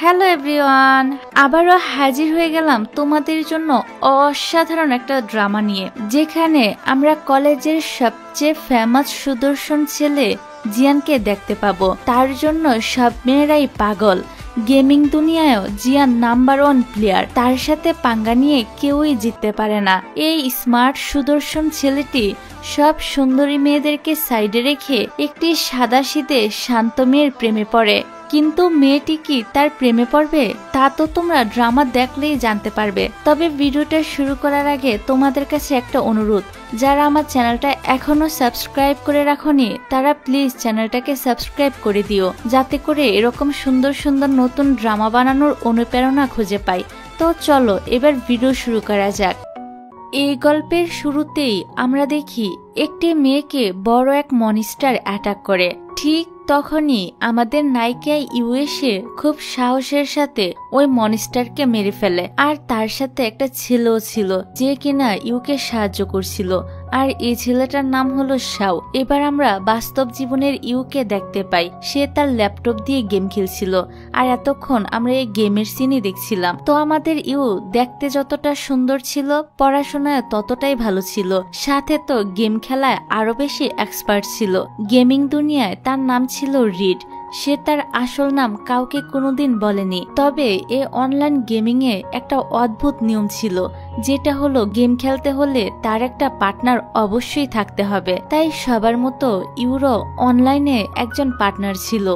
Hello everyone, আবারও হাজির হয়ে গেলাম তোমাদের জন্য অসাধারণ একটা ড্রামা নিয়ে, যেখানে আমরা কলেজের সবচেয়ে ফেমাস সুদর্শন ছেলে জিয়ানকে দেখতে পাবো। তার জন্য সব মেয়েরাই পাগল। গেমিং দুনিয়ায়ও জিয়ান নাম্বার 1 প্লেয়ার। তার সাথে পাঙ্গা নিয়ে কেউই জিততে পারে না। এই স্মার্ট সুদর্শন ছেলেটি সব সুন্দরী মেয়েদেরকে সাইডে রেখে একটি সাদাসিধে শান্ত মেয়ের প্রেমে পড়ে। কিন্তু মেয়েটি কি তার প্রেমে পড়বে তা তো তোমরা ড্রামা দেখলেই জানতে পারবে। তবে ভিডিওটা শুরু করার আগে তোমাদের কাছে একটা অনুরোধ, যারা আমার চ্যানেলটা এখনো সাবস্ক্রাইব করে রাখোনি তারা প্লিজ চ্যানেলটাকে সাবস্ক্রাইব করে দিও, যাতে করে এরকম সুন্দর সুন্দর নতুন ড্রামা বানানোর অনুপ্রেরণা খুঁজে পাই। তো চলো এবার ভিডিও শুরু করা যাক। এই গল্পের শুরুতেই আমরা দেখি একটি মেয়েকে বড় এক মনস্টার অ্যাটাক করে। ঠিক তখনই আমাদের নায়িকা ইউএসএ খুব সাহসের সাথে ওই মনস্টারকে মেরে ফেলে। আর তার সাথে একটা ছেলেও ছিল যে কিনা ইউকে সাহায্য করছিল, আর এই ছেলেটার নাম হলো শাও। এবার আমরা বাস্তব জীবনের ইউকে দেখতে পাই, সে তার ল্যাপটপ দিয়ে গেম খেলছিল, আর এতক্ষণ আমরা এই গেমের সিনই দেখছিলাম। তো আমাদের ইউ দেখতে যতটা সুন্দর ছিল, পড়াশোনায় ততটাই ভালো ছিল, সাথে তো গেম খেলায় আরো বেশি এক্সপার্ট ছিল। গেমিং দুনিয়ায় তার নাম ছিল রিড। সে তার আসল নাম কাউকে কোনোদিন বলেনি। তবে এ অনলাইন গেমিং এ একটা অদ্ভুত নিয়ম ছিল, যেটা হলো গেম খেলতে হলে তার একটা পার্টনার অবশ্যই থাকতে হবে। তাই সবার মতো ইউরো অনলাইনে একজন পার্টনার ছিল,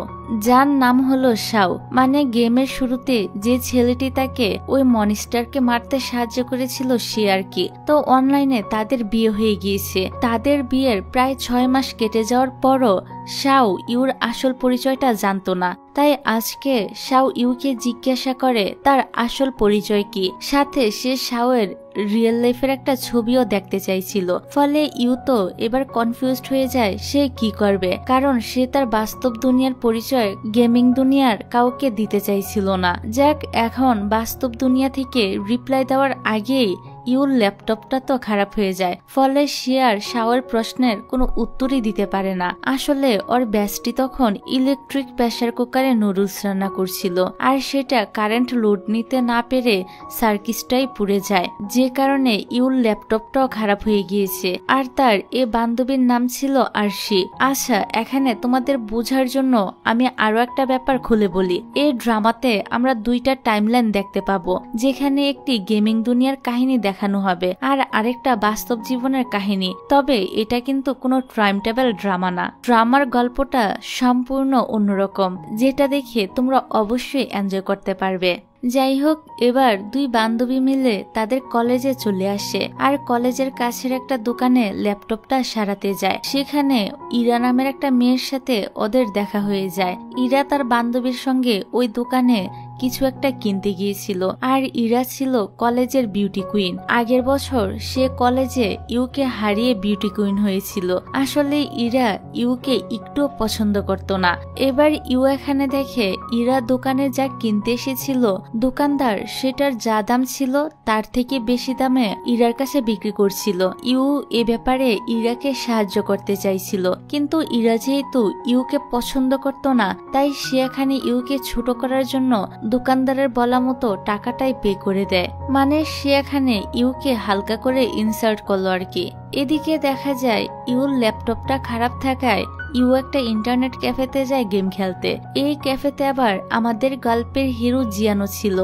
যার নাম হলো শাও। মানে গেমের শুরুতে যে ছেলেটি তাকে ওই মনস্টারকে মারতে সাহায্য করেছিল সে আর কি। তো অনলাইনে তাদের বিয়ে হয়ে গিয়েছে। তাদের বিয়ের প্রায় 6 মাস কেটে যাওয়ার পরও শাও ইউর আসল পরিচয়টা জানতো না। তাই আজকে শাও ইউকে জিজ্ঞাসা করে তার আসল পরিচয় কি, সাথে সে শাওয়ের রিয়েল লাইফের একটা ছবিও দেখতে চাইছিল। ফলে ইউ তো এবার কনফিউজড হয়ে যায় সে কি করবে, কারণ সে তার বাস্তব দুনিয়ার পরিচয় গেমিং দুনিয়ার কাউকে দিতে চাইছিল না। যাক, এখন বাস্তব দুনিয়া থেকে রিপ্লাই দেওয়ার আগেই ইউর ল্যাপটপটা তো খারাপ হয়ে যায়। ফলে সে আর শাওয়ের প্রশ্নের কোনো উত্তরই দিতে পারে না। আসলে ওর ব্যাসটি তখন ইলেকট্রিক প্রেসার কুকারে নুডলস রান্না করছিল, আর সেটা কারেন্ট লোড নিতে না পেরে সার্কিটটাই পুড়ে যায়, যে কারণে ইউর ল্যাপটপটাও খারাপ হয়ে গিয়েছে। আর তার এ বান্ধবীর নাম ছিল আরশি। আচ্ছা, এখানে তোমাদের বোঝার জন্য আমি আরো একটা ব্যাপার খুলে বলি। এই ড্রামাতে আমরা 2টা টাইমলাইন দেখতে পাবো, যেখানে একটি গেমিং দুনিয়ার কাহিনী দেখানো হবে আর আরেকটা বাস্তব জীবনের কাহিনী। তবে এটা কিন্তু কোনো টাইম টেবিল ড্রামা না। ড্রামার গল্পটা সম্পূর্ণ অন্যরকম, যেটা দেখে তোমরা অবশ্যই এনজয় করতে পারবে। যাই হোক, এবার 2 বান্ধবী মিলে তাদের কলেজে চলে আসে, আর কলেজের কাছের একটা দোকানে ল্যাপটপটা সারাতে যায়। সেখানে ইরা নামের একটা মেয়ের সাথে ওদের দেখা হয়ে যায়। ইরা তার বান্ধবীর সঙ্গে ওই দোকানে কিছু একটা কিনতে গিয়েছিল, আর ইরা ছিল কলেজের বিউটি কুইন। আগের বছর সে কলেজে ইউকে হারিয়ে বিউটি কুইন হয়েছিল। আসলে ইরা ইউকে একটু পছন্দ করত না। এবার ইউ এখানে দেখে ইরা দোকানে যা কিনতে এসেছিল, দোকানদার সেটার যা দাম ছিল তার থেকে বেশি দামে ইরার কাছে বিক্রি করছিল। ইউ এ ব্যাপারে ইরাকে সাহায্য করতে চাইছিল, কিন্তু ইরা যেহেতু ইউকে পছন্দ করত না, তাই সে এখানে ইউকে ছোট করার জন্য দোকানদারের বলা মতো টাকাটাই পে করে দেয়। মানে সে এখানে ইউকে হালকা করে ইনসাল্ট করলো আর কি। এদিকে দেখা যায় ইউর ল্যাপটপটা খারাপ থাকায় ইউ একটা ইন্টারনেট ক্যাফেতে যায় গেম খেলতে। এই ক্যাফেতে আবার আমাদের গল্পের হিরো জিয়ানও ছিল।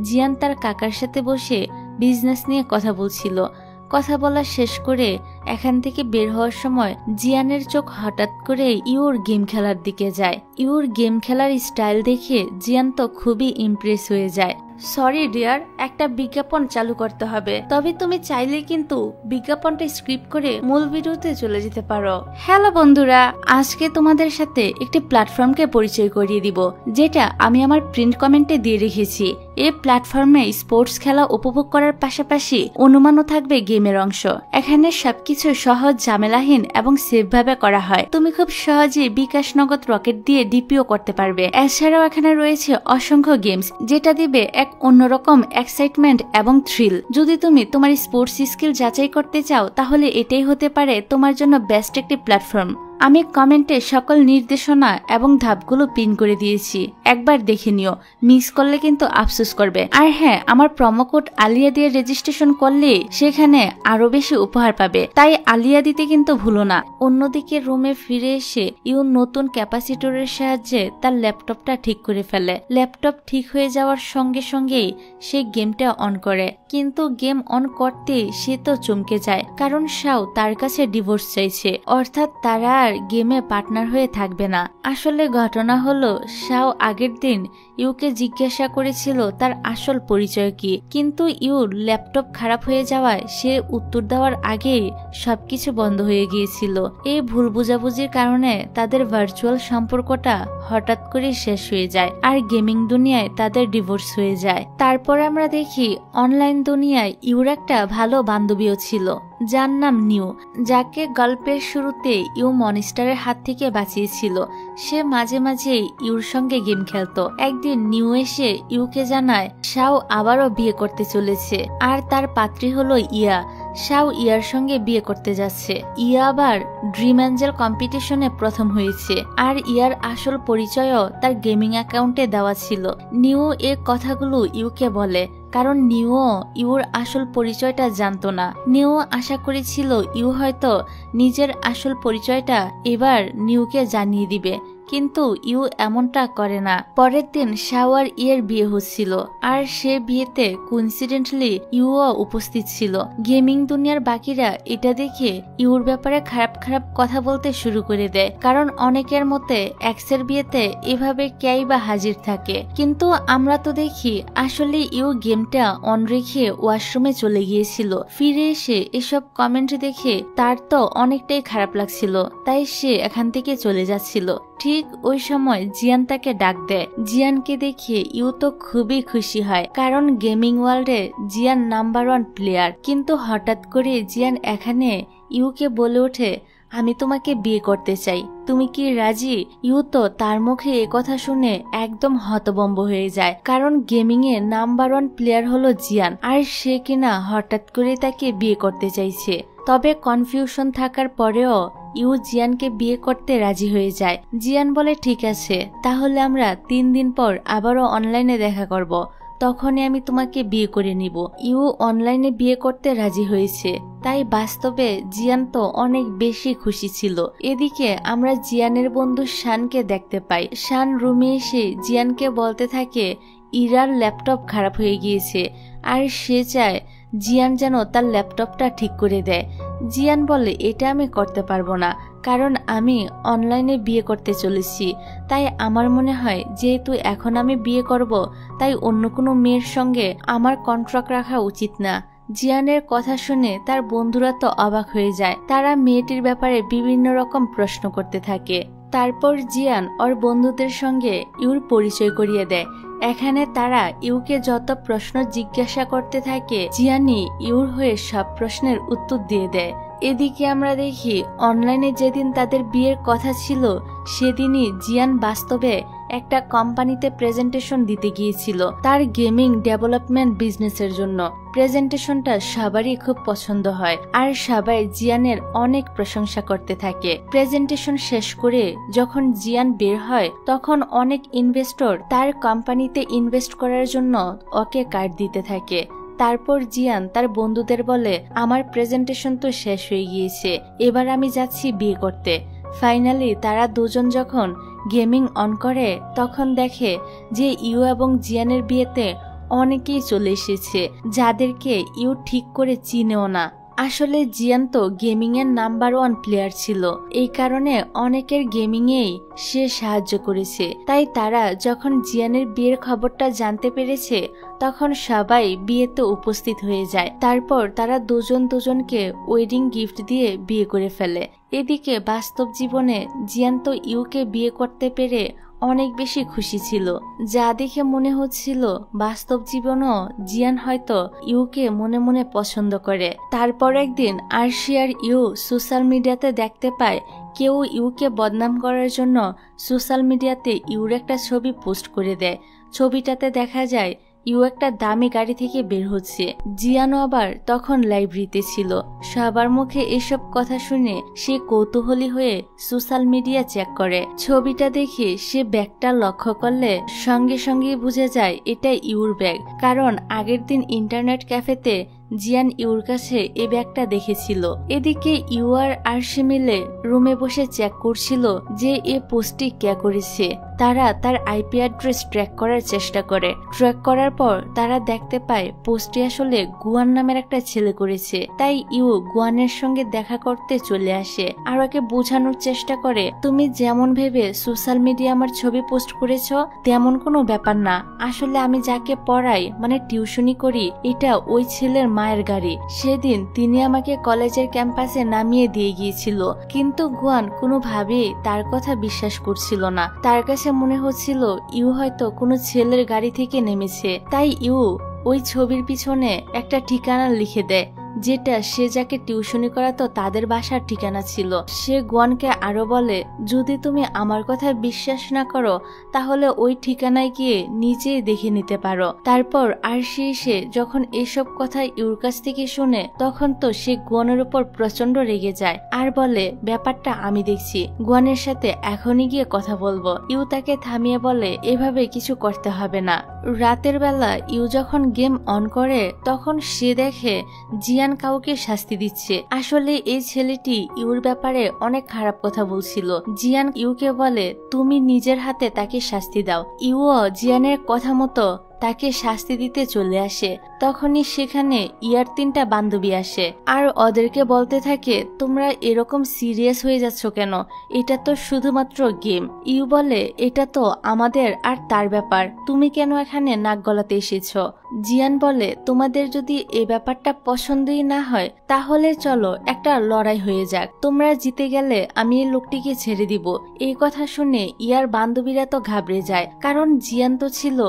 জিয়ান তার কাকার সাথে বসে বিজনেস নিয়ে কথা বলছিল। কথা বলা শেষ করে এখান থেকে বের হওয়ার সময় জিয়ানের চোখ হঠাৎ করে ইউর গেম খেলার দিকে যায়। ইউর গেম খেলার স্টাইল দেখে জিয়ান তো খুবই ইমপ্রেস হয়ে যায়। সরি ডিয়ার, একটা বিজ্ঞাপন চালু করতে হবে। তবে তুমি চাইলে কিন্তু বিজ্ঞাপনটা স্ক্রিপ্ট করে মূল ভিডিওতে চলে যেতে পারো। হ্যালো বন্ধুরা, আজকে তোমাদের সাথে একটি প্ল্যাটফর্মকে পরিচয় করিয়ে দিব, যেটা আমি আমার প্রিন্ট কমেন্টে দিয়ে রেখেছি। এই প্ল্যাটফর্মে স্পোর্টস খেলা উপভোগ করার পাশাপাশি অনুমানও থাকবে গেমের অংশ। এখানে সবকিছু সহজ, ঝামেলাহীন এবং সেফ ভাবে করা হয়। তুমি খুব সহজে বিকাশ নগদ রকেট দিয়ে ডিপিও করতে পারবে। এছাড়াও এখানে রয়েছে অসংখ্য গেমস, যেটা দিবে এক অন্যরকম এক্সাইটমেন্ট এবং থ্রিল। যদি তুমি তোমার স্পোর্টস স্কিল যাচাই করতে চাও, তাহলে এটাই হতে পারে তোমার জন্য বেস্ট একটি প্ল্যাটফর্ম। আমি কমেন্টে সকল নির্দেশনা এবং ধাপগুলো পিন করে দিয়েছি, একবার দেখে নিও, মিস করলে কিন্তু আফসোস করবে। আর হ্যাঁ, আমার প্রোমো কোড আলিয়া দিয়ে রেজিস্ট্রেশন করলে সেখানে আরো বেশি উপহার পাবে, তাই আলিয়া দিতে কিন্তু ভুলো না। অন্যদিকে রুমে ফিরে এসে ইউ নতুন ক্যাপাসিটরের সাহায্যে তার ল্যাপটপটা ঠিক করে ফেলে। ল্যাপটপ ঠিক হয়ে যাওয়ার সঙ্গে সঙ্গেই সে গেমটা অন করে, কিন্তু গেম অন করতে সে তো চমকে যায়, কারণ শাও তার কাছে ডিভোর্স চাইছে, অর্থাৎ তারা আর গেমে পার্টনার হয়ে থাকবে না। আসলে ঘটনা হলো শাও আগের দিন ইউকে জিজ্ঞাসা করেছিল তার আসল পরিচয় কি, কিন্তু ইউর ল্যাপটপ খারাপ হয়ে যাওয়ায় সে উত্তর দেওয়ার আগেই সবকিছু বন্ধ হয়ে গিয়েছিল। এই ভুল বুঝাবুঝির কারণে তাদের ভার্চুয়াল সম্পর্কটা হঠাৎ করে শেষ হয়ে যায় আর গেমিং দুনিয়ায় তাদের ডিভোর্স হয়ে যায়। তারপর আমরা দেখি অনলাইন দুনিয়ায় ইউর একটা ভালো বান্ধবীও ছিল, যার নাম নিউ, যাকে গল্পের শুরুতে ইউ মনিস্টারের হাত থেকে বাঁচিয়েছিল। সে মাঝে মাঝে ইউর সঙ্গে গেম খেলতো। একদিন নিউ এসে ইউকে জানায় শাও আবারও বিয়ে করতে চলেছে, আর তার পাত্রী হলো ইয়া। শাও ইয়ার সঙ্গে বিয়ে করতে যাচ্ছে। ইয়া আবার ড্রিম অ্যাঞ্জেল কম্পিটিশনে প্রথম হয়েছে, আর ইয়ার আসল পরিচয়ও তার গেমিং অ্যাকাউন্টে দেওয়া ছিল। নিউ এ কথাগুলো ইউকে বলে, কারণ নিউও ইউর আসল পরিচয়টা জানতো না। নিউ আশা করেছিল ইউ হয়তো নিজের আসল পরিচয়টা এবার নিউকে জানিয়ে দিবে, কিন্তু ইউ এমনটা করে না। পরের দিন শাও আর ইয়ের বিয়ে হচ্ছিল, আর সে বিয়েতে কোইন্সিডেন্টালি ইউও উপস্থিত ছিল। গেমিং দুনিয়ার বাকিরা এটা দেখে ইউর ব্যাপারে খারাপ খারাপ কথা বলতে শুরু করে দেয়, কারণ অনেকের মতে এক্সের বিয়েতে এভাবে কেই বা হাজির থাকে। কিন্তু আমরা তো দেখি আসলে ইউ গেমটা অন রেখে ওয়াশরুমে চলে গিয়েছিল। ফিরে এসে এসব কমেন্ট দেখে তার তো অনেকটাই খারাপ লাগছিল, তাই সে এখান থেকে চলে যাচ্ছিল। ঠিক ওই সময় জিয়ান তাকে ডাক দেয়। জিয়ানকে দেখে ইউ তো খুবই খুশি হয়, কারণ গেমিং ওয়ার্ল্ডে জিয়ান নাম্বার 1 প্লেয়ার। কিন্তু হঠাৎ করে জিয়ান এখানে ইউকে বলে ওঠে, আমি তোমাকে বিয়ে করতে চাই, তুমি কি রাজি? ইউ তো তার মুখে এ কথা শুনে একদম হতভম্ব হয়ে যায়, কারণ গেমিং এ নাম্বার 1 প্লেয়ার হলো জিয়ান, আর সে কিনা হঠাৎ করে তাকে বিয়ে করতে চাইছে। তবে কনফিউশন থাকার পরেও ইউ জিয়ানকে বিয়ে করতে রাজি হয়ে যায়। জিয়ান বলে, ঠিক আছে, তাহলে আমরা 3 দিন পর আবারও অনলাইনে দেখা করব, তখনই আমি তোমাকে বিয়ে করে নিব। ইউ অনলাইনে বিয়ে করতে রাজি হয়েছে, তাই বাস্তবে জিয়ান তো অনেক বেশি খুশি ছিল। এদিকে আমরা জিয়ানের বন্ধু শানকে দেখতে পাই। শান রুমে এসে জিয়ানকে বলতে থাকে ইরার ল্যাপটপ খারাপ হয়ে গিয়েছে, আর সে চায় জিয়ান যেন তার ল্যাপটপটা ঠিক করে দেয়। জিয়ান বলে, এটা আমি করতে পারবো না, কারণ আমি অনলাইনে বিয়ে করতে চলেছি। তাই আমার মনে হয় যেহেতু এখন আমি বিয়ে করব, তাই অন্য কোনো মেয়ের সঙ্গে আমার কন্ট্রাক্ট রাখা উচিত না। জিয়ানের কথা শুনে তার বন্ধুরা তো অবাক হয়ে যায়। তারা মেয়েটির ব্যাপারে বিভিন্ন রকম প্রশ্ন করতে থাকে। তারপর জিয়ান ওর বন্ধুদের সঙ্গে ইউর পরিচয় করিয়ে দেয়। এখানে তারা ইউকে যত প্রশ্ন জিজ্ঞাসা করতে থাকে, জিয়ানি ইউর হয়ে সব প্রশ্নের উত্তর দিয়ে দেয়। এদিকে আমরা দেখি অনলাইনে যেদিন তাদের বিয়ের কথা ছিল, সেদিনই জিয়ান বাস্তবে একটা কোম্পানিতে প্রেজেন্টেশন দিতে গিয়েছিল তার গেমিং ডেভেলপমেন্ট বিজনেসের জন্য। প্রেজেন্টেশনটা সবারই খুব পছন্দ হয়, আর সবাই জিয়ানের অনেক প্রশংসা করতে থাকে। প্রেজেন্টেশন শেষ করে যখন জিয়ান বের হয়, তখন অনেক ইনভেস্টর তার কোম্পানিতে ইনভেস্ট করার জন্য ওকে কার্ড দিতে থাকে। তারপর জিয়ান তার বন্ধুদের বলে, আমার প্রেজেন্টেশন তো শেষ হয়ে গিয়েছে, এবার আমি যাচ্ছি বিয়ে করতে। ফাইনালি তারা দুজন যখন গেমিং অন করে, তখন দেখে যে ইউ এবং জিয়ানের বিয়েতে অনেকেই চলে এসেছে, যাদেরকে ইউ ঠিক করে চিনেও না। আসলে জিয়ান তো গেমিং এর নাম্বার 1 প্লেয়ার ছিল, এই কারণে অনেকের গেমিং এই সে সাহায্য করেছে। তাই তারা যখন জিয়ানের বিয়ের খবরটা জানতে পেরেছে, তখন সবাই বিয়েতে উপস্থিত হয়ে যায়। তারপর তারা দুজন দুজনকে ওয়েডিং গিফট দিয়ে বিয়ে করে ফেলে। এদিকে বাস্তব জীবনে জিয়ান তো ইউকে বিয়ে করতে পেরে অনেক বেশি খুশি ছিল, যা দেখে মনে হচ্ছিল বাস্তব জীবনও জিয়ান হয়তো ইউকে মনে মনে পছন্দ করে। তারপর একদিন আরশি আর ইউ সোশ্যাল মিডিয়াতে দেখতে পায় কেউ ইউকে বদনাম করার জন্য সোশ্যাল মিডিয়াতে ইউর একটা ছবি পোস্ট করে দেয়। ছবিটাতে দেখা যায় ইউ একটা দামি গাড়ি থেকে বের হচ্ছে। জিয়ানও আবার তখন লাইব্রেরিতে ছিল। সবার মুখে এসব কথা শুনে সে কৌতূহলী হয়ে সোশ্যাল মিডিয়া চেক করে। ছবিটা দেখে সে ব্যাগটা লক্ষ্য করলে সঙ্গে সঙ্গে বুঝে যায় এটা ইউর ব্যাগ, কারণ আগের দিন ইন্টারনেট ক্যাফেতে জিয়ান ইউর কাছে এই ব্যাগটা দেখেছিল। এদিকে ইউ আর আরশি মিলে রুমে বসে চেক করছিল যে এ পোস্টটি কে করেছে। তারা তার আইপি অ্যাড্রেস ট্র্যাক করার চেষ্টা করে। ট্র্যাক করার পর তারা দেখতে পায় পোস্টটি আসলে গুয়ান নামের একটা ছেলে করেছে। তাই ইউ গুয়ানের সঙ্গে দেখা করতে চলে আসে আর ওকে বোঝানোর চেষ্টা করে, তুমি যেমন ভেবে সোশ্যাল মিডিয়া আমার ছবি পোস্ট করেছ তেমন কোনো ব্যাপার না। আসলে আমি যাকে পড়াই মানে টিউশনি করি এটা ওই ছেলের মায়ের গাড়ি। সেদিন তিনি আমাকে কলেজের ক্যাম্পাসে নামিয়ে দিয়ে গিয়েছিল। কিন্তু গুয়ান কোনোভাবেই তার কথা বিশ্বাস করছিল না। তার কাছে মনে হচ্ছিল ইউ হয়তো কোনো ছেলের গাড়ি থেকে নেমেছে। তাই ইউ ওই ছবির পিছনে একটা ঠিকানা লিখে দেয়, যেটা সে যাকে টিউশনি করাতো তাদের বাসার ঠিকানা ছিল। সে গুয়ানকে আরো বলে, যদি তুমি আমার কথা বিশ্বাস না করো তাহলে ওই ঠিকানায় গিয়ে নিজেই দেখে নিতে পারো। তারপর আরশি এসে যখন এসব কথা ইউর কাছ থেকে শুনে তখন তো সে গুয়ানের উপর প্রচন্ড রেগে যায় আর বলে, ব্যাপারটা আমি দেখছি, গুয়ানের সাথে এখনই গিয়ে কথা বলবো। ইউ তাকে থামিয়ে বলে, এভাবে কিছু করতে হবে না। রাতের বেলা ইউ যখন গেম অন করে তখন সে দেখে জিয়ান কাউকে শাস্তি দিচ্ছে। আসলে এই ছেলেটি ইউর ব্যাপারে অনেক খারাপ কথা বলছিল। জিয়ান ইউকে বলে, তুমি নিজের হাতে তাকে শাস্তি দাও। ইউও জিয়ানের কথা মতো তাকে শাস্তি দিতে চলে আসে। তখনই সেখানে ইয়ার 3টা বান্ধবী আসে আর ওদেরকে বলতে থাকে, তোমরা এরকম সিরিয়াস হয়ে যাচ্ছ কেন? এটা তো শুধুমাত্র গেম। ইউ বলে, এটা তো আমাদের আর তার ব্যাপার, তুমি কেন এখানে নাক গলাতে এসেছো? জিয়ান বলে, তোমাদের যদি এই ব্যাপারটা পছন্দই না হয় তাহলে চলো একটা লড়াই হয়ে যাক, তোমরা জিতে গেলে আমি এই লোকটিকে ছেড়ে দিব। এই কথা শুনে ইয়ার বান্ধবীরা তো ঘাবড়ে যায়, কারণ জিয়ান তো ছিল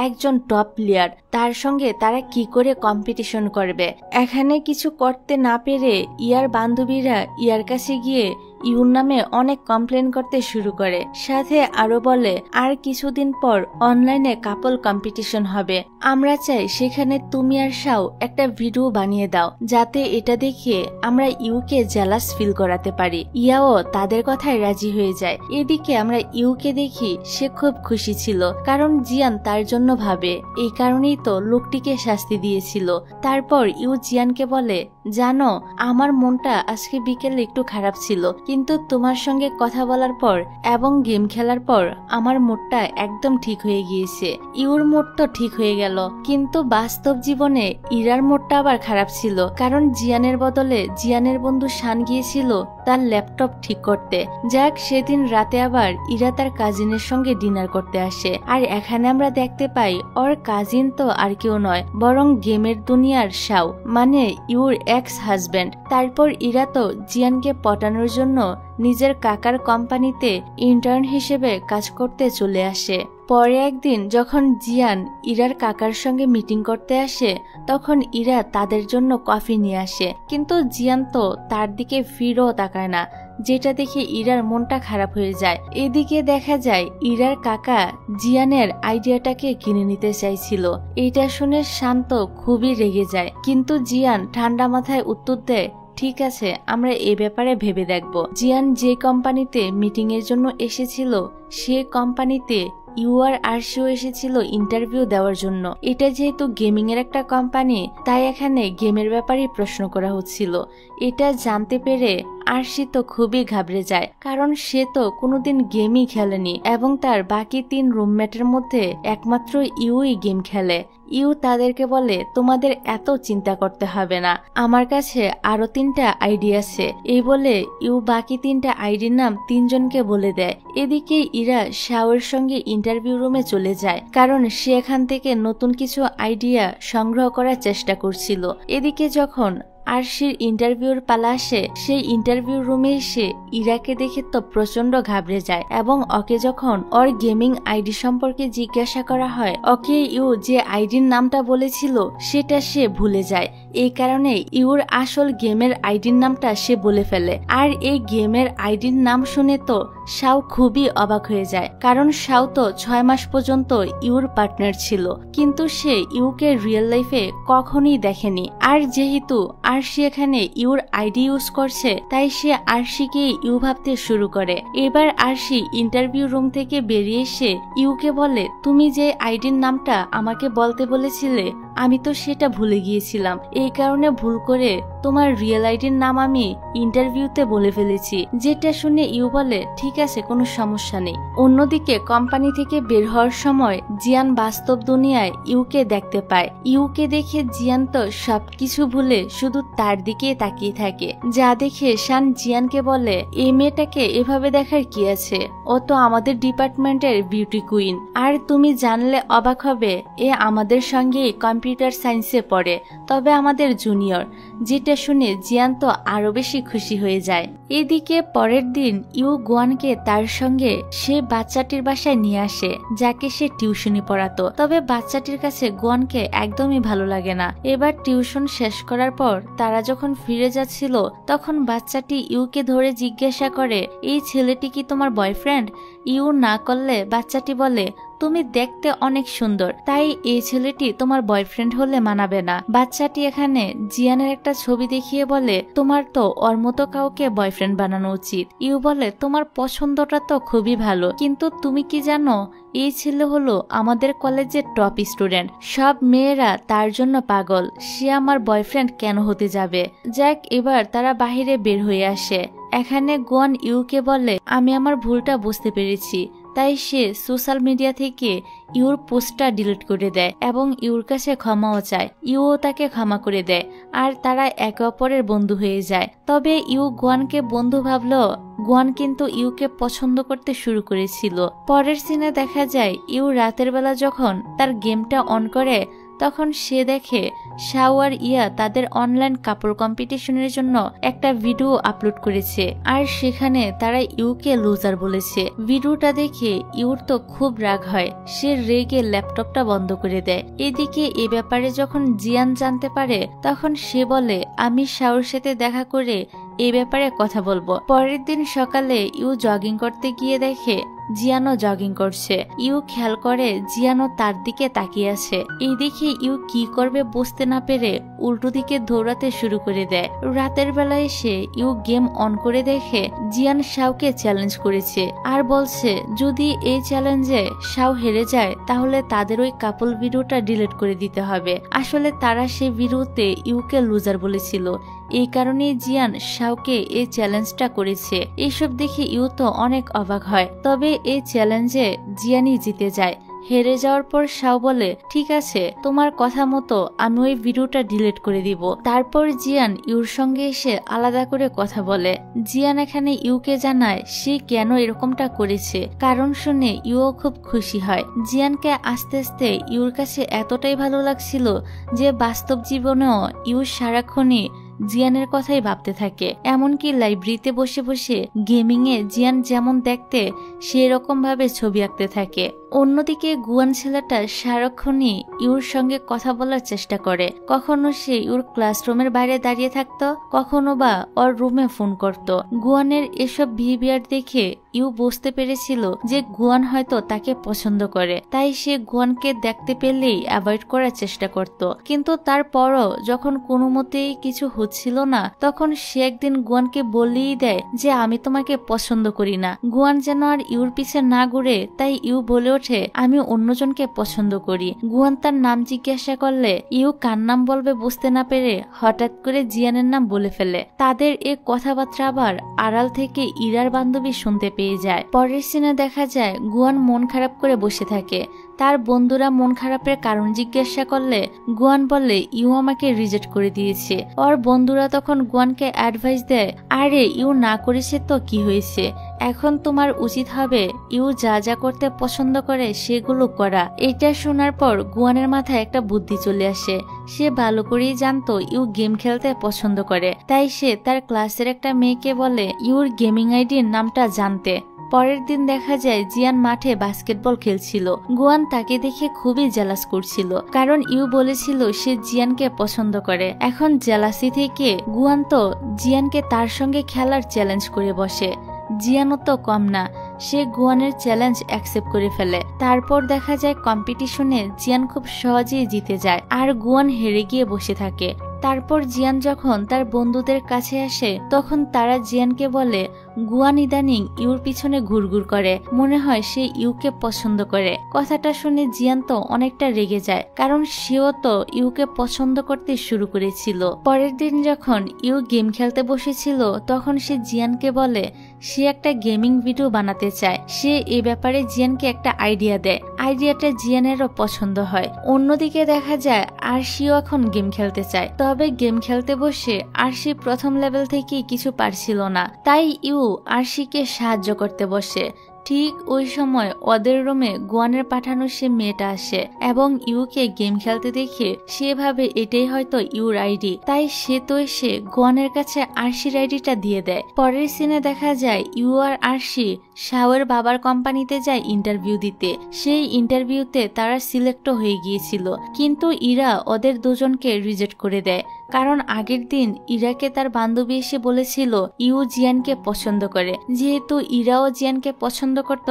একজন টপ প্লেয়ার, তার সঙ্গে তারা কি করে কম্পিটিশন করবে। এখানে কিছু করতে না পেরে ইয়ার বান্ধবীরা ইয়ার কাছে গিয়ে ইউর নামে অনেক কমপ্লেন করতে শুরু করে। সাথে আরো বলে, আর কিছুদিন পর অনলাইনে কাপল কম্পিটিশন হবে, আমরা চাই সেখানে তুমি আর শাও একটা ভিডিও বানিয়ে দাও, যাতে এটা দেখে আমরা ইউকে জেলাস ফিল করাতে পারি। ইয়াও তাদের কথায় রাজি হয়ে যায়। এদিকে আমরা ইউকে দেখি সে খুব খুশি ছিল, কারণ জিয়ান তার জন্য ভাবে, এই কারণেই তো লোকটিকে শাস্তি দিয়েছিল। তারপর ইউ জিয়ানকে বলে, জানো আমার মনটা আজকে বিকেলে একটু খারাপ ছিল, কিন্তু তোমার সঙ্গে কথা বলার পর এবং গেম খেলার পর আমার মুডটা একদম ঠিক হয়ে গিয়েছে। ইউর মুড তো ঠিক হয়ে গেল, কিন্তু বাস্তব জীবনে ইরার মুডটা আবার খারাপ ছিল, কারণ জিয়ানের বদলে জিয়ানের বন্ধু শান গিয়েছিল তার ল্যাপটপ ঠিক করতে। যাক, সেদিন রাতে আবার ইরা তার কাজিনের সঙ্গে ডিনার করতে আসে আর এখানে আমরা দেখতে পাই ওর কাজিন তো আর কেউ নয় বরং গেমের দুনিয়ার শাও, মানে ইউর এক্স হাজবেন্ড। তারপর ইরা তো জিয়ানকে পটানোর জন্য নিজের কাকার কোম্পানিতে ইন্টার্ন হিসেবে কাজ করতে চলে আসে। পরে একদিন যখন জিয়ান ইরার কাকার সঙ্গে মিটিং করতে আসে তখন ইরা তাদের জন্য কফি নিয়ে আসে, কিন্তু জিয়ান তো তার দিকে ফিরেও তাকায় না, যেটা দেখে ইরার মনটা খারাপ হয়ে যায়। এদিকে দেখা যায় ইরার কাকা জিয়ানের আইডিয়াটাকে কিনে নিতে চাইছিল। এটা শুনে শান্ত খুবই রেগে যায়, কিন্তু জিয়ান ঠান্ডা মাথায় উত্তর দেয়, ঠিক আছে, আমরা এ ব্যাপারে ভেবে দেখব। জিয়ান যে কোম্পানিতে মিটিং এর জন্য এসেছিল সে কোম্পানিতে ইউ আর আরশিও এসেছিল ইন্টারভিউ দেওয়ার জন্য। এটা যেহেতু গেমিং এর একটা কোম্পানি তাই এখানে গেমের ব্যাপারে প্রশ্ন করা হচ্ছিল। এটা জানতে পেরে আরশি তো খুবই ঘাবড়ে যায়, কারণ সে তো কোনোদিন গেমই খেলেনি এবং তার বাকি 3 রুমমেটের মধ্যে একমাত্র ইউই গেম খেলে। ইউ তাদেরকে বলে, তোমাদের এত চিন্তা করতে হবে না, আমার কাছে আরো 3টা আইডি আছে। এই বলে ইউ বাকি 3টা আইডির নাম 3 জনকে বলে দেয়। এদিকে ইরা শাওয়ের সঙ্গে ইন্টারভিউ রুমে চলে যায়, কারণ সে এখান থেকে নতুন কিছু আইডিয়া সংগ্রহ করার চেষ্টা করছিল। এদিকে যখন আরশির ইন্টারভিউর পালা আসে, সেই ইন্টারভিউ রুমে এসে ইরাকে দেখে তো প্রচন্ড ঘাবড়ে যায় এবং ওকে যখন ওর গেমিং আইডি সম্পর্কে জিজ্ঞাসা করা হয়, ওকে ইউ যে আইডির নামটা বলেছিল সেটা সে ভুলে যায়। এই কারণে ইউর আসল গেমের আইডির নামটা সে বলে ফেলে। আর এই গেমের আইডির নাম শুনে তো শাও খুবই অবাক হয়ে যায়, কারণ শাও তো 6 মাস পর্যন্ত ইউর পার্টনার ছিল, কিন্তু সে ইউকে রিয়েল লাইফে কখনোই দেখেনি। আর যেহেতু আরশি এখানে ইউর আইডি ইউজ করছে, তাই সে আরশিকে ইউ ভাবতে শুরু করে। এবার আরশি ইন্টারভিউ রুম থেকে বেরিয়ে এসে ইউকে বলে, তুমি যে আইডির নামটা আমাকে বলতে বলেছিলে আমি তো সেটা ভুলে গিয়েছিলাম, এই কারণে ভুল করে তোমার রিয়েল আইডির নাম আমি ইন্টারভিউতে বলে ফেলেছি। যেটা শুনে ইউ বলে, ঠিক আছে, কোনো সমস্যা নেই। অন্যদিকে কোম্পানি থেকে বের হওয়ার সময় জিয়ান বাস্তব দুনিয়ায় ইউকে দেখতে পায়। ইউকে দেখে জিয়ান তো সবকিছু ভুলে শুধু তার দিকে তাকিয়ে থাকে, যা দেখে শান জিয়ানকে বলে, এই মেয়েটাকে এভাবে দেখার কি আছে, ও তো আমাদের ডিপার্টমেন্টের বিউটি কুইন, আর তুমি জানলে অবাক হবে এ আমাদের সঙ্গেই কম্পিউটার সায়েন্সে পড়ে, তবে আমাদের জুনিয়র। যেটা শুনে জিয়ান তো আরো বেশি খুশি হয়ে যায়। এদিকে পরের দিন ইউ গুয়ানকে তার সঙ্গে সে বাচ্চাটির বাসায় নিয়ে আসে, যাকে সে টিউশনি পড়াতো। তবে বাচ্চাটির কাছে গুয়ানকে একদমই ভালো লাগে না। এবার টিউশন শেষ করার পর তারা যখন ফিরে যাচ্ছিল, তখন বাচ্চাটি ইউকে ধরে জিজ্ঞাসা করে, এই ছেলেটি কি তোমার বয়ফ্রেন্ড? ইউ না করলে বাচ্চাটি বলে, তুমি দেখতে অনেক সুন্দর, তাই এই ছেলেটি তোমার বয়ফ্রেন্ড হলে মানাবে না। বাচ্চাটি এখানে জিয়ানের একটা ছবি দেখিয়ে বলে, তোমার তো ওর মতো কাউকে বয়ফ্রেন্ড বানানো উচিত। ইউ বলে, তোমার পছন্দটা তো খুবই ভালো, কিন্তু তুমি কি জানো এই ছেলে হলো আমাদের কলেজের টপ স্টুডেন্ট, সব মেয়েরা তার জন্য পাগল, সে আমার বয়ফ্রেন্ড কেন হতে যাবে? যাক, এবার তারা বাহিরে বের হয়ে আসে। এখানে গুয়ান ইউকে বলে, আমি আমার ভুলটা বুঝতে পেরেছি, তাই সে সোশ্যাল মিডিয়া থেকে ইউর পোস্টটা ডিলিট করে দেয় এবং ইউর কাছে ক্ষমাও চায়। ইউও তাকে ক্ষমা করে দেয়, আর তারা একে অপরের বন্ধু হয়ে যায়। তবে ইউ গুয়ানকে বন্ধু ভাবলেও গুয়ান কিন্তু ইউকে পছন্দ করতে শুরু করেছিল। পরের সিনে দেখা যায় ইউ রাতের বেলা যখন তার গেমটা অন করে, তখন সে দেখে শাও আর ইয়া তাদের অনলাইন কাপড় কম্পিটিশনের জন্য একটা ভিডিও আপলোড করেছে, আর সেখানে তারা ইউকে লুজার বলেছে। ভিডিওটা দেখে ইউর তো খুব রাগ হয়, সে রেগে ল্যাপটপটা বন্ধ করে দেয়। এদিকে এ ব্যাপারে যখন জিয়ান জানতে পারে, তখন সে বলে, আমি শাওর সাথে দেখা করে এই ব্যাপারে কথা বলবো। পরের দিন সকালে ইউ জগিং করতে গিয়ে দেখে জিয়ানও জগিং করছে। ইউ খেয়াল করে জিয়ানও তার দিকে তাকিয়ে আছে। এই দেখে ইউ কি করবে বুঝতে না পেরে উল্টো দিকে দৌড়াতে শুরু করে দেয়। রাতের বেলা এসে ইউ গেম অন করে দেখে জিয়ান শাওকে চ্যালেঞ্জ করেছে, আর বলছে যদি এই চ্যালেঞ্জে শাও হেরে যায় তাহলে তাদের ওই কাপল ভিডিওটা ডিলিট করে দিতে হবে। আসলে তারা সেই ভিডিওতে ইউকে লুজার বলেছিল, এই কারণে জিয়ান শাওকে এই চ্যালেঞ্জটা করেছে। এইসব দেখে ইউ তো অনেক অবাক হয়। তবে এই চ্যালেঞ্জে জিয়ানই জিতে যায়। হেরে যাওয়ার পর শাও বলে, ঠিক আছে, তোমার কথা মতো আমি ওই ভিডিওটা ডিলিট করে দিব। তারপর জিয়ান ইউর সঙ্গে এসে আলাদা করে কথা বলে। জিয়ান এখানে ইউকে জানায় সে কেন এরকমটা করেছে, কারণ শুনে ইউও খুব খুশি হয়। জিয়ানকে আস্তে আস্তে ইউর কাছে এতটাই ভালো লাগছিল যে বাস্তব জীবনেও ইউ সারাক্ষণই জিয়ানের কথাই ভাবতে থাকে। এমনকি লাইব্রেরিতে বসে বসে গেমিং এ জিয়ান যেমন দেখতে সেরকম ভাবে ছবি আঁকতে থাকে। অন্যদিকে গুয়ান ছেলেটা সারাক্ষণই ইউর সঙ্গে কথা বলার চেষ্টা করে। কখনো সে ইউর ক্লাসরুমের বাইরে দাঁড়িয়ে থাকতো, কখনো বা ওর রুমে ফোন করত। গুয়ানের এসব বিহেভিয়ার দেখে ইউ বুঝতে পেরেছিল যে গুয়ান হয়তো তাকে পছন্দ করে, তাই সে গুয়ানকে দেখতে পেলেই অ্যাভয়েড করার চেষ্টা করত। কিন্তু তারপরও যখন কোনো মতেই কিছু হচ্ছিল না, তখন সে একদিন গুয়ানকে বলেই দেয় যে আমি তোমাকে পছন্দ করি না। গুয়ান যেন আর ইউর পিছে না ঘুরে, তাই ইউ বলে ওঠে আমি অন্যজনকে পছন্দ করি। গুয়ান তার নাম জিজ্ঞাসা করলে ইউ কার নাম বলবে বুঝতে না পেরে হঠাৎ করে জিয়ানের নাম বলে ফেলে। তাদের এই কথাবার্তা আবার আড়াল থেকে ইরার বান্ধবী শুনতে পেয়ে যায়। পরের সিনে দেখা যায় গুয়ান মন খারাপ করে বসে থাকে। তার বন্ধুরা মন খারাপের কারণ জিজ্ঞাসা করলে গুয়ান বলে ইউ আমাকে রিজেক্ট করে দিয়েছে। ওর বন্ধুরা তখন গুয়ানকে অ্যাডভাইস দেয়, আরে ইউ না করেছে তো কি হয়েছে, এখন তোমার উচিত হবে ইউ যা যা করতে পছন্দ করে সেগুলো করা। এটা শোনার পর গুয়ানের মাথায় একটা বুদ্ধি চলে আসে। সে ভালো করেই জানতো ইউ গেম খেলতে পছন্দ করে, তাই সে তার ক্লাসের একটা মেয়েকে বলে ইউর গেমিং আইডির নামটা জানতে। পরের দিন দেখা যায় জিয়ান মাঠে বাস্কেটবল খেলছিল। গুয়ান তাকে দেখে খুবই জেলাস করছিল, কারণ ইউ বলেছিল সে জিয়ানকে পছন্দ করে। এখন জেলাসি থেকে গুয়ান তো জিয়ানকে তার সঙ্গে খেলার চ্যালেঞ্জ করে বসে। জিয়ানও তো কম না, সে গুয়ানের চ্যালেঞ্জ অ্যাকসেপ্ট করে ফেলে। তারপর দেখা যায় কম্পিটিশনে জিয়ান খুব সহজেই জিতে যায় আর গুয়ান হেরে গিয়ে বসে থাকে। তারপর জিয়ান যখন তার বন্ধুদের কাছে আসে তখন তারা জিয়ানকে বলে গুয়ান ইদানিং ইউর পিছনে ঘুরঘুর করে, মনে হয় সে ইউকে পছন্দ করে। কথাটা শুনে জিয়ান তো অনেকটা রেগে যায়, কারণ সেও তো ইউকে পছন্দ করতে শুরু করেছিল। পরের দিন যখন ইউ গেম খেলতে বসেছিল তখন সে জিয়ানকে বলে সে একটা গেমিং ভিডিও বানাতে চায়। সে এ ব্যাপারে জিয়ানকে একটা আইডিয়া দেয়। আইডিয়াটা জিয়ানেরও পছন্দ হয়। অন্যদিকে দেখা যায় আরশিও এখন গেম খেলতে চায়, তবে গেম খেলতে বসে আরশি প্রথম লেভেল থেকেই কিছু পারছিল না, তাই ইউ আরশিকে সাহায্য করতে বসে। ঠিক ওই সময় ওদের রুমে গুয়ানের পাঠানো সে মেয়েটা আসে এবং ইউকে গেম খেলতে দেখে সে ভাবে এটাই হয়তো ইউর আইডি, তাই সে তো এসে গুয়ানের কাছে আরশির আইডিটা দিয়ে দেয়। পরের সিনে দেখা যায় ইউ আর আরশি শাওয়ের বাবার কোম্পানিতে যায় ইন্টারভিউ দিতে। সেই ইন্টারভিউতে তারা সিলেক্টও হয়ে গিয়েছিল, কিন্তু ইরা ওদের দুজনকে রিজেক্ট করে দেয়, কারণ আগের দিন ইরাকে তার বান্ধবী এসে বলেছিল ইউ জিয়ানকে পছন্দ করে। যেহেতু ইরাও জিয়ানকে পছন্দ করত,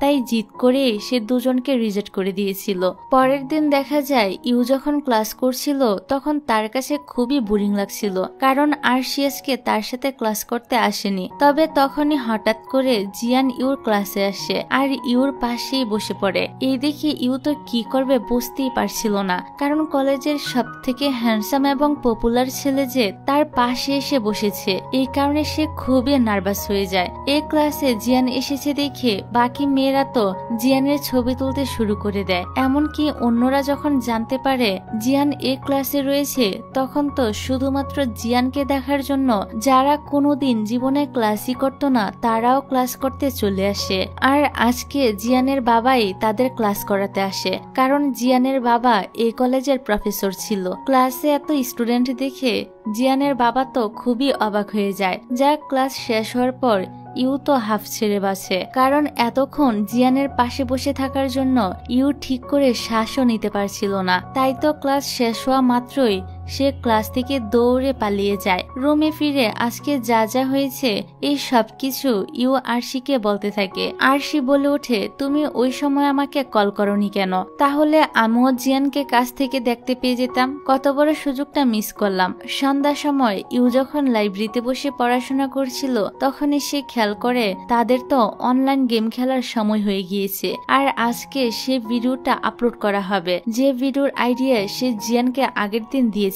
তাই জিদ করে সে দুজনকে রিজেক্ট করে দিয়েছিল। পরের দিন দেখা যায় ইউ যখন ক্লাস করছিল তখন তার কাছে খুবই বোরিং লাগছিল, কারণ আরশিয়াসকে তার সাথে ক্লাস করতে আসেনি। তবে তখনই হঠাৎ করে জিয়ান ইউর ক্লাসে আসে আর ইউর পাশেই বসে পড়ে। এই দেখে ইউ তো কি করবে বুঝতেই পারছিল না, কারণ কলেজের সব থেকে হ্যান্ডসাম এবং পপুলার ছেলে যে তার পাশে এসে বসেছে, এই কারণে সে খুবই নার্ভাস হয়ে যায়। এই ক্লাসে জিয়ান এসেছে দেখে বাকি মেয়েরা তো জিয়ানের ছবি তুলতে শুরু করে দেয়। এমনকি অন্যরা যখন জানতে পারে জিয়ান এই ক্লাসে রয়েছে তখন তো শুধুমাত্র জিয়ানকে দেখার জন্য যারা কোনোদিন জীবনে ক্লাসই করতো না তারাও ক্লাস করতে চলে আসে। আর আজকে জিয়ানের বাবাই তাদের ক্লাস করাতে আসে, কারণ জিয়ানের বাবা এই কলেজের প্রফেসর ছিল। ক্লাসে এত স্টুডেন্ট দেখে জিয়ানের বাবা তো খুবই অবাক হয়ে যায়। যা ক্লাস শেষ হওয়ার পর ইউ তো হাফ ছেড়ে বাঁচে, কারণ এতক্ষণ জিয়ানের পাশে বসে থাকার জন্য ইউ ঠিক করে শ্বাসও নিতে পারছিল না। তাই তো ক্লাস শেষ হওয়া মাত্রই সে ক্লাস থেকে দৌড়ে পালিয়ে যায়। রুমে ফিরে আজকে যা যা হয়েছে এই সব কিছু ইউ আরশিকে বলতে থাকে। আরশি বলে ওঠে, তুমি ওই সময় আমাকে কল করনি কেন? তাহলে আমিও জিয়ানকে কাছ থেকে দেখতে পেয়ে যেতাম। কত বড় সুযোগটা মিস করলাম। সন্ধ্যার সময় ইউ যখন লাইব্রেরিতে বসে পড়াশোনা করছিল তখনই সে খেয়াল করে তাদের তো অনলাইন গেম খেলার সময় হয়ে গিয়েছে, আর আজকে সে ভিডিওটা আপলোড করা হবে যে ভিডিওর আইডিয়া সে জিয়ানকে আগের দিন দিয়েছে।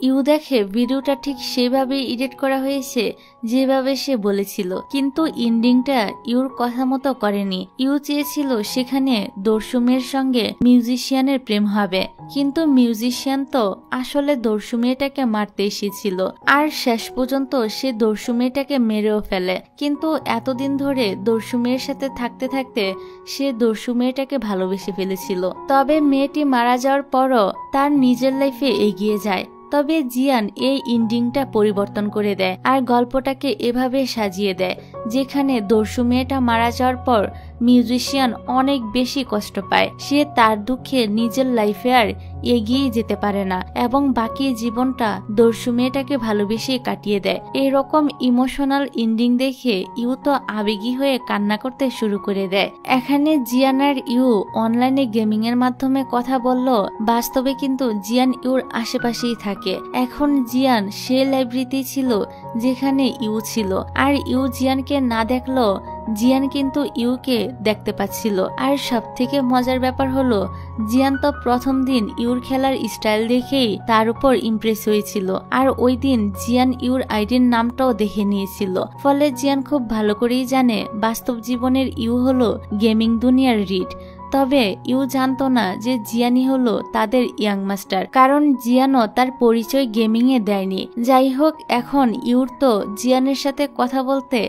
ইউ দেখে ভিডিওটা ঠিক সেভাবে এডিট করা হয়েছে যেভাবে সে বলেছিল, কিন্তু এন্ডিংটা ইউর কথা মতো করেনি। ইউ চেয়েছিল সেখানে দর্শুমের সঙ্গে মিউজিশিয়ানের প্রেম হবে, কিন্তু মিউজিশিয়ান তো আসলে দর্শু মেয়েটাকে মারতে এসেছিল, আর শেষ পর্যন্ত সে দর্শু মেয়েটাকে মেরেও ফেলে। কিন্তু এতদিন ধরে দর্শু মেয়ের সাথে থাকতে থাকতে সে দর্শু মেয়েটাকে ভালোবেসে ফেলেছিল। তবে মেয়েটি মারা যাওয়ার পরও তার নিজের লাইফে এগিয়ে যায়। তবে জিয়ান এই এন্ডিংটা পরিবর্তন করে দেয় আর গল্পটাকে এভাবে সাজিয়ে দেয় যেখানে দর্শু মেয়েটা মারা যাওয়ার পর মিউজিশিয়ান অনেক বেশি কষ্ট পায়। সে তার দুঃখে নিজের লাইফে আর এগিয়ে যেতে পারে না এবং বাকি জীবনটা দর্শু মেয়েটাকে ভালোবেসে কাটিয়ে দেয়। এরকম ইমোশনাল এন্ডিং দেখে ইউ তো আবেগী হয়ে কান্না করতে শুরু করে দেয়। এখানে জিয়ান আর ইউ অনলাইনে গেমিং এর মাধ্যমে কথা বলল, বাস্তবে কিন্তু জিয়ান ইউর আশেপাশেই থাকে। এখন জিয়ান সে লাইব্রেরিতেই ছিল যেখানে ইউ ছিল, আর ইউ জিয়ানকে না দেখলো জিয়ান কিন্তু ইউকে দেখতে পাচ্ছিল। আর সব থেকে মজার ব্যাপার হলো জিয়ান তো প্রথম দিন ইউর খেলার স্টাইল দেখেই তার উপর ইমপ্রেস হয়েছিল, আর ওই দিন জিয়ান ইউর আইডির নামটাও দেখে নিয়েছিল। ফলে জিয়ান খুব ভালো করেই জানে বাস্তব জীবনের ইউ হলো গেমিং দুনিয়ার রিড। তবে ইউ জানতো না যে জিয়ানই হলো তাদের ইয়াং মাস্টার, কারণ জিয়ানও তার পরিচয় গেমিং এ দেয়নি। যাই হোক, এখন ইউর তো জিয়ানের সাথে কথা বলতে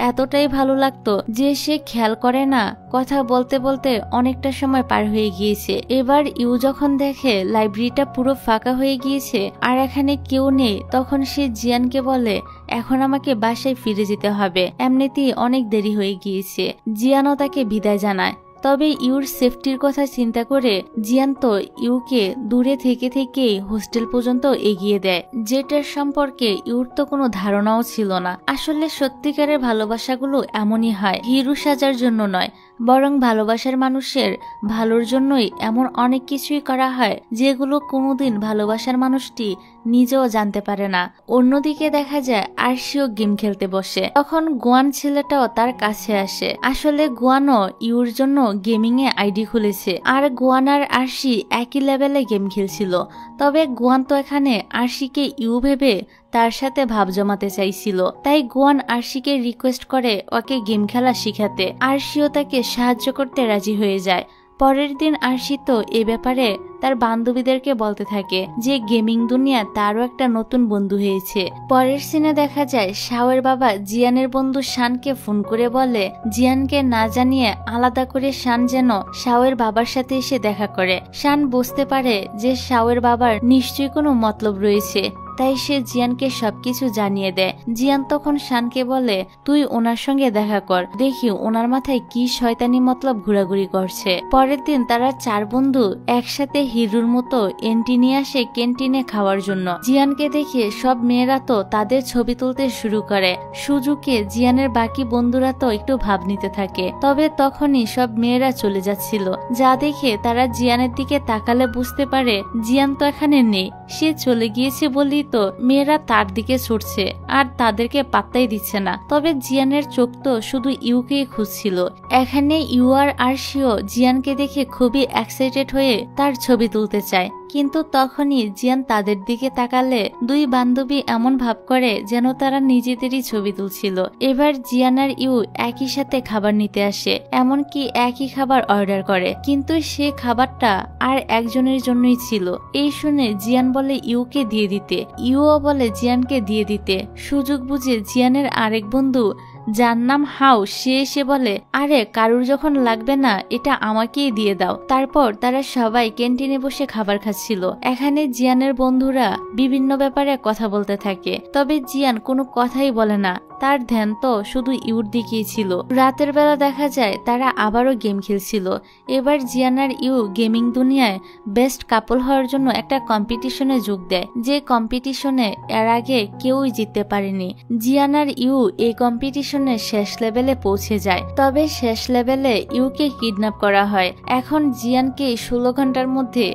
এতটাই ভালো লাগতো যে সে খেয়াল করে না কথা বলতে বলতে অনেকটা সময় পার হয়ে গিয়েছে। এবার ইউ যখন দেখে লাইব্রেরিটা পুরো ফাঁকা হয়ে গিয়েছে আর এখানে কেউ নেই, তখন সে জিয়ানকে বলে এখন আমাকে বাসায় ফিরে যেতে হবে, এমনিতেই অনেক দেরি হয়ে গিয়েছে। জিয়ানও তাকে বিদায় জানায়। তবে ইউর সেফটির কথা চিন্তা করে জিয়ান তো ইউকে দূরে থেকে থেকেই হোস্টেল পর্যন্ত এগিয়ে দেয়, যেটার সম্পর্কে ইউর তো কোনো ধারণাও ছিল না। আসলে সত্যিকারের ভালোবাসাগুলো এমনই হয়, হিরো সাজার জন্য নয়, বরং ভালোবাসার মানুষের ভালোর জন্যই এমন অনেক কিছুই করা হয় যেগুলো কোনোদিন ভালোবাসার মানুষটি নিজেও জানতে পারে না। অন্যদিকে দেখা যায় আরশিও গেম খেলতে বসে, তখন গুয়ান ছেলেটাও তার কাছে আসে। আসলে গুয়ানও ইউর জন্য গেমিং এ আইডি খুলেছে, আর গুয়ান আর আরশি একই লেভেলে গেম খেলছিল। তবে গুয়ান তো এখানে আরশিকে ইউ ভেবে তার সাথে ভাব জমাতে চাইছিল, তাই গুয়ান আরশিকে রিকোয়েস্ট করে ওকে গেম খেলা শিখাতে। আরশিও তাকে সাহায্য করতে রাজি হয়ে যায়। পরের দিন আরশি তো এ ব্যাপারে তার বান্ধবীদেরকে বলতে থাকে যে গেমিং দুনিয়া তারও একটা নতুন বন্ধু হয়েছে। পরের সিনে দেখা যায় শাওয়ের বাবা জিয়ানের বন্ধু শানকে ফোন করে বলে জিয়ানকে না জানিয়ে আলাদা করে শান যেন শাওয়ের বাবার সাথে এসে দেখা করে। শান বুঝতে পারে যে শাওয়ের বাবার নিশ্চয়ই কোনো মতলব রয়েছে, তাই সে জিয়ানকে সবকিছু জানিয়ে দেয়। জিয়ান তখন শানকে বলে তুই ওনার সঙ্গে দেখা কর, দেখি ওনার মাথায় কি শয়তানি মতলব ঘোরাঘুরি করছে। পরের দিন তারা চার বন্ধু একসাথে হিরুর মতো এন্টি নিয়ে আসে ক্যান্টিনে খাওয়ার জন্য। জিয়ানকে দেখে সব মেয়েরা তো তাদের ছবি তুলতে শুরু করে। সুজুকে জিয়ানের বাকি বন্ধুরা তো একটু ভাব নিতে থাকে, তবে তখনই সব মেয়েরা চলে যাচ্ছিল, যা দেখে তারা জিয়ানের দিকে তাকালে বুঝতে পারে জিয়ান তো এখানে নেই, সে চলে গিয়েছে বলি তো মেয়েরা তার দিকে ছুটছে আর তাদেরকে পাত্তাই দিচ্ছে না। তবে জিয়ানের চোখ তো শুধু ইউকেই খুঁজছিল। এখানে ইউ আর আরশিও জিয়ানকে দেখে খুবই এক্সাইটেড হয়ে তার ছবি তুলতে চায়, কিন্তু তখনই জিয়ান তাদের দিকে তাকালে দুই বান্ধবী এমন ভাব করে যেন তারা নিজেদেরই ছবি তুলছিল। এবার জিয়ান আর ইউ একই সাথে খাবার নিতে আসে, এমনকি একই খাবার অর্ডার করে, কিন্তু সে খাবারটা আর একজনের জন্যই ছিল। এই শুনে জিয়ান বলে ইউকে দিয়ে দিতে, ইউও বলে জিয়ানকে দিয়ে দিতে। সুযোগ বুঝে জিয়ানের আরেক বন্ধু যার নাম হাউ সে এসে বলে আরে কারুর যখন লাগবে না এটা আমাকেই দিয়ে দাও। তারপর তারা সবাই ক্যান্টিনে বসে খাবার খাচ্ছিল। এখানে জিয়ানের বন্ধুরা বিভিন্ন ব্যাপারে কথা বলতে থাকে, তবে জিয়ান কোনো কথাই বলে না, তার ধ্যান তো শুধু ইউর দিকেই ছিল। রাতের বেলা দেখা যায় তারা আবারও গেম খেলছিল। এবার জিয়ান আর ইউ গেমিং দুনিয়ায় বেস্ট কাপল হওয়ার জন্য একটা কম্পিটিশনে যোগ দেয়, যে কম্পিটিশনে এর আগে কেউই জিততে পারেনি। জিয়ান আর ইউ এই কম্পিটিশনে শেষ লেভেলে পৌঁছে যায়, তবে শেষ লেভেলে ইউকে কিডন্যাপ করা হয়। এখন জিয়ানকে 16 ঘন্টার মধ্যে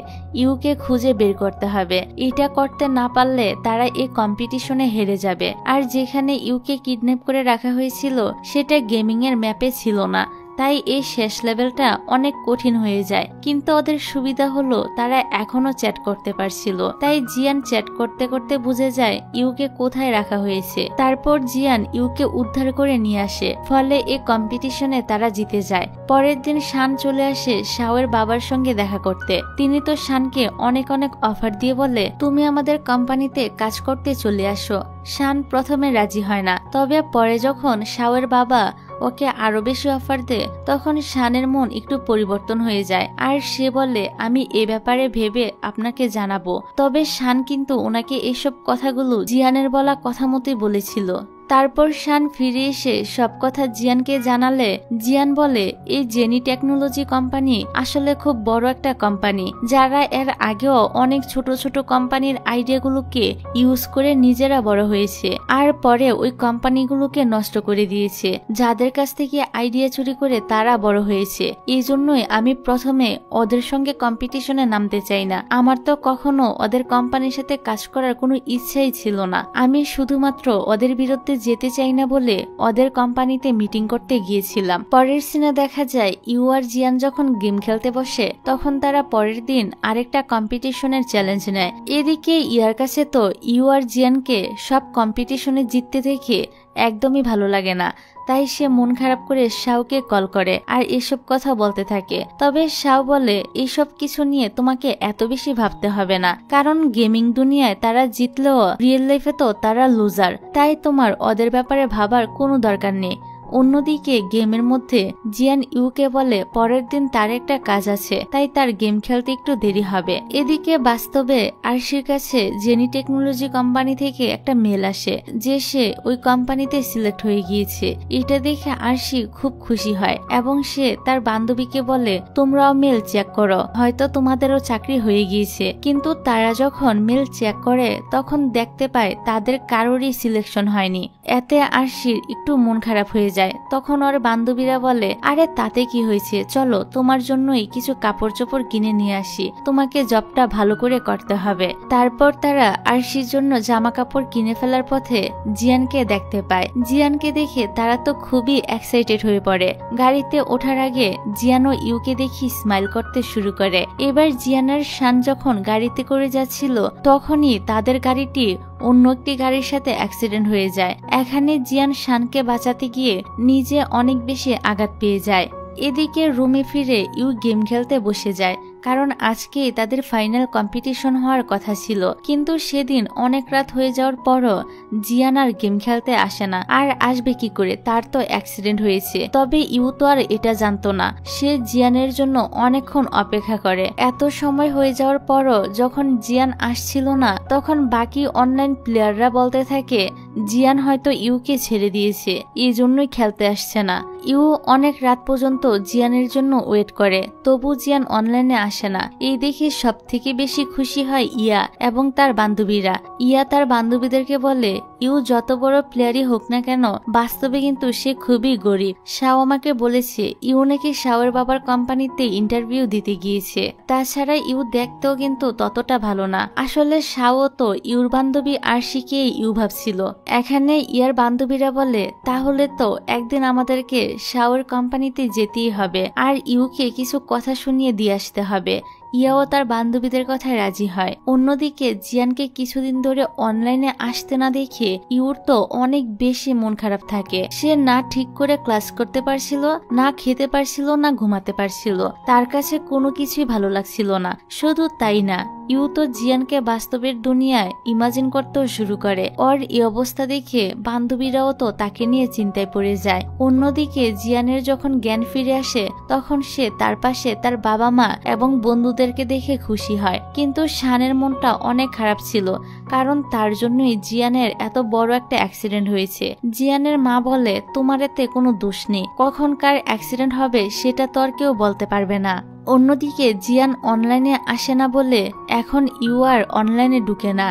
ইউকে খুঁজে বের করতে হবে। এটা করতে না পারলে তারা এই কম্পিটিশনে হেরে যাবে। আর যেখানে ইউকে কিডন্যাপ করে রাখা হয়েছিল সেটা গেমিং এর ম্যাপে ছিল না, তাই এই শেষ লেভেলটা অনেক কঠিন হয়ে যায়। কিন্তু ওদের সুবিধা হলো তারা এখনো চ্যাট করতে পারছিল, তাই জিয়ান চ্যাট করতে করতে বুঝে যায় ইউকে কোথায় রাখা হয়েছে। তারপর জিয়ান ইউকে উদ্ধার করে নিয়ে আসে, ফলে এই কম্পিটিশনে তারা জিতে যায়। পরের দিন শান চলে আসে শাওয়ের বাবার সঙ্গে দেখা করতে। তিনি তো শানকে অনেক অনেক অফার দিয়ে বলে তুমি আমাদের কোম্পানিতে কাজ করতে চলে আসো। শান প্রথমে রাজি হয় না, তবে পরে যখন শাওয়ের বাবা ওকে আরো বেশি অফার দেয় তখন শানের মন একটু পরিবর্তন হয়ে যায়, আর সে বলে আমি এ ব্যাপারে ভেবে আপনাকে জানাবো। তবে শান কিন্তু ওনাকে এইসব কথাগুলো জিয়ানের বলা কথা মতোই বলেছিল। তারপর শান ফিরে এসে সব কথা জিয়ানকে জানালে জিয়ান বলে এই জেনি টেকনোলজি কোম্পানি আসলে খুব বড় একটা কোম্পানি, যারা এর আগেও অনেক ছোট ছোট কোম্পানির আইডিয়াগুলোকে ইউজ করে নিজেরা বড় হয়েছে, আর পরে ওই কোম্পানিগুলোকে নষ্ট করে দিয়েছে। যাদের কাছ থেকে আইডিয়া চুরি করে তারা বড় হয়েছে। এই জন্যই আমি প্রথমে ওদের সঙ্গে কম্পিটিশনে নামতে চাই না। আমার তো কখনো ওদের কোম্পানির সাথে কাজ করার কোনো ইচ্ছাই ছিল না। আমি শুধুমাত্র ওদের বিরুদ্ধে যেতে চাই না বলে ওদের কোম্পানিতে মিটিং করতে গিয়েছিলাম। পরের সিনে দেখা যায় ইউ আর জিয়ান যখন গেম খেলতে বসে তখন তারা পরের দিন আরেকটা কম্পিটিশনের চ্যালেঞ্জ নেয়। এদিকে ইয়ার কাছে তো ইউ আর জিয়ানকে সব কম্পিটিশনে জিততে দেখে একদমই ভালো লাগে না, তাই সে মন খারাপ করে শাওকে কল করে আর এসব কথা বলতে থাকে। তবে শাও বলে এসব কিছু নিয়ে তোমাকে এত বেশি ভাবতে হবে না, কারণ গেমিং দুনিয়ায় তারা জিতলেও রিয়েল লাইফে তো তারা লুজার, তাই তোমার ওদের ব্যাপারে ভাবার কোনো দরকার নেই। অন্যদিকে গেমের মধ্যে জিয়ান ইউকে বলে পরের দিন তার একটা কাজ আছে, তাই তার গেম খেলতে একটু দেরি হবে। এদিকে বাস্তবে আরশির কাছে জেনি টেকনোলজি কোম্পানি থেকে একটা মেল আসে যে সে ওই কোম্পানিতে সিলেক্ট হয়ে গিয়েছে। এটা দেখে আরশি খুব খুশি হয় এবং সে তার বান্ধবীকে বলে তোমরাও মেল চেক করো, হয়তো তোমাদেরও চাকরি হয়ে গিয়েছে। কিন্তু তারা যখন মেল চেক করে তখন দেখতে পায় তাদের কারোরই সিলেকশন হয়নি। এতে আরশির একটু মন খারাপ হয়ে যায়। তখন ওর বান্ধবীরা বলে আরে তাতে কি হয়েছে, চলো তোমার জন্যই কিছু কাপড় চোপড় কিনে নিয়ে আসি, তোমাকে জবটা ভালো করে করতে হবে। তারপর তারা আরশির জন্য জামা কাপড় কিনে ফেলার পথে জিয়ানকে দেখতে পায়। জিয়ানকে দেখে তারা তো খুবই এক্সাইটেড হয়ে পড়ে। গাড়িতে ওঠার আগে জিয়ান ও ইউকে দেখি স্মাইল করতে শুরু করে। এবার জিয়ানের শান যখন গাড়িতে করে যাচ্ছিল তখনই তাদের গাড়িটি অন্য একটি গাড়ির সাথে অ্যাক্সিডেন্ট হয়ে যায়। এখানে জিয়ান শানকে বাঁচাতে গিয়ে নিজে অনেক বেশি আঘাত পেয়ে যায়। এদিকে রুমে ফিরে ইউ গেম খেলতে বসে যায়, কারণ আজকে তাদের ফাইনাল কম্পিটিশন হওয়ার কথা ছিল। কিন্তু সেদিন অনেক রাত হয়ে যাওয়ার পরও জিয়ান আর গেম খেলতে আসে না। আর আসবে কি করে, তার তো অ্যাক্সিডেন্ট হয়েছে। তবে ইউ তো আর এটা জানতো না, সে জিয়ানের জন্য অনেকক্ষণ অপেক্ষা করে। এত সময় হয়ে যাওয়ার পরও যখন জিয়ান আসছিল না তখন বাকি অনলাইন প্লেয়াররা বলতে থাকে জিয়ান হয়তো ইউকে ছেড়ে দিয়েছে, এই জন্যই খেলতে আসছে না। ইউ অনেক রাত পর্যন্ত জিয়ানের জন্য ওয়েট করে, তবু জিয়ান অনলাইনে আসে না। এই দেখে সব থেকে বেশি খুশি হয় ইয়া এবং তার বান্ধবীরা। ইয়া তার বান্ধবীদেরকে বলে ইউ যত বড় প্লেয়ারই হোক না কেন বাস্তবে কিন্তু সে খুবই গরিব। শাও আমাকে বলেছে ইউ নাকি শাওয়ের বাবার কোম্পানিতে ইন্টারভিউ দিতে গিয়েছে। তাছাড়া ইউ দেখতেও কিন্তু ততটা ভালো না। আসলে শাও তো ইউর বান্ধবী আরশিকে ইউ ভাবছিল। এখানে ইয়ার বান্ধবীরা বলে তাহলে তো একদিন আমাদেরকে শাওয়ের কোম্পানিতে যেতেই হবে আর ইউকে কিছু কথা শুনিয়ে দিয়ে আসতে হবে। ইয়াও তার বান্ধবীদের কথায় রাজি হয়। অন্যদিকে জিয়ানকে কিছুদিন ধরে অনলাইনে আসতে না দেখে ইউর তো অনেক বেশি মন খারাপ থাকে। সে না ঠিক করে ক্লাস করতে পারছিল, না খেতে পারছিল, না ঘুমাতে পারছিল। তার কাছে কোনো কিছুই ভালো লাগছিল না। শুধু তাই না, ইউ তো জিয়ানকে বাস্তবের দুনিয়ায় ইমাজিন করতেও শুরু করে। ওর এই অবস্থা দেখে বান্ধবীরাও তো তাকে নিয়ে চিন্তায় পড়ে যায়। অন্যদিকে জিয়ানের যখন জ্ঞান ফিরে আসে তখন সে তার পাশে তার বাবা মা এবং বন্ধুদেরকে দেখে খুশি হয়। কিন্তু শানের মনটা অনেক খারাপ ছিল, কারণ তার জন্যই জিয়ানের এত বড় একটা অ্যাক্সিডেন্ট হয়েছে। জিয়ানের মা বলে তোমার এতে কোনো দোষ নেই, কখন কার অ্যাক্সিডেন্ট হবে সেটা তো আর কেউ বলতে পারবে না। অন্যদিকে জিয়ান অনলাইনে আসে না বলে এখন ইউ আর অনলাইনে ঢুকে না,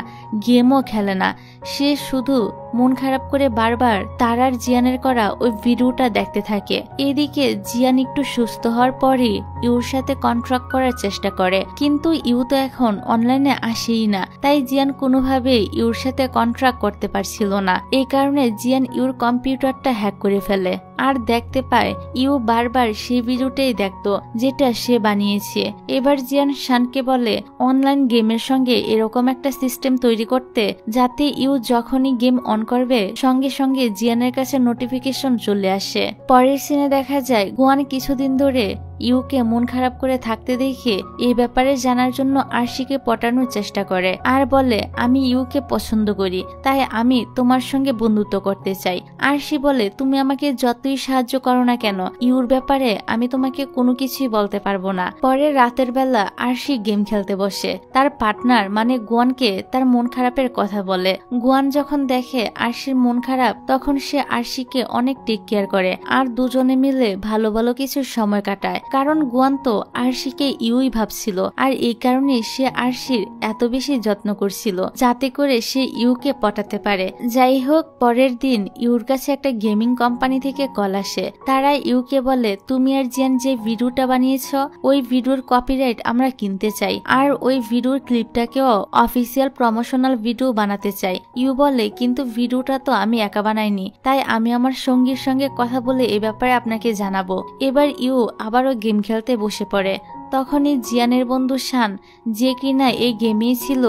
গেমও খেলে না। সে শুধু মন খারাপ করে বারবার তার আর জিয়ানের করা ওই ভিডিওটা দেখতে থাকে। এদিকে জিয়ান একটু সুস্থ হওয়ার পরই ইউর সাথে কন্ট্রাক্ট করার চেষ্টা করে, কিন্তু ইউ তো এখন অনলাইনে আসেই না। তাই জিয়ান কোনোভাবে ইউর সাথে কন্ট্রাক্ট করতে পারছিল না। এই কারণে জিয়ান ইউর কম্পিউটারটা হ্যাক করে ফেলে আর দেখতে পায় ইউ বারবার সেই ভিডিওটাই দেখতো যেটা সে বানিয়েছে। এবার জিয়ান শানকে বলে অনলাইন গেমের সঙ্গে এরকম একটা সিস্টেম তৈরি করতে যাতে ইউ যখনই গেম অন করবে সঙ্গে সঙ্গে জিয়ানের কাছে নোটিফিকেশন চলে আসে। পরের সিনে দেখা যায় গুয়ান কিছুদিন ধরে ইউকে মন খারাপ করে থাকতে দেখে এই ব্যাপারে জানার জন্য আরশিকে পটানোর চেষ্টা করে আর বলে আমি ইউকে পছন্দ করি, তাই আমি তোমার সঙ্গে বন্ধুত্ব করতে চাই। আরশি বলে তুমি আমাকে যতই সাহায্য করো না কেন ইউর ব্যাপারে আমি তোমাকে কোনো কিছুই বলতে পারবো না। পরে রাতের বেলা আরশি গেম খেলতে বসে। তার পার্টনার মানে গুয়ানকে তার মন খারাপের কথা বলে। গুয়ান যখন দেখে আরশির মন খারাপ তখন সে আরশিকে অনেক টেক কেয়ার করে আর দুজনে মিলে ভালো ভালো কিছু সময় কাটায়। কারণ গুয়ান তো আরশিকে ইউই ভাবছিল আর এই কারণে সে আরশির এত বেশি যত্ন করছিল যাতে করে সে ইউকে পটাতে পারে। যাই হোক, পরের দিন ইউর কাছে একটা গেমিং কোম্পানি থেকে কল আসে। তারা ইউকে বলে তুমি আর জিয়ান যে ভিডিওটা বানিয়েছ ওই ভিডিওর কপিরাইট আমরা কিনতে চাই আর ওই ভিডিওর ক্লিপটাকেও অফিসিয়াল প্রমোশনাল ভিডিও বানাতে চাই। ইউ বলে কিন্তু ভিডিওটা তো আমি একা বানাইনি, তাই আমি আমার সঙ্গীর সঙ্গে কথা বলে এ ব্যাপারে আপনাকে জানাবো। এবার ইউ আবারও গেম খেলতে বসে পড়ে। তখনই জিয়ানের বন্ধু শান, যে কিনা এই গেমেই ছিল,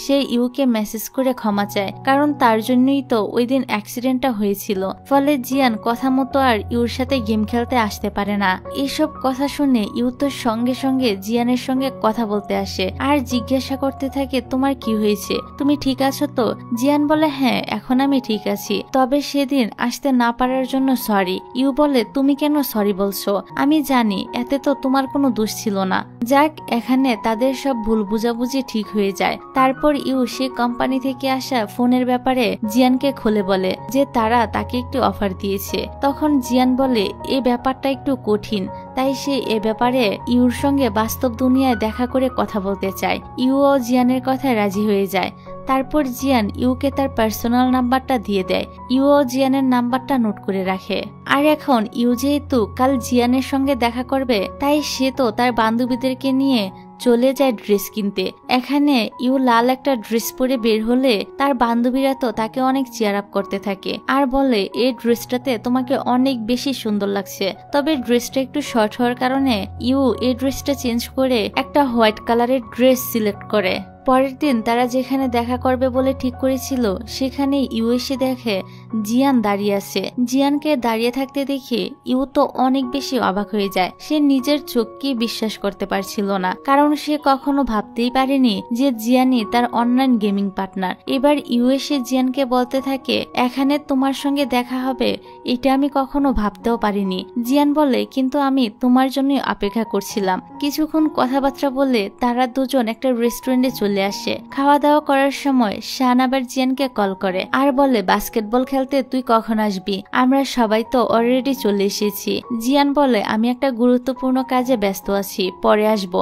সে ইউকে মেসেজ করে ক্ষমা চায়, কারণ তার জন্যই তো ওই দিন অ্যাক্সিডেন্টটা হয়েছিল। ফলে জিয়ান কথা মতো আর ইউর সাথে গেম খেলতে আসতে পারে না। এসব কথা শুনে ইউ তো সঙ্গে সঙ্গে জিয়ানের সঙ্গে কথা বলতে আসে আর জিজ্ঞাসা করতে থাকে, তোমার কি হয়েছে, তুমি ঠিক আছো তো? জিয়ান বলে, হ্যাঁ এখন আমি ঠিক আছি, তবে সেদিন আসতে না পারার জন্য সরি। ইউ বলে, তুমি কেন সরি বলছো? আমি জানি এতে তো তোমার কোনো দোষ ছিল না। যাক, এখানে তাদের সব ভুল বুঝাবুঝি ঠিক হয়ে যায়। তারপর ইউ সে কোম্পানি থেকে আসা ফোনের ব্যাপারে জিয়ানকে খুলে বলে যে তারা তাকে একটু অফার দিয়েছে। তখন জিয়ান বলে, এই ব্যাপারটা একটু কঠিন, তাই সে এ ব্যাপারে ইউর সঙ্গে বাস্তব দুনিয়ায় দেখা করে কথা বলতে চায়। ইউ ও জিয়ানের কথায় রাজি হয়ে যায়। তারপর জিয়ান ইউকে তার পার্সোনাল নাম্বারটা দিয়ে দেয়। ইউ ও জিয়ানের নাম্বারটা নোট করে রাখে। আর এখন ইউ যেহেতু কাল জিয়ানের সঙ্গে দেখা করবে, তাই সে তো তার বান্ধবীদেরকে নিয়ে চলে যায় ড্রেস কিনতে। এখানে ইউ লাল একটা ড্রেস পরে বের হলে তার বান্ধবীরা তো তাকে অনেক চিয়ার আপ করতে থাকে আর বলে, এই ড্রেসটাতে তোমাকে অনেক বেশি সুন্দর লাগছে। তবে ড্রেসটা একটু শর্ট হওয়ার কারণে ইউ এই ড্রেসটা চেঞ্জ করে একটা হোয়াইট কালারের ড্রেস সিলেক্ট করে। পরের দিন তারা যেখানে দেখা করবে বলে ঠিক করেছিল, সেখানে ইউ এসে দেখে জিয়ান দাঁড়িয়ে আছে। জিয়ানকে দাঁড়িয়ে থাকতে দেখে ইউ তো অনেক বেশি অবাক হয়ে যায়। সে নিজের চোখকে বিশ্বাস করতে পারছিল না, কারণ সে কখনো ভাবতেই পারেনি যে জিয়ানই তার অনলাইন গেমিং পার্টনার। এবার ইউ এসে জিয়ানকে বলতে থাকে, এখানে তোমার সঙ্গে দেখা হবে এটা আমি কখনো ভাবতেও পারিনি। জিয়ান বলে, কিন্তু আমি তোমার জন্যই অপেক্ষা করছিলাম। কিছুক্ষণ কথাবার্তা বলে তারা দুজন একটা রেস্টুরেন্টে চলে আসে। খাওয়া দাওয়া করার সময় শান আবার জিয়ানকে কল করে আর বলে, বাস্কেটবল খেলতে তুই কখন আসবি? আমরা সবাই তো অলরেডি চলে এসেছি। জিয়ান বলে, আমি একটা গুরুত্বপূর্ণ কাজে ব্যস্ত আছি, পরে আসব।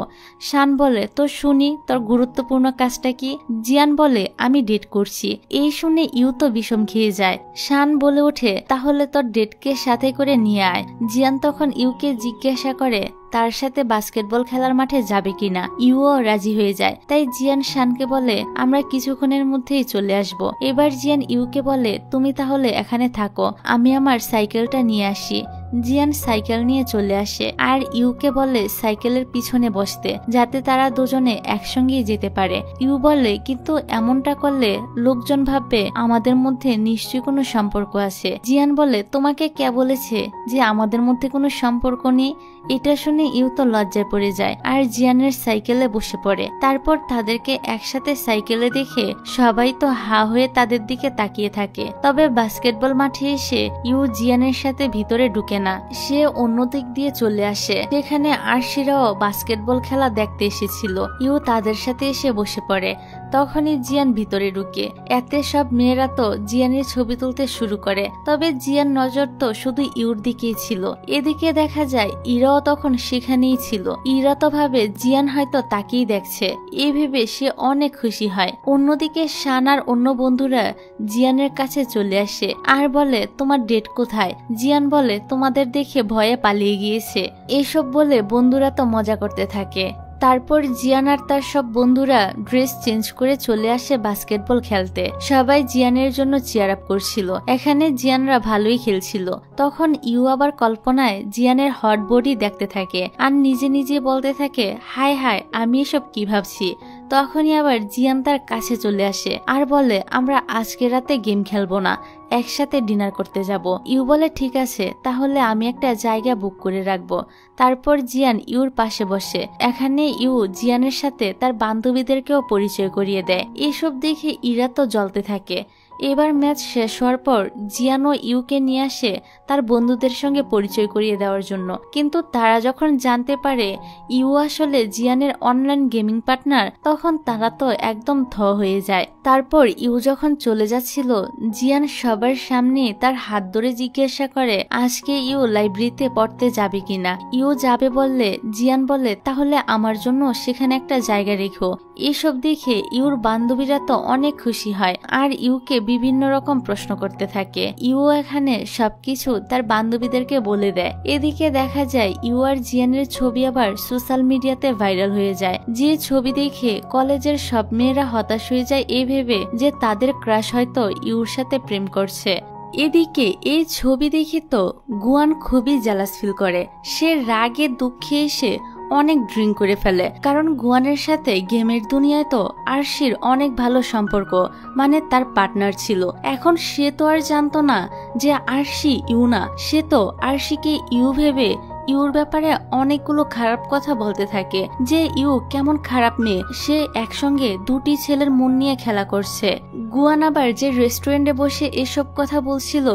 শান বলে, তো শুনি তোর গুরুত্বপূর্ণ কাজটা কি? জিয়ান বলে, আমি ডেট করছি। এই শুনে ইউ তো বিষম খেয়ে যায়। শান বলে ওঠে, তাহলে তোর ডেটকে সাথে করে নিয়ে আয়। জিয়ান তখন ইউকে জিজ্ঞাসা করে তার সাথে বাস্কেটবল খেলার মাঠে যাবে কিনা। ইউও রাজি হয়ে যায়। তাই জিয়ান শানকে বলে, আমরা কিছুক্ষণের মধ্যেই চলে আসব। এবার জিয়ান ইউকে বলে, তুমি তাহলে এখানে থাকো, আমি আমার সাইকেলটা নিয়ে আসি। জিয়ান সাইকেল নিয়ে চলে আসে আর ইউকে বলে সাইকেলের পিছনে বসতে, যাতে তারা দুজনে একসঙ্গেই যেতে পারে। ইউ বলে, কিন্তু এমনটা করলে লোকজন ভাববে আমাদের মধ্যে নিশ্চয়ই কোনো সম্পর্ক আছে। জিয়ান বলে, তোমাকে কে বলেছে যে আমাদের মধ্যে কোনো সম্পর্ক নেই? এটা শুনে ইউ তো লজ্জায় পড়ে যায় আর জিয়ানের সাইকেলে বসে পড়ে। তারপর তাদেরকে একসাথে সাইকেলে দেখে সবাই তো হা হয়ে তাদের দিকে তাকিয়ে থাকে। তবে বাস্কেটবল মাঠে এসে ইউ জিয়ানের সাথে ভিতরে ঢুকে না, সে অন্য দিক দিয়ে চলে আসে। সেখানে আরশিরাও বাস্কেটবল খেলা দেখতে এসেছিল। ইউ তাদের সাথে এসে বসে পড়ে। তখনই জিয়ান ভিতরে ঢুকে। এতে সব মেয়েরা তো জিয়ানের ছবি তুলতে শুরু করে। তবে জিয়ান নজর তো শুধু ইউর দিকেই ছিল। এদিকে দেখা যায় ইরাও তখন সেখানেই ছিল। ইরা তো ভাবে জিয়ান হয়তো তাকেই দেখছে। এই ভেবে সে অনেক খুশি হয়। অন্যদিকে শান আর অন্য বন্ধুরা জিয়ানের কাছে চলে আসে আর বলে, তোমার ডেট কোথায়? জিয়ান বলে, তোমাদের দেখে ভয়ে পালিয়ে গিয়েছে। এসব বলে বন্ধুরা তো মজা করতে থাকে। তারপর জিয়ান আর তার সব বন্ধুরা ড্রেস চেঞ্জ করে চলে আসে বাস্কেটবল খেলতে। সবাই জিয়ানের জন্য চিয়ার আপ করছিল। এখানে জিয়ানরা ভালোই খেলছিল। তখন ইউ আবার কল্পনায় জিয়ানের হট বডি দেখতে থাকে আর নিজে নিজে বলতে থাকে, হায় হায়, আমি এসব কি ভাবছি। তখনই আবার জিয়ান তার কাছে চলে আসে আর বলে, আমরা আজকে রাতে গেম খেলবো না, একসাথে ডিনার করতে যাব। ইউ বলে, ঠিক আছে, তাহলে আমি একটা জায়গা বুক করে রাখবো। তারপর জিয়ান ইউর পাশে বসে। এখানে ইউ জিয়ানের সাথে তার বান্ধবীদেরকেও পরিচয় করিয়ে দেয়। এসব দেখে ইরা তো জ্বলতে থাকে। এবার ম্যাচ শেষ হওয়ার পর জিয়ান ও ইউকে নিয়ে আসে তার বন্ধুদের সঙ্গে পরিচয় করিয়ে দেওয়ার জন্য। কিন্তু তারা যখন জানতে পারে ইউ আসলে জিয়ানের অনলাইন গেমিং পার্টনার, তখন তারা তো একদম থ হয়ে যায়। তারপর ইউ যখন চলে যাচ্ছিল, জিয়ান সবার সামনে তার হাত ধরে জিজ্ঞাসা করে, আজকে ইউ লাইব্রেরিতে পড়তে যাবে কিনা। ইউ যাবে বললে জিয়ান বলে, তাহলে আমার জন্য সেখানে একটা জায়গা রেখো। এসব দেখে ইউর বান্ধবীরা তো অনেক খুশি হয় আর ইউকে বিভিন্ন রকম প্রশ্ন করতে থাকে। ইউ এখানে সবকিছু তার বান্ধবীদেরকে বলে দেয়। এদিকে দেখা যায় ইউ আর জিয়ানের ছবি আবার সোশ্যাল মিডিয়াতে ভাইরাল হয়ে যায়। যে ছবি দেখে কলেজের সব মেয়েরা হতাশ হয়ে যায় এই ভেবে যে তাদের ক্রাশ হয়তো ইউর সাথে প্রেম করছে। এদিকে এই ছবি দেখে তো গুয়ান খুবই জেলাস ফিল করে। সে রাগে দুঃখে এসে অনেক ড্রিঙ্ক করে ফেলে, কারণ গুয়ানের সাথে গেমের দুনিয়ায় তো আরশির অনেক ভালো সম্পর্ক, মানে তার পার্টনার ছিল। এখন সে তো আর জানতো না যে আরশি ইউ না, সে তো আরশিকে ইউ ভেবে ইউর ব্যাপারে অনেকগুলো খারাপ কথা বলতে থাকে, যে ইউ কেমন খারাপ মেয়ে, সে একসঙ্গে দুটি ছেলের মন নিয়ে খেলা করছে। গুয়ান আবার যে রেস্টুরেন্টে বসে এসব কথা বলছিল,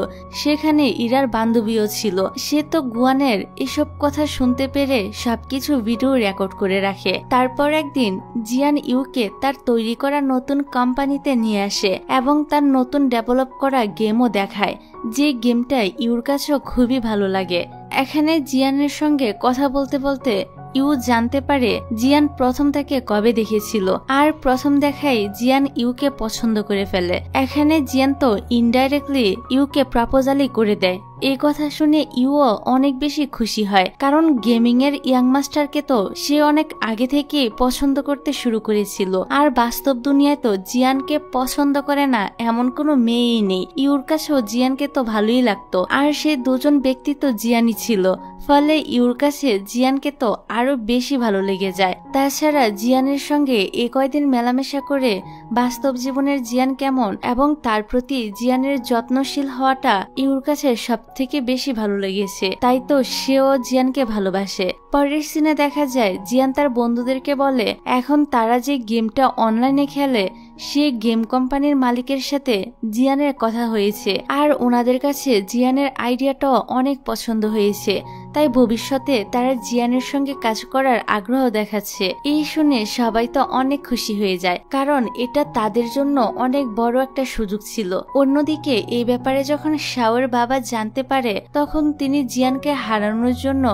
সেখানে ইরার বান্ধবীও ছিল। সে তো গুয়ানের এসব কথা শুনতে পেরে সবকিছু ভিডিও রেকর্ড করে রাখে। তারপর একদিন জিয়ান ইউকে তার তৈরি করা নতুন কোম্পানিতে নিয়ে আসে এবং তার নতুন ডেভেলপ করা গেমও দেখায়, যে গেমটা ইউর কাছেও খুবই ভালো লাগে। এখানে জিয়ানের সঙ্গে কথা বলতে বলতে ইউ জানতে পারে জিয়ান প্রথম তাকে কবে দেখেছিল, আর প্রথম দেখাই জিয়ান ইউকে পছন্দ করে ফেলে। এখানে জিয়ান তো ইনডাইরেক্টলি ইউকে প্রপোজালই করে দেয়। এই কথা শুনে ইউও অনেক বেশি খুশি হয়, কারণ গেমিং এর ইয়াং মাস্টারকে তো সে অনেক আগে থেকে পছন্দ করতে শুরু করেছিল। আর বাস্তব দুনিয়ায় তো জিয়ানকে পছন্দ করে না এমন কোনো মেয়েই নেই। ইউর কাছেও জিয়ানকে তো ভালোই লাগতো, আর সে দুজন ব্যক্তি তো জিয়ানই ছিল, ফলে ইউর কাছে জিয়ানকে তো আরো বেশি ভালো লেগে যায়। তাছাড়া জিয়ানের সঙ্গে এ কয়দিন মেলামেশা করে বাস্তব জীবনের জিয়ান কেমন এবং তার প্রতি জিয়ানের যত্নশীল হওয়াটা ইউর কাছে সব থেকে বেশি ভালো লেগেছে, তাই তো সেও জিয়ানকে ভালোবাসে। পরের সিনে দেখা যায় জিয়ান তার বন্ধুদেরকে বলে এখন তারা যে গেমটা অনলাইনে খেলে, সে গেম কোম্পানির মালিকের সাথে জিয়ানের কথা হয়েছে, আর ওনাদের কাছে জিয়ানের আইডিয়াটাও অনেক পছন্দ হয়েছে, তাই ভবিষ্যতে তারা জিয়ানের সঙ্গে কাজ করার আগ্রহ দেখাচ্ছে। এই শুনে সবাই তো অনেক খুশি হয়ে যায়, কারণ এটা তাদের জন্য অনেক বড় একটা সুযোগ ছিল। অন্যদিকে এই ব্যাপারে যখন শাওয়ের বাবা জানতে পারে, তখন তিনি জিয়ানকে হারানোর জন্য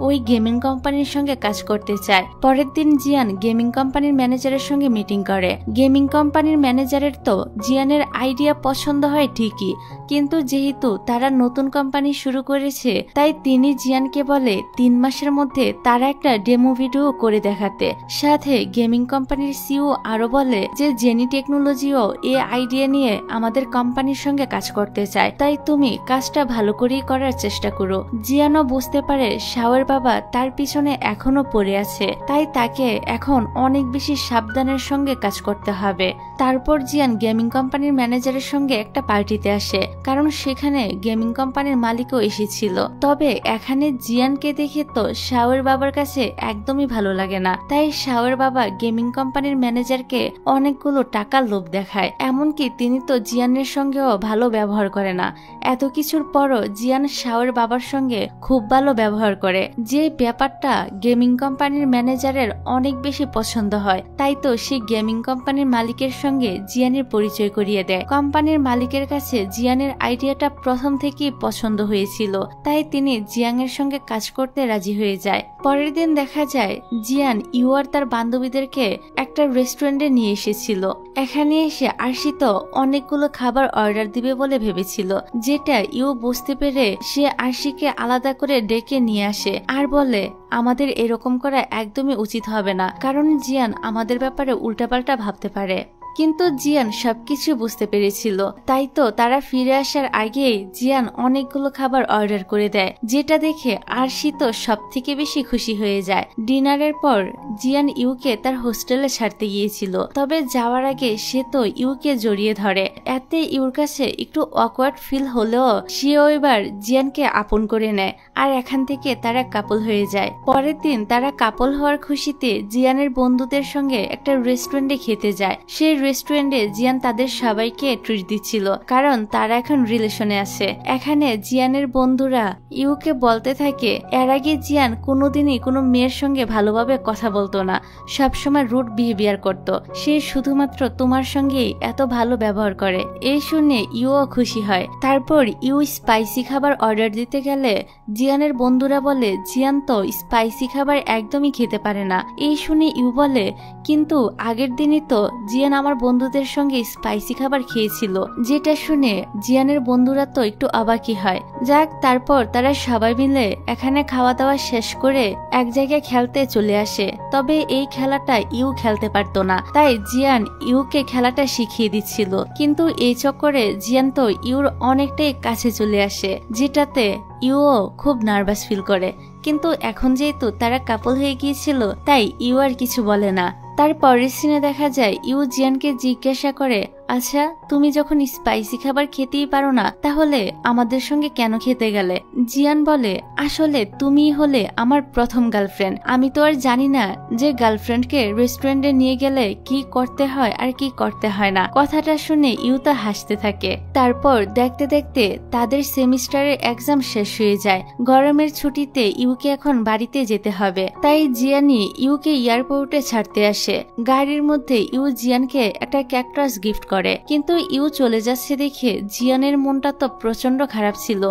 ওই গেমিং কোম্পানির সঙ্গে কাজ করতে চায়। পরের দিন জিয়ান গেমিং কোম্পানির ম্যানেজারের সঙ্গে মিটিং করে। গেমিং কোম্পানির ম্যানেজারের তো জিয়ানের আইডিয়া পছন্দ হয় ঠিকই, কিন্তু যেহেতু তারা নতুন কোম্পানি শুরু করেছে, তাই তিনি জিয়ানকে বলে 3 মাসের মধ্যে তারা একটা ডেমো ভিডিও করে দেখাতে। সাথে গেমিং কোম্পানির সিইও আরো বলে যে জেনি টেকনোলজিও এই আইডিয়া নিয়ে আমাদের কোম্পানির সঙ্গে কাজ করতে চায়, তাই তুমি কাজটা ভালো করেই করার চেষ্টা করো। জিয়ানও বুঝতে পারে শাওয়ের বাবা তার পিছনে এখনো পড়ে আছে, তাই তাকে এখন অনেক বেশি সাবধানের সঙ্গে কাজ করতে হবে। তারপর জিয়ান গেমিং কোম্পানির ম্যানেজারের সঙ্গে একটা পার্টিতে আসে, কারণ সেখানে গেমিং কোম্পানির মালিকও এসেছিল। তবে এখানে জিয়ানকে দেখে তো শাওয়ের বাবার কাছে একদমই ভালো লাগে না, তাই শাওয়ের বাবা গেমিং কোম্পানির ম্যানেজারকে অনেকগুলো টাকার লোভ দেখায়। এমনকি তিনি তো জিয়ানের সঙ্গেও ভালো ব্যবহার করে না। এত কিছুর পরও জিয়ান শাওয়ের বাবার সঙ্গে খুব ভালো ব্যবহার করে, যে ব্যাপারটা গেমিং কোম্পানির ম্যানেজারের অনেক বেশি পছন্দ হয়। তাই তো সে গেমিং কোম্পানির মালিকের সঙ্গে জিয়ানের পরিচয় করিয়ে দেয়। কোম্পানির মালিকের কাছে জিয়ানের আইডিয়াটা প্রথম থেকেই পছন্দ হয়েছিল, তাই তিনি জিয়ানের সঙ্গে কাজ করতে রাজি হয়ে যায়। পরের দিন দেখা যায় জিয়ান ইউ আর তার বান্ধবীদেরকে একটা রেস্টুরেন্টে নিয়ে এসেছিল। এখানে এসে আরশি তো অনেকগুলো খাবার অর্ডার দিবে বলে ভেবেছিল, যেটা ইউ বুঝতে পেরে সে আরশিকে আলাদা করে ডেকে নিয়ে আসে আর বলে আমাদের এরকম করা একদমই উচিত হবে না, কারণ জিয়ান আমাদের ব্যাপারে উল্টাপাল্টা ভাবতে পারে। কিন্তু জিয়ান সবকিছু বুঝতে পেরেছিল, তাই তো তারা ফিরে আসার আগেই জিয়ান অনেকগুলো খাবার অর্ডার করে দেয়, যেটা দেখে আরশি তো সব থেকে বেশি খুশি হয়ে যায়। ডিনারের পর জিয়ান ইউকে তার হোস্টেলে ছাড়তে গিয়েছিল, তবে যাওয়ার আগে সে তো ইউকে জড়িয়ে ধরে। এতে ইউর কাছে একটু অকওয়ার্ড ফিল হলেও সেও এবার জিয়ানকে আপন করে নেয়, আর এখান থেকে তারা কাপল হয়ে যায়। পরের দিন তারা কাপল হওয়ার খুশিতে জিয়ানের বন্ধুদের সঙ্গে একটা রেস্টুরেন্টে খেতে যায়। সেই রেস্টুরেন্টে জিয়ান তাদের সবাইকে ট্রিট দিচ্ছিল, কারণ তারা এখন রিলেশনে আছে। এখানে জিয়ানের বন্ধুরা ইউকে বলতে থাকে এর আগে জিয়ান কোনোদিনই কোনো মেয়ের সঙ্গে ভালোভাবে কথা বলতো না, সবসময় রুড বিহেভিয়ার করত, সে শুধুমাত্র তোমার সঙ্গেই এত ভালো ব্যবহার করে। এই শুনে ইউও খুশি হয়। তারপর ইউ স্পাইসি খাবার অর্ডার দিতে গেলে জিয়ানের বন্ধুরা বলে জিয়ান তো স্পাইসি খাবার একদমই খেতে পারে না। এই শুনে ইউ বলে কিন্তু আগের দিনই তো জিয়ান আমার বন্ধুদের সঙ্গে স্পাইসি খাবার খেয়েছিল, যেটা শুনে জিয়ানের বন্ধুরা তো একটু অবাকই হয়। যাক, তারপর তারা সবাই মিলে এখানে খাওয়া দাওয়া শেষ করে এক জায়গায় খেলতে চলে আসে। তবে এই খেলাটা ইউ খেলতে পারতো না, তাই জিয়ান ইউকে খেলাটা শিখিয়ে দিচ্ছিল। কিন্তু এই চক্করে জিয়ান তো ইউর অনেকটাই কাছে চলে আসে, যেটাতে ইউও খুব নার্ভাস ফিল করে। কিন্তু এখন যেহেতু তারা কাপল হয়ে গিয়েছিল তাই ইউ আর কিছু বলে না। তার পরের সিনে দেখা যায় ইউ জিয়ানকে জিজ্ঞাসা করে, আচ্ছা তুমি যখন স্পাইসি খাবার খেতেই পারো না তাহলে আমাদের সঙ্গে কেন খেতে গেলে? জিয়ান বলে, আসলে তুমি হলে আমার প্রথম গার্লফ্রেন্ড, আমি তো আর জানি না যে গার্লফ্রেন্ডকে রেস্টুরেন্টে নিয়ে গেলে কি করতে হয় আর কি করতে হয় না। কথাটা শুনে ইউ তা হাসতে থাকে। তারপর দেখতে দেখতে তাদের সেমিস্টারের এক্সাম শেষ হয়ে যায়। গরমের ছুটিতে ইউকে এখন বাড়িতে যেতে হবে, তাই জিয়ানি ইউকে এয়ারপোর্টে ছাড়তে আসে। গাড়ির মধ্যে ইউ জিয়ানকে একটা ক্যাকটাস গিফট করে, কিন্তু ইউ চলে যাচ্ছে দেখে জিয়ানের মনটা তো প্রচন্ড খারাপ ছিল।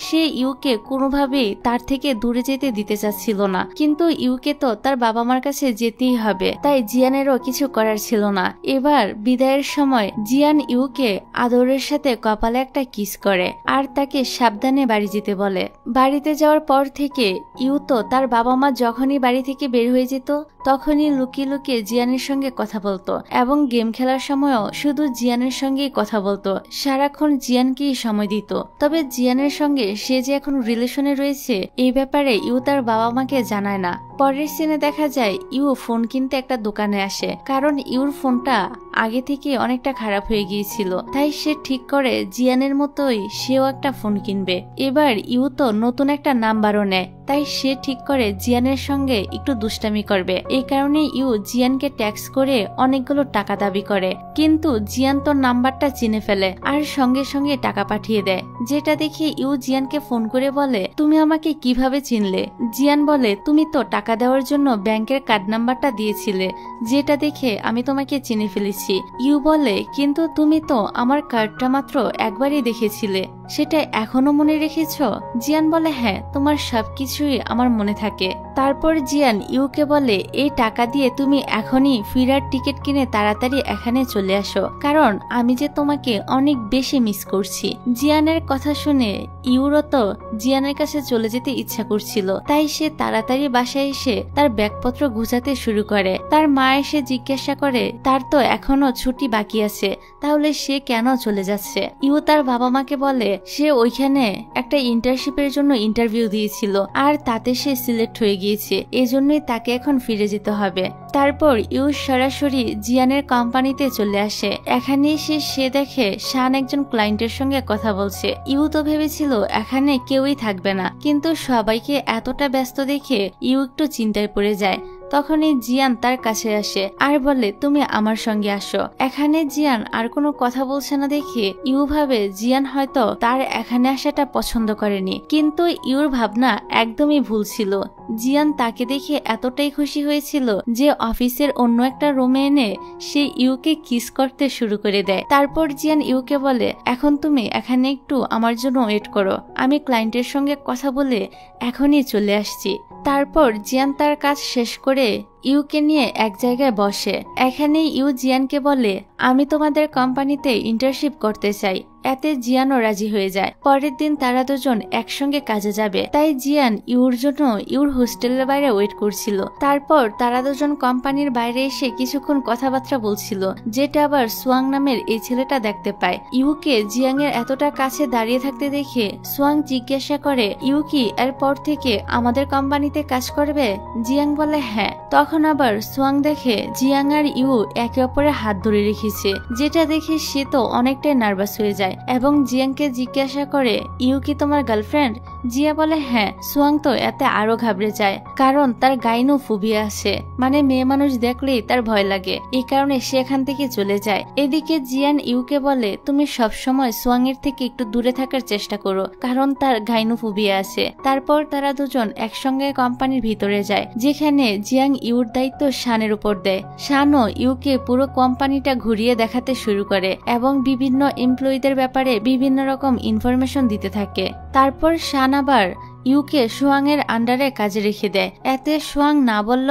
সে ইউকে কোনোভাবেই তার থেকে দূরে যেতে দিতে চাচ্ছিল না, কিন্তু ইউকে তো তার বাবা মার কাছে যেতেই হবে, তাই জিয়ানেরও কিছু করার ছিল না। এবার বিদায়ের সময় জিয়ান ইউকে আদরের সাথে কপালে একটা কিস করে আর তাকে সাবধানে বাড়ি যেতে বলে। বাড়িতে যাওয়ার পর থেকে ইউ তো তার বাবা মা যখনই বাড়ি থেকে বের হয়ে যেত তখনই লুকিয়ে লুকিয়ে জিয়ানের সঙ্গে কথা বলতো এবং গেম খেলার সময়ও শুধু জিয়ানের সঙ্গেই কথা বলতো, সারাক্ষণ জিয়ানকেই সময় দিত। তবে জিয়ানের সঙ্গে সে যে এখন রিলেশনে রয়েছে এই ব্যাপারে ইউ তার বাবা মাকে জানায় না। পরের সিনে দেখা যায় ইউ ফোন কিনতে একটা দোকানে আসে, কারণ ইউর ফোনটা আগে থেকে অনেকটা খারাপ হয়ে গিয়েছিল, তাই সে ঠিক করে জিয়ানের মতোই সেও একটা ফোন কিনবে। এবার ইউ তো নতুন একটা নাম্বারও নেয়, তাই সে ঠিক করে জিয়ানের সঙ্গে একটু দুষ্টামি করবে। এই কারণে ইউ জিয়ানকে ট্যাক্স করে অনেকগুলো টাকা দাবি করে, কিন্তু জিয়ান তো নাম্বারটা চিনে ফেলে আর সঙ্গে সঙ্গে টাকা পাঠিয়ে দেয়। যেটা দেখে ইউ জিয়ানকে ফোন করে বলে, তুমি আমাকে কিভাবে চিনলে? জিয়ান বলে, তুমি তো টাকা দেওয়ার জন্য ব্যাংকের কার্ড নাম্বারটা দিয়েছিলে, যেটা দেখে আমি তোমাকে চিনে ফেলেছি। ইউ বলে, কিন্তু তুমি তো আমার কার্ডটা মাত্র একবারই দেখেছিলে, সেটা এখনো মনে রেখেছ? জিয়ান বলে, হ্যাঁ, তোমার সবকিছুই আমার মনে থাকে। তারপর জিয়ান ইউকে বলে, এই টাকা দিয়ে তুমি এখনই ফেরার টিকিট কিনে তাড়াতাড়ি এখানে চলে আসো, কারণ আমি যে তোমাকে অনেক বেশি মিস করছি। জিয়ানের কথা শুনে ইউরও তো জিয়ানের কাছে চলে যেতে ইচ্ছা করছিল, তাই সে তাড়াতাড়ি বাসায় এসে তার ব্যাগপত্র গুছাতে শুরু করে। তার মা এসে জিজ্ঞাসা করে, তার তো এখনো ছুটি বাকি আছে, তাহলে সে কেন চলে যাচ্ছে? ইউ তার বাবা মাকে বলে, সে ওইখানে একটা ইন্টার্নশিপের জন্য ইন্টারভিউ দিয়েছিল আর তাতে সে সিলেক্ট হয়ে গিয়েছে, এজন্যই তাকে এখন ফিরে যেতে হবে। তারপর ইউ সরাসরি জিয়ানের কোম্পানিতে চলে আসে। এখানে এসে সে দেখে শান একজন ক্লায়েন্টের সঙ্গে কথা বলছে। ইউ তো ভেবেছিল এখানে কেউই থাকবে না, কিন্তু সবাইকে এতটা ব্যস্ত দেখে ইউ একটু চিন্তায় পড়ে যায়। তখনই জিয়ান তার কাছে আসে আর বলে, তুমি আমার সঙ্গে আসো। এখানে জিয়ান আর কোনো কথা বলছে না দেখে ইউ ভাবে জিয়ান হয়তো তার এখানে আসাটা পছন্দ করেনি, কিন্তু ইউর ভাবনা একদমই ভুল ছিল। জিয়ান তাকে দেখে এতটাই খুশি হয়েছিল যে অফিসের অন্য একটা রুমে এনে সে ইউকে কিস করতে শুরু করে দেয়। তারপর জিয়ান ইউকে বলে, এখন তুমি এখানে একটু আমার জন্য ওয়েট করো, আমি ক্লায়েন্টের সঙ্গে কথা বলে এখনই চলে আসছি। তারপর জিয়ান তার কাজ শেষ করে ইউকে নিয়ে এক জায়গায় বসে। এখানে ইউ জিয়ানকে বলে, আমি তোমাদের কোম্পানিতে ইন্টার্নশিপ করতে চাই। এতে জিয়ানও রাজি হয়ে যায়। পরের দিন তারা দুজন একসঙ্গে কাজে যাবে, তাই জিয়ান ইউর জন্য ইউর হোস্টেলের বাইরে ওয়েট করছিল। তারপর তারা দুজন কোম্পানির বাইরে এসে কিছুক্ষণ কথাবার্তা বলছিল, যেটা আবার সোয়াং নামের এই ছেলেটা দেখতে পায়। ইউকে জিয়াং এর এতটা কাছে দাঁড়িয়ে থাকতে দেখে সোয়াং জিজ্ঞাসা করে, ইউ কি এরপর থেকে আমাদের কোম্পানিতে কাজ করবে? জিয়াং বলে, হ্যাঁ। তখন আবার সোয়াং দেখে জিয়াং আর ইউ একে অপরের হাত ধরে রেখেছে, যেটা দেখে সে তো অনেকটাই নার্ভাস হয়ে যায় এবং জিয়াংকে জিজ্ঞাসা করে, ইউ কি তোমার গার্লফ্রেন্ড? জিয়া বলে, হ্যাঁ। সোয়াং তো এতে আরো ঘাবড়ে যায়, কারণ তার গাইনোফোবিয়া আছে, মানে মেয়ে মানুষ দেখলেই তার ভয় লাগে, এই কারণে সে এখান থেকে চলে যায়। এদিকে জিয়ান ইউকে বলে, তুমি সবসময় সোয়াং এর থেকে একটু দূরে থাকার চেষ্টা করো, কারণ তার গাইনোফোবিয়া আছে। তারপর তারা দুজন একসঙ্গে কোম্পানির ভিতরে যায়, যেখানে জিয়াং ইউর দায়িত্ব শানের উপর দেয়। শানও ইউকে পুরো কোম্পানিটা ঘুরিয়ে দেখাতে শুরু করে এবং বিভিন্ন এমপ্লয়ীদের ব্যাপারে বিভিন্ন রকম ইনফরমেশন দিতে থাকে। তারপর শান আবার ইউকে সোয়াং এর আন্ডারে কাজে রেখে দেয়। এতে সোয়াং না বলল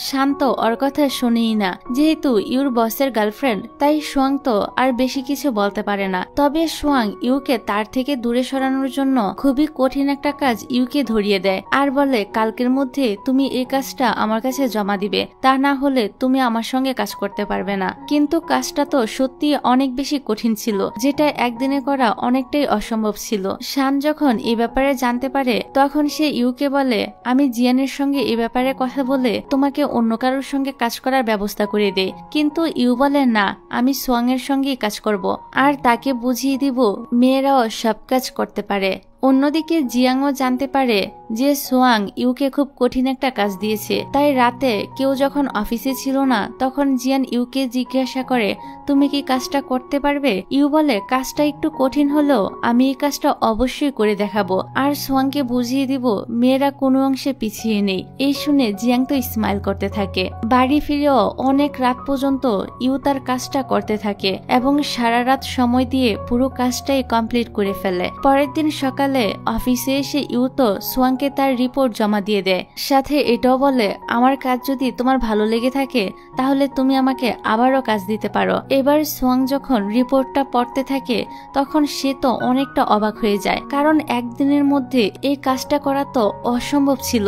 শান্ত ওর কথা শুনেই না, যেহেতু ইউর বসের গার্লফ্রেন্ড, তাই সোয়াং তো আর বেশি কিছু বলতে পারে না। তবে সোয়াং ইউকে তার থেকে দূরে সরানোর জন্য খুবই কঠিন একটা কাজ ইউকে ধরিয়ে দেয় আর বলে, কালকের মধ্যে তুমি এই কাজটা আমার কাছে জমা দিবে, তা না হলে তুমি আমার সঙ্গে কাজ করতে পারবে না। কিন্তু কাজটা তো সত্যি অনেক বেশি কঠিন ছিল, যেটা একদিনে করা অনেকটাই অসম্ভব ছিল। শান যখন এই ব্যাপারে জানতে পারে তখন সে ইউকে বলে, আমি জিয়ানের সঙ্গে এই ব্যাপারে কথা বলে তোমাকে অন্য কারোর সঙ্গে কাজ করার ব্যবস্থা করে দেই। কিন্তু ইউ বলে, না, আমি সোয়াং এর সঙ্গেই কাজ করব, আর তাকে বুঝিয়ে দিব মেয়েরাও সব কাজ করতে পারে। অন্যদিকে জিয়াংও জানতে পারে যে সোয়াং ইউকে খুব কঠিন একটা কাজ দিয়েছে। তাই রাতে কেউ যখন অফিসে ছিল না, তখন জিয়ান ইউকে জিজ্ঞাসা করে, তুমি কি কাজটা করতে পারবে? ইউ বলে, কাজটা একটু কঠিন হলেও আমি এই কাজটা অবশ্যই করে দেখাবো, আর সোয়াংকে বুঝিয়ে দিব মেয়েরা কোনো অংশে পিছিয়ে নেই। এই শুনে জিয়াং তো স্মাইল করতে থাকে। বাড়ি ফিরেও অনেক রাত পর্যন্ত ইউ তার কাজটা করতে থাকে এবং সারা রাত সময় দিয়ে পুরো কাজটাই কমপ্লিট করে ফেলে। পরের দিন সকালে অফিসে এসে ইউ তো সোয়াংকে তার রিপোর্ট জমা দিয়ে দেয়, সাথে এটাও বলে, আমার কাজ যদি তোমার ভালো লেগে থাকে তাহলে তুমি আমাকে আবারও কাজ দিতে পারো। এবার সোয়াং যখন রিপোর্টটা পড়তে থাকে তখন সে তো অনেকটা অবাক হয়ে যায়, কারণ একদিনের মধ্যে এই কাজটা করা তো অসম্ভব ছিল,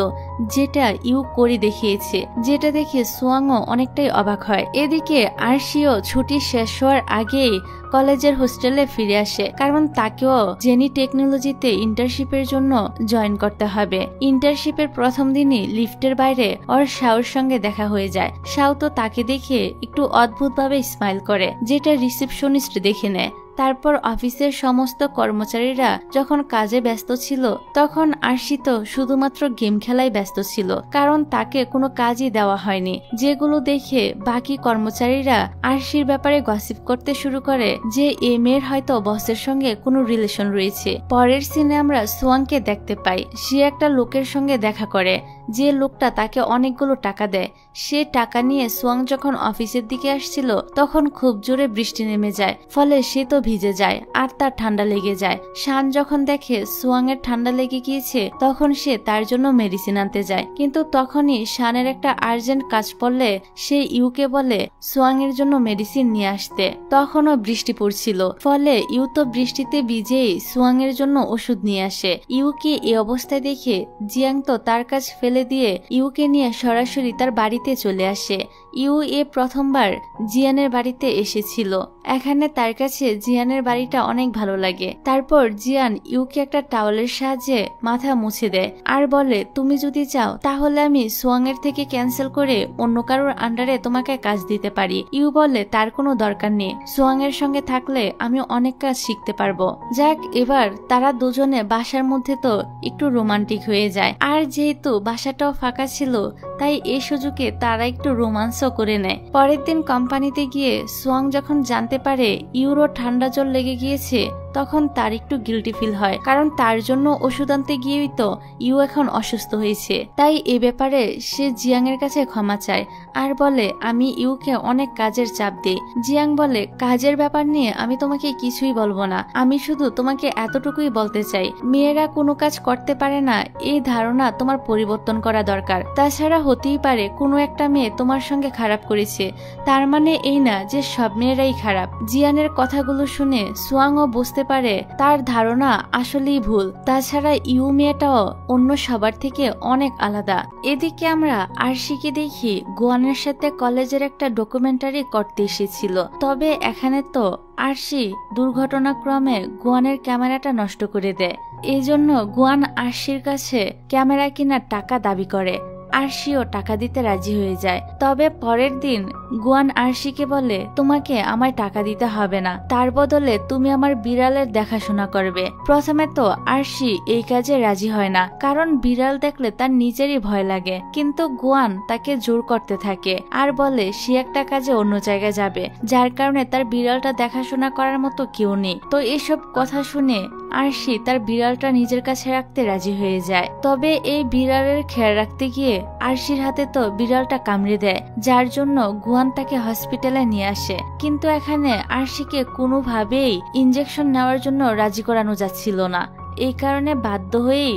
যেটা ইউ করে দেখিয়েছে। যেটা দেখে সোয়াংও অনেকটাই অবাক হয়। এদিকে আরশিও ছুটি শেষ হওয়ার আগেই কলেজের হোস্টেলে ফিরে আসে, কারণ তাকেও জেনি টেকনোলজিতে ইন্টার্নশিপের জন্য জয়েন করতে হবে। ইন্টার্নশিপের প্রথম দিনই লিফটের বাইরে ওর শাওর সঙ্গে দেখা হয়ে যায়। শাও তো তাকে দেখে একটু অদ্ভুতভাবে স্মাইল করে, যেটা রিসেপশনিস্ট দেখে নেয়। তারপর অফিসের সমস্ত কর্মচারীরা যখন কাজে ব্যস্ত ছিল, তখন আরশি তো শুধুমাত্র গেম খেলায় ব্যস্ত ছিল, কারণ তাকে কোনো কাজই দেওয়া হয়নি। যেগুলো দেখে বাকি কর্মচারীরা আরশির ব্যাপারে গসিপ করতে শুরু করে যে এই মেয়ের হয়তো বসের সঙ্গে কোনো রিলেশন রয়েছে। পরের সিনে আমরা সোয়াংকে দেখতে পাই। সে একটা লোকের সঙ্গে দেখা করে, যে লোকটা তাকে অনেকগুলো টাকা দেয়। সে টাকা নিয়ে সোয়াং যখন অফিসের দিকে আসছিল তখন খুব জোরে বৃষ্টি নেমে যায়, ফলে সে তো ভিজে যায় আর তার ঠান্ডা লেগে যায়। শান যখন দেখে সোয়াং এর ঠান্ডা লেগে গিয়েছে তখন সে তার জন্য মেডিসিন আনতে যায়, কিন্তু তখনই শানের একটা আর্জেন্ট কাজ পড়লে সে ইউকে বলে সোয়াং এর জন্য মেডিসিন নিয়ে আসতে। তখনও বৃষ্টি পড়ছিল, ফলে ইউ তো বৃষ্টিতে ভিজেই সোয়াং এর জন্য ওষুধ নিয়ে আসে। ইউকে এই অবস্থায় দেখে জিয়াং তো তার কাজ ফেলে দিয়ে ইউকে নিয়ে সরাসরি তার বাড়িতে চলে আসে। ইউ প্রথমবার জিয়ানের বাড়িতে এসেছিল। এখানে তার কাছে জিয়ানের বাড়িটা অনেক ভালো লাগে। তারপর জিয়ান ইউকে একটা টাওয়ালের সাহায্যে মাথা মুছে দেয় আর বলে, তুমি যদি চাও তাহলে আমি সোয়াং এর থেকে ক্যান্সেল করে অন্য কারোর আন্ডারে তোমাকে কাজ দিতে পারি। ইউ বলে, তার কোনো দরকার নেই, সোয়াং এর সঙ্গে থাকলে আমি অনেক কাজ শিখতে পারবো। যাক, এবার তারা দুজনে বাসার মধ্যে তো একটু রোমান্টিক হয়ে যায়, আর যেহেতু বাসাটাও ফাঁকা ছিল তাই এই সুযোগে তারা একটু রোমান্সও করে নেয়। পরের দিন কোম্পানিতে গিয়ে সোয়াং যখন জানতে পারে ইউরো ঠান্ডা জল লেগে গিয়েছে তখন তার একটু গিল্টি ফিল হয়, কারণ তার জন্য ওষুধ আনতে গিয়েই তো ইউ এখন অসুস্থ হয়েছে। তাই এ ব্যাপারে সে জিয়াং এর কাছে ক্ষমা চায় আর বলে, আমি ইউকে অনেক কাজের চাপ দিই। জিয়াং বলে, কাজের ব্যাপার নিয়ে আমি তোমাকে কিছুই বলবো না, আমি শুধু তোমাকে এতটুকুই বলতে চাই, মেয়েরা কোনো কাজ করতে পারে না এই ধারণা তোমার পরিবর্তন করা দরকার। তাছাড়া হতেই পারে কোনো একটা মেয়ে তোমার সঙ্গে খারাপ করেছে, তার মানে এই না যে সব মেয়েরাই খারাপ। জিয়ানের কথাগুলো শুনে সোয়াংও বুঝতে পারে তার ধারণা আসলেই ভুল। তাছাড়া ইউ মেয়েটাও অন্য সবার থেকে অনেক আলাদা। এদিকে আমরা আরশিকে দেখি গুয়ানের সাথে কলেজের একটা ডকুমেন্টারি করতে এসেছিল, তবে এখানে তো আরশি দুর্ঘটনাক্রমে গুয়ানের ক্যামেরাটা নষ্ট করে দেয়। এই জন্য গুয়ান আরশির কাছে ক্যামেরা কেনার টাকা দাবি করে। আরশিও টাকা দিতে রাজি হয়ে যায়। তবে পরের দিন গুয়ান আরশিকে বলে, তোমাকে আমায় টাকা দিতে হবে না, তার বদলে তুমি আমার বিড়ালের দেখাশোনা করবে। প্রথমে তো আরশি এই কাজে রাজি হয় না, কারণ বিড়াল দেখলে তার নিজেরই ভয় লাগে, কিন্তু গুয়ান তাকে জোর করতে থাকে আর বলে সে একটা কাজে অন্য জায়গায় যাবে, যার কারণে তার বিড়ালটা দেখাশোনা করার মতো কেউ নেই। তো এসব কথা শুনে আরশি তার বিড়ালটা নিজের কাছে রাখতে রাজি হয়ে যায়। তবে এই বিড়ালের খেয়াল রাখতে গিয়ে আরশির হাতে তো বিড়ালটা কামড়ে দেয়, যার জন্য গুয়ান তাকে হসপিটালে নিয়ে আসে। কিন্তু এখানে আরশিকে কোনোভাবেই ইনজেকশন নেওয়ার জন্য রাজি করানো যাচ্ছিল না। এই কারণে বাধ্য হয়েই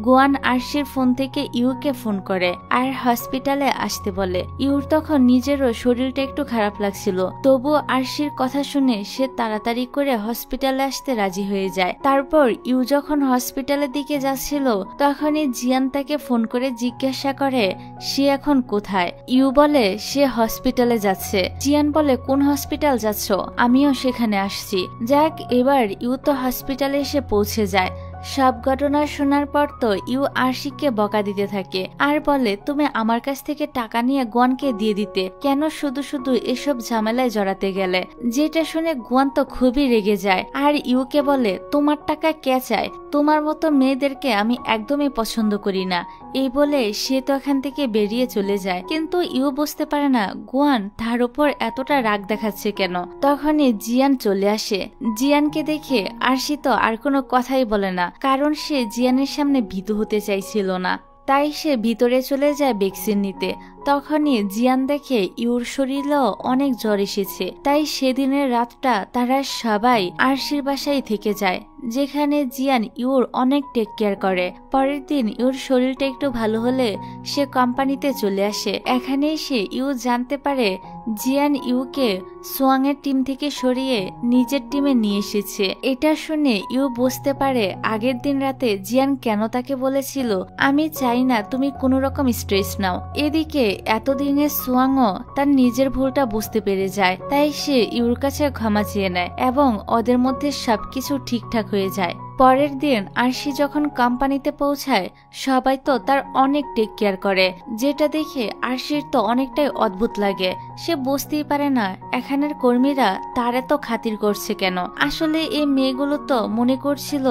গুয়ান আরশির ফোন থেকে ইউকে ফোন করে আর হসপিটালে আসতে বলে। ইউর তখন নিজেরও শরীরটা একটু খারাপ লাগছিল, তবুও আরশির কথা শুনে সে তাড়াতাড়ি করে হসপিটালে আসতে রাজি হয়ে যায়। তারপর ইউ যখন হসপিটালের দিকে যাচ্ছিল তখনই জিয়ান তাকে ফোন করে জিজ্ঞাসা করে সে এখন কোথায়। ইউ বলে সে হসপিটালে যাচ্ছে। জিয়ান বলে, কোন হসপিটাল যাচ্ছ? আমিও সেখানে আসছি। যাক, এবার ইউ তো হসপিটালে এসে পৌঁছে যায়। সব ঘটনা শোনার পর তো ইউ আরশিকে বকা দিতে থাকে আর বলে তুমি আমার কাছ থেকে টাকা নিয়ে গুয়ানকে দিয়ে দিতে, কেন শুধু শুধু এসব ঝামেলায় জড়াতে গেলে। যেটা শুনে গুয়ান তো খুবই রেগে যায় আর ইউকে বলে তোমার টাকা কে চায়, তোমার মতো মেয়েদেরকে আমি একদমই পছন্দ করি না। এই বলে সে তো এখান থেকে বেরিয়ে চলে যায়, কিন্তু ইউ বুঝতে পারে না গুয়ান তার উপর এতটা রাগ দেখাচ্ছে কেন। তখনই জিয়ান চলে আসে। জিয়ানকে দেখে আরশি তো আর কোনো কথাই বলে না, কারণ সে জিয়ানের সামনে ভীতু হতে চাইছিল না। তাই সে ভিতরে চলে যায় ভ্যাকসিন নিতে। তখনই জিয়ান দেখে ইউর শরীরেও অনেক জ্বর এসেছে, তাই সেদিনের রাতটা তারা সবাই আরশির বাসায় থেকে যায়, যেখানে জিয়ান ইউর অনেক টেক কেয়ার করে। পরের দিন ইউর শরীরটা একটু ভালো হলে সে কোম্পানিতে চলে আসে। এখানে এসে ইউ জানতে পারে জিয়ান ইউকে সোয়াং এর টিম থেকে সরিয়ে নিজের টিমে নিয়ে এসেছে। এটা শুনে ইউ বুঝতে পারে আগের দিন রাতে জিয়ান কেন তাকে বলেছিল আমি চাই না তুমি কোনো রকম স্ট্রেস নাও। এদিকে এতদিনে সোয়াংও তার নিজের ভুলটা বুঝতে পেরে যায়, তাই সে ইউর কাছে ক্ষমা চেয়ে নেয় এবং ওদের মধ্যে সবকিছু ঠিকঠাক হয়ে যায়। পরের দিন আরশি যখন কোম্পানিতে পৌঁছায় সবাই তো তার অনেক টেক কেয়ার করে, যেটা দেখে আরশির তো অনেকটাই অদ্ভুত লাগে। সে বুঝতেই পারে না এখানের কর্মীরা তার এত খাতির করছে কেন। আসলে এই মেয়েগুলো তো মনে করছিল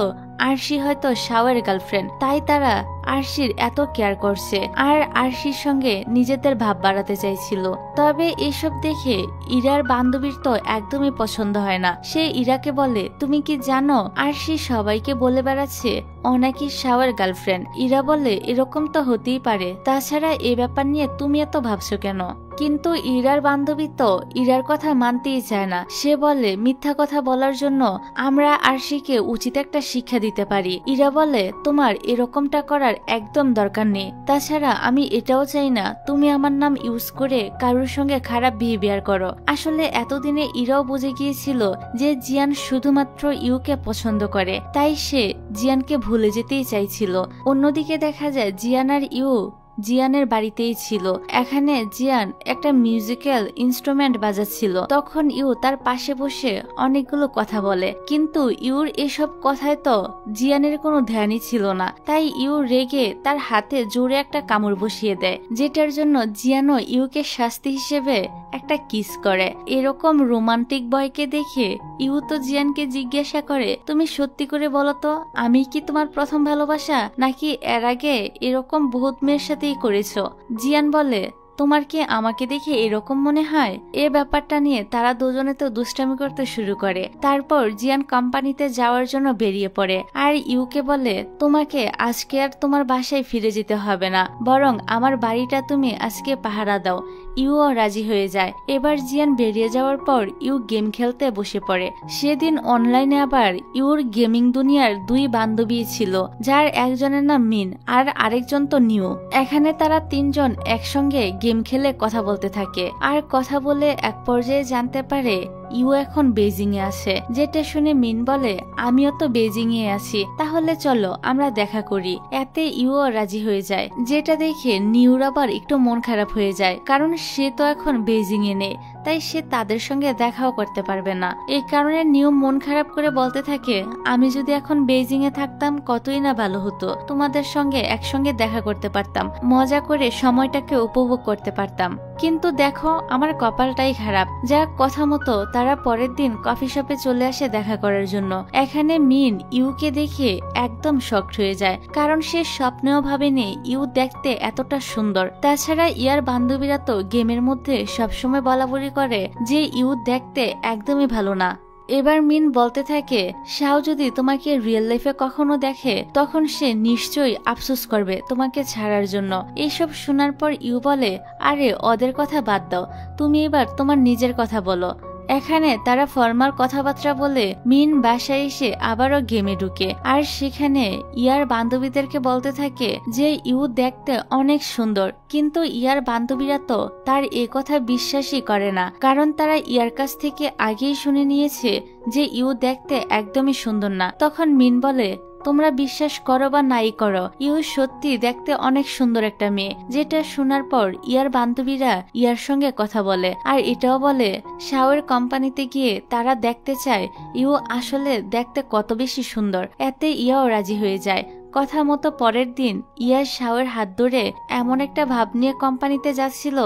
আরশি হয়তো শাওয়ের গার্লফ্রেন্ড, তাই তারা আরশির এত কেয়ার করছে আর আরশির সঙ্গে নিজেদের ভাব বাড়াতে চাইছিল। তবে এসব দেখে ইরার বান্ধবীর তো একদমই পছন্দ হয় না। সে ইরাকে বলে তুমি কি জানো আরশি সবাইকে বলে বেড়াচ্ছে ও নাকি শাওয়ের গার্লফ্রেন্ড। ইরা বলে এরকম তো হতেই পারে, তাছাড়া এ ব্যাপার নিয়ে তুমি এত ভাবছো কেন। কিন্তু ইরার বান্ধবী তো ইরার কথা মানতেই চায় না। সে বলে মিথ্যা কথা বলার জন্য আমরা আরশিকে উচিত একটা শিক্ষা দিতে পারি। ইরা বলে তোমার এরকমটা করার একদম দরকার নেই, তাছাড়া আমি এটাও চাই না তুমি আমার নাম ইউজ করে কারোর সঙ্গে খারাপ বিহেভিয়ার করো। আসলে এতদিনে ইরাও বুঝে গিয়েছিল যে জিয়ান শুধুমাত্র ইউকে পছন্দ করে, তাই সে জিয়ানকে ভুলে যেতেই চাইছিল। অন্যদিকে দেখা যায় জিয়ান আর ইউ জিয়ানের বাড়িতেই ছিল। এখানে জিয়ান একটা মিউজিক্যাল ইনস্ট্রুমেন্ট বাজাচ্ছিল, তখন ইউ তার পাশে বসে অনেকগুলো কথা বলে, কিন্তু ইউর এসব কথায় তো জিয়ানের কোনো ধ্যানই ছিল না। তাই ইউ রেগে তার হাতে জোরে একটা কামড় বসিয়ে দেয়, যেটার জন্য জিয়ানও ইউকে শাস্তি হিসেবে একটা কিস করে। এরকম রোমান্টিক বয়কে দেখে ইউ তো জিয়ানকে জিজ্ঞাসা করে তুমি সত্যি করে বলো তো আমি কি তোমার প্রথম ভালোবাসা, নাকি এর আগে এরকম বহুত মেয়ের সাথেই করেছো। জিয়ান বলে তোমার কি আমাকে দেখে এরকম মনে হয়। এ ব্যাপারটা নিয়ে তারা দুজনে তো দুষ্টামি করতে শুরু করে। তারপর জিয়ান কোম্পানিতে যাওয়ার জন্য বেরিয়ে পড়ে আর ইউকে বলে তোমাকে আজকে আর তোমার বাসায় ফিরে যেতে হবে না, বরং আমার বাড়িটা তুমি আজকে পাহারা দাও। ইউও রাজি হয়ে যায়। এবার জিয়ান বেরিয়ে যাওয়ার পর ইউ গেম খেলতে বসে পড়ে। সেদিন অনলাইনে আবার ইউর গেমিং দুনিয়ার দুই বান্ধবী ছিল, যার একজনের নাম মিন আর আরেকজন তো নিউ। এখানে তারা তিনজন একসঙ্গে গেম খেলে কথা বলতে থাকে আর কথা বলে এক পর্যায়ে জানতে পারে ইউ এখন বেজিং এ আছে। যেটা শুনে মিন বলে আমিও তো বেজিং এ আছি, তাহলে চলো আমরা দেখা করি। এতে ইউও রাজি হয়ে যায়, যেটা দেখে নিউর আবার একটু মন খারাপ হয়ে যায়, কারণ সে তো এখন বেজিং এ নেই, তাই সে তাদের সঙ্গে দেখাও করতে পারবে না। এই কারণে নিউ মন খারাপ করে বলতে থাকে আমি যদি এখন বেজিং এ থাকতাম কতই না ভালো হতো, তোমাদের সঙ্গে একসঙ্গে দেখা করতে পারতাম, মজা করে সময়টাকে উপভোগ করতে পারতাম। কিন্তু দেখো আমার কপালটাই খারাপ। যা কথা মতো তারা পরের দিন কফি শপে চলে আসে দেখা করার জন্য। এখানে মিন ইউকে দেখে একদম শকড হয়ে যায়, কারণ সে স্বপ্নেও ভাবেনি ইউ দেখতে এতটা সুন্দর। তাছাড়া ইয়ার বান্ধবীরা তো গেমের মধ্যে সবসময় বলাবলি করে যে ইউ দেখতে একদমই ভালো না। এবার মিন বলতে থাকে শাও যদি তোমাকে রিয়েল লাইফে কখনো দেখে তখন সে নিশ্চয়ই আফসোস করবে তোমাকে ছাড়ার জন্য। এইসব শোনার পর ইউ বলে আরে ওদের কথা বাদ দাও, তুমি এবার তোমার নিজের কথা বলো। এখানে তারা ফর্মাল কথাবার্তা বলে মিন বাসায় এসে আবারও গেমে ঢুকে আর সেখানে ইয়ার বান্ধবীদেরকে বলতে থাকে যে ইউ দেখতে অনেক সুন্দর, কিন্তু ইয়ার বান্ধবীরা তো তার এ কথা বিশ্বাসই করে না, কারণ তারা ইয়ার কাছ থেকে আগেই শুনে নিয়েছে যে ইউ দেখতে একদমই সুন্দর না। তখন মিন বলে তোমরা বিশ্বাস করো বা নাই করো, ইউ সত্যি দেখতে অনেক সুন্দর একটা মেয়ে। যেটা শোনার পর ইয়ার বান্ধবীরা ইয়ার সঙ্গে কথা বলে আর এটাও বলে শাওয়ের কোম্পানিতে গিয়ে তারা দেখতে চায় ইউ আসলে দেখতে কত বেশি সুন্দর। এতে ইয়াও রাজি হয়ে যায়। কথা মতো পরের দিন ইয়া শাওয়ের হাত ধরে এমন একটা ভাব নিয়ে কোম্পানিতে যাচ্ছিল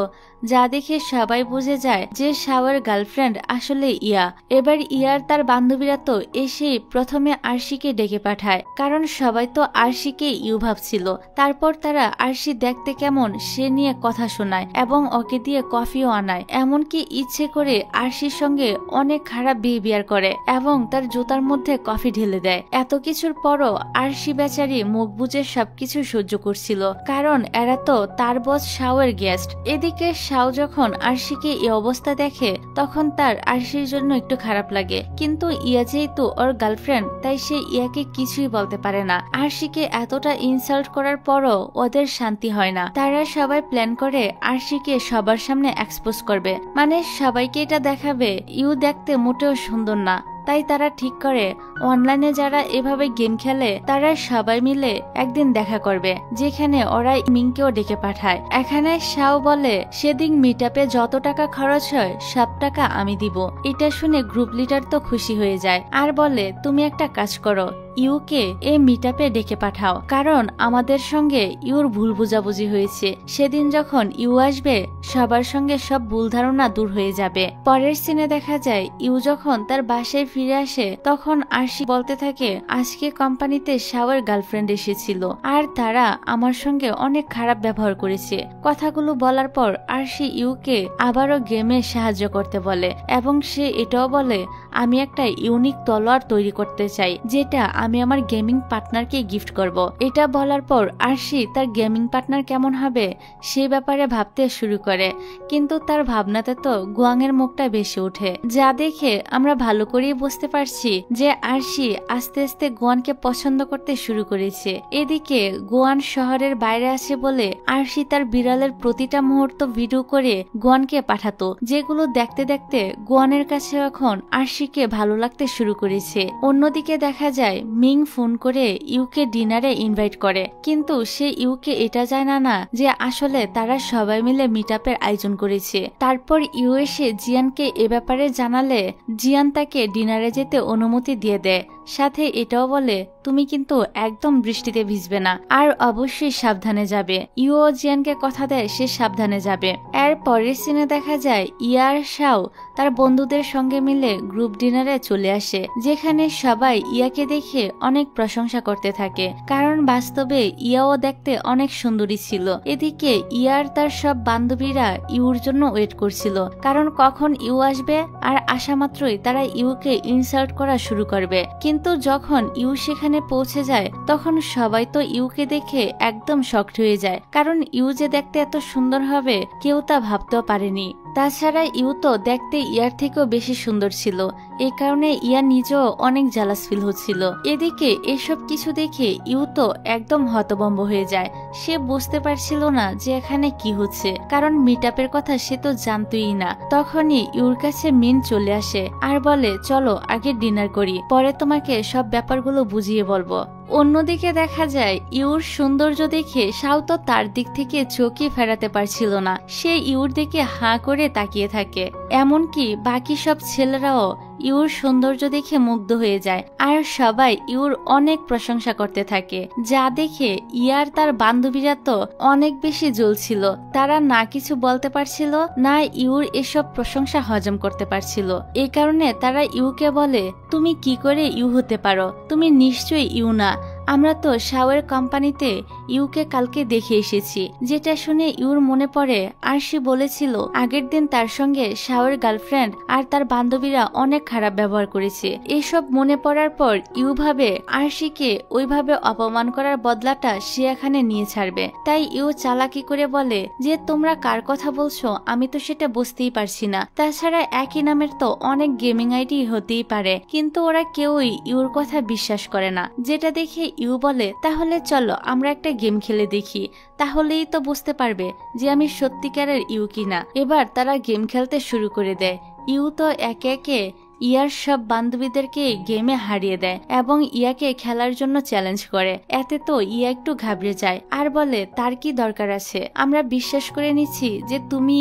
যা দেখে সবাই বুঝে যায় যে শাওয়ের গার্লফ্রেন্ড আসলে ইয়া। এবার ইয়ার তার বান্ধবীরা তো এসেই প্রথমে আরশিকে ডেকে পাঠায়, কারণ সবাই তো আরশিকে ইউ ভাবছিল। তারপর তারা আরশি দেখতে কেমন সে নিয়ে কথা শোনায় এবং ওকে দিয়ে কফিও আনায়, এমনকি ইচ্ছে করে আরশির সঙ্গে অনেক খারাপ বিহেভিয়ার করে এবং তার জুতার মধ্যে কফি ঢেলে দেয়। এত কিছুর পরও আরশি বেচারি মুখ বুজে সবকিছু সহ্য করছিল, কারণ এরা তো তার বস শাওয়ের গেস্ট। এদিকে শাও যখন আরশিকে এই অবস্থা দেখে তখন তার আরশির জন্য একটু খারাপ লাগে, কিন্তু ইয়া যেহেতু ওর গার্লফ্রেন্ড তাই সে ইয়াকে কিছুই বলতে পারে না। আরশিকে এতটা ইনসাল্ট করার পরও ওদের শান্তি হয় না। তারা সবাই প্ল্যান করে আরশিকে সবার সামনে এক্সপোজ করবে, মানে সবাইকে এটা দেখাবে ইউ দেখতে মোটেও সুন্দর না। তাই তারা ঠিক করে অনলাইনে যারা এভাবে গেম খেলে তারা সবাই মিলে একদিন দেখা করবে, যেখানে ওরা মিংকেও ডেকে পাঠায়। এখানে শাও বলে সেদিন মিটআপে যত টাকা খরচ হয় সব টাকা আমি দিব। এটা শুনে গ্রুপ লিডার তো খুশি হয়ে যায় আর বলে তুমি একটা কাজ করো, ইউকে এই মিটআপে ডেকে পাঠাও, কারণ আমাদের সঙ্গে ইউর ভুল বুঝাবুঝি হয়েছে। সেদিন যখন ইউ আসবে সবার সঙ্গে সব ভুল ধারণা দূর হয়ে যাবে। পরের সিনে দেখা যায় ইউ যখন তার বাসায় ফিরে আসে তখন আরশি বলতে থাকে আজকে কোম্পানিতে শাওয়ের গার্লফ্রেন্ড এসেছিল আর তারা আমার সঙ্গে অনেক খারাপ ব্যবহার করেছে। কথাগুলো বলার পর আরশি ইউকে আবারও গেমে সাহায্য করতে বলে এবং সে এটাও বলে আমি একটা ইউনিক তলোয়ার তৈরি করতে চাই যেটা আমি আমার গেমিং পার্টনারকে গিফট করব। এটা বলার পর আরশি তার গেমিং পার্টনার কেমন হবে সে ব্যাপারে ভাবতে শুরু করে, কিন্তু তার ভাবনাতে তো গুয়াংয়ের মুখটা বেশি ওঠে, যা দেখে আমরা ভালো করেই বুঝতে পারছি যে আরশি আস্তে আস্তে গুয়ানকে পছন্দ করতে শুরু করেছে। এদিকে গুয়ান শহরের বাইরে আছে বলে আরশি তার বিড়ালের প্রতিটা মুহূর্ত ভিডিও করে গুয়ানকে পাঠাতো, যেগুলো দেখতে দেখতে গুয়ানের কাছে এখন আরশিকে ভালো লাগতে শুরু করেছে। অন্যদিকে দেখা যায় মিং ফোন করে ইউকে ডিনারে ইনভাইট করে, কিন্তু সে ইউকে এটা জানে না যে আসলে তারা সবাই মিলে মিটআপের আয়োজন করেছে। তারপর ইউ এসে জিয়ানকে এ ব্যাপারে জানালে জিয়ান তাকে ডিনারে যেতে অনুমতি দিয়ে দেয়, সাথে এটাও বলে তুমি কিন্তু একদম বৃষ্টিতে ভিজবে না আর অবশ্যই সাবধানে যাবে। ইউ ও জিয়ানকে কথা দেয় সে সাবধানে যাবে। এর পরের সিনে দেখা যায় ইয়া আর শাও তার বন্ধুদের সঙ্গে মিলে গ্রুপ ডিনারে চলে আসে, যেখানে সবাই ইয়াকে দেখে অনেক প্রশংসা করতে থাকে, কারণ বাস্তবে ইয়াও দেখতে অনেক সুন্দরী ছিল। এদিকে ইয়ার তার সব বান্ধবীরা ইউর জন্য ওয়েট করছিল, কারণ কখন ইউ আসবে আর আসা মাত্রই তারা ইউকে ইনসাল্ট করা শুরু করবে। কিন্তু যখন ইউ সেখানে পৌঁছে যায় তখন সবাই তো ইউকে দেখে একদম শকড হয়ে যায়, কারণ ইউ যে দেখতে এত সুন্দর হবে কেউ তা ভাবতেও পারেনি। তাছাড়া ইউ তো দেখতে ইয়ার থেকেও বেশি সুন্দর ছিল, এই কারণে ইয়া নিজেও অনেক জালাস ফিল হচ্ছিল। এদিকে এসব কিছু দেখে ইউ তো একদম হতভম্ব হয়ে যায়, সে বুঝতে পারছিল না যে এখানে কি হচ্ছে, কারণ মিটআপের কথা সে তো জানতই না। তখনই ইউর কাছে মিন চলে আসে আর বলে চলো আগে ডিনার করি, পরে তোমাকে সব ব্যাপারগুলো বুঝিয়ে বলবো। অন্যদিকে দেখা যায় ইউর সৌন্দর্য দেখে শাও তো তার দিক থেকে চোখই ফেরাতে পারছিল না, সে ইউর দিকে হাঁ করে তাকিয়ে থাকে। এমনকি বাকি সব ছেলেরাও ইউর সৌন্দর্য দেখে মুগ্ধ হয়ে যায় আর সবাই ইউর অনেক প্রশংসা করতে থাকে, যা দেখে ইয়ার তার বান্ধবীরা তো অনেক বেশি জ্বলছিল। তারা না কিছু বলতে পারছিল না ইউর এসব প্রশংসা হজম করতে পারছিল। এই কারণে তারা ইউকে বলে তুমি কি করে ইউ হতে পারো, তুমি নিশ্চয়ই ইউ না, আমরা তো শাওয়ের কোম্পানিতে ইউকে কালকে দেখে এসেছি। যেটা শুনে ইউর মনে পড়ে আরশি বলেছিল আগের দিন তার সঙ্গে শাওয়ের গার্লফ্রেন্ড আর তার বান্ধবীরা অনেক খারাপ ব্যবহার করেছে। এসব মনে পড়ার পর ইউ ভাবে আরশিকে ওইভাবে অপমান করার বদলাটা সে এখানে নিয়ে ছাড়বে। তাই ইউ চালাকি করে বলে যে তোমরা কার কথা বলছো আমি তো সেটা বুঝতেই পারছি না, তাছাড়া একই নামের তো অনেক গেমিং আইডি হতেই পারে, কিন্তু ওরা কেউই ইউর কথা বিশ্বাস করে না। যেটা দেখে ইউ বলে তাহলে চলো আমরা একটা গেম খেলে দেখি, তাহলেই তো বুঝতে পারবে যে আমি সত্যিকারের ইউ কিনা। এবার তারা গেম খেলতে শুরু করে দেয়। ইউ তো একে একে ইয়ার সব বান্ধবীদেরকে গেমে হারিয়ে দেয় এবং ইয়াকে খেলার জন্য চ্যালেঞ্জ করে। এতে তো ইয়া একটু ঘাবড়ে যায় আর বলে তার কি দরকার আছে, আমরা বিশ্বাস করে নিচ্ছি যে তুমি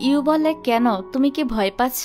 ইউ বলে কেন, তুমি কি ভয় পাচ্ছ?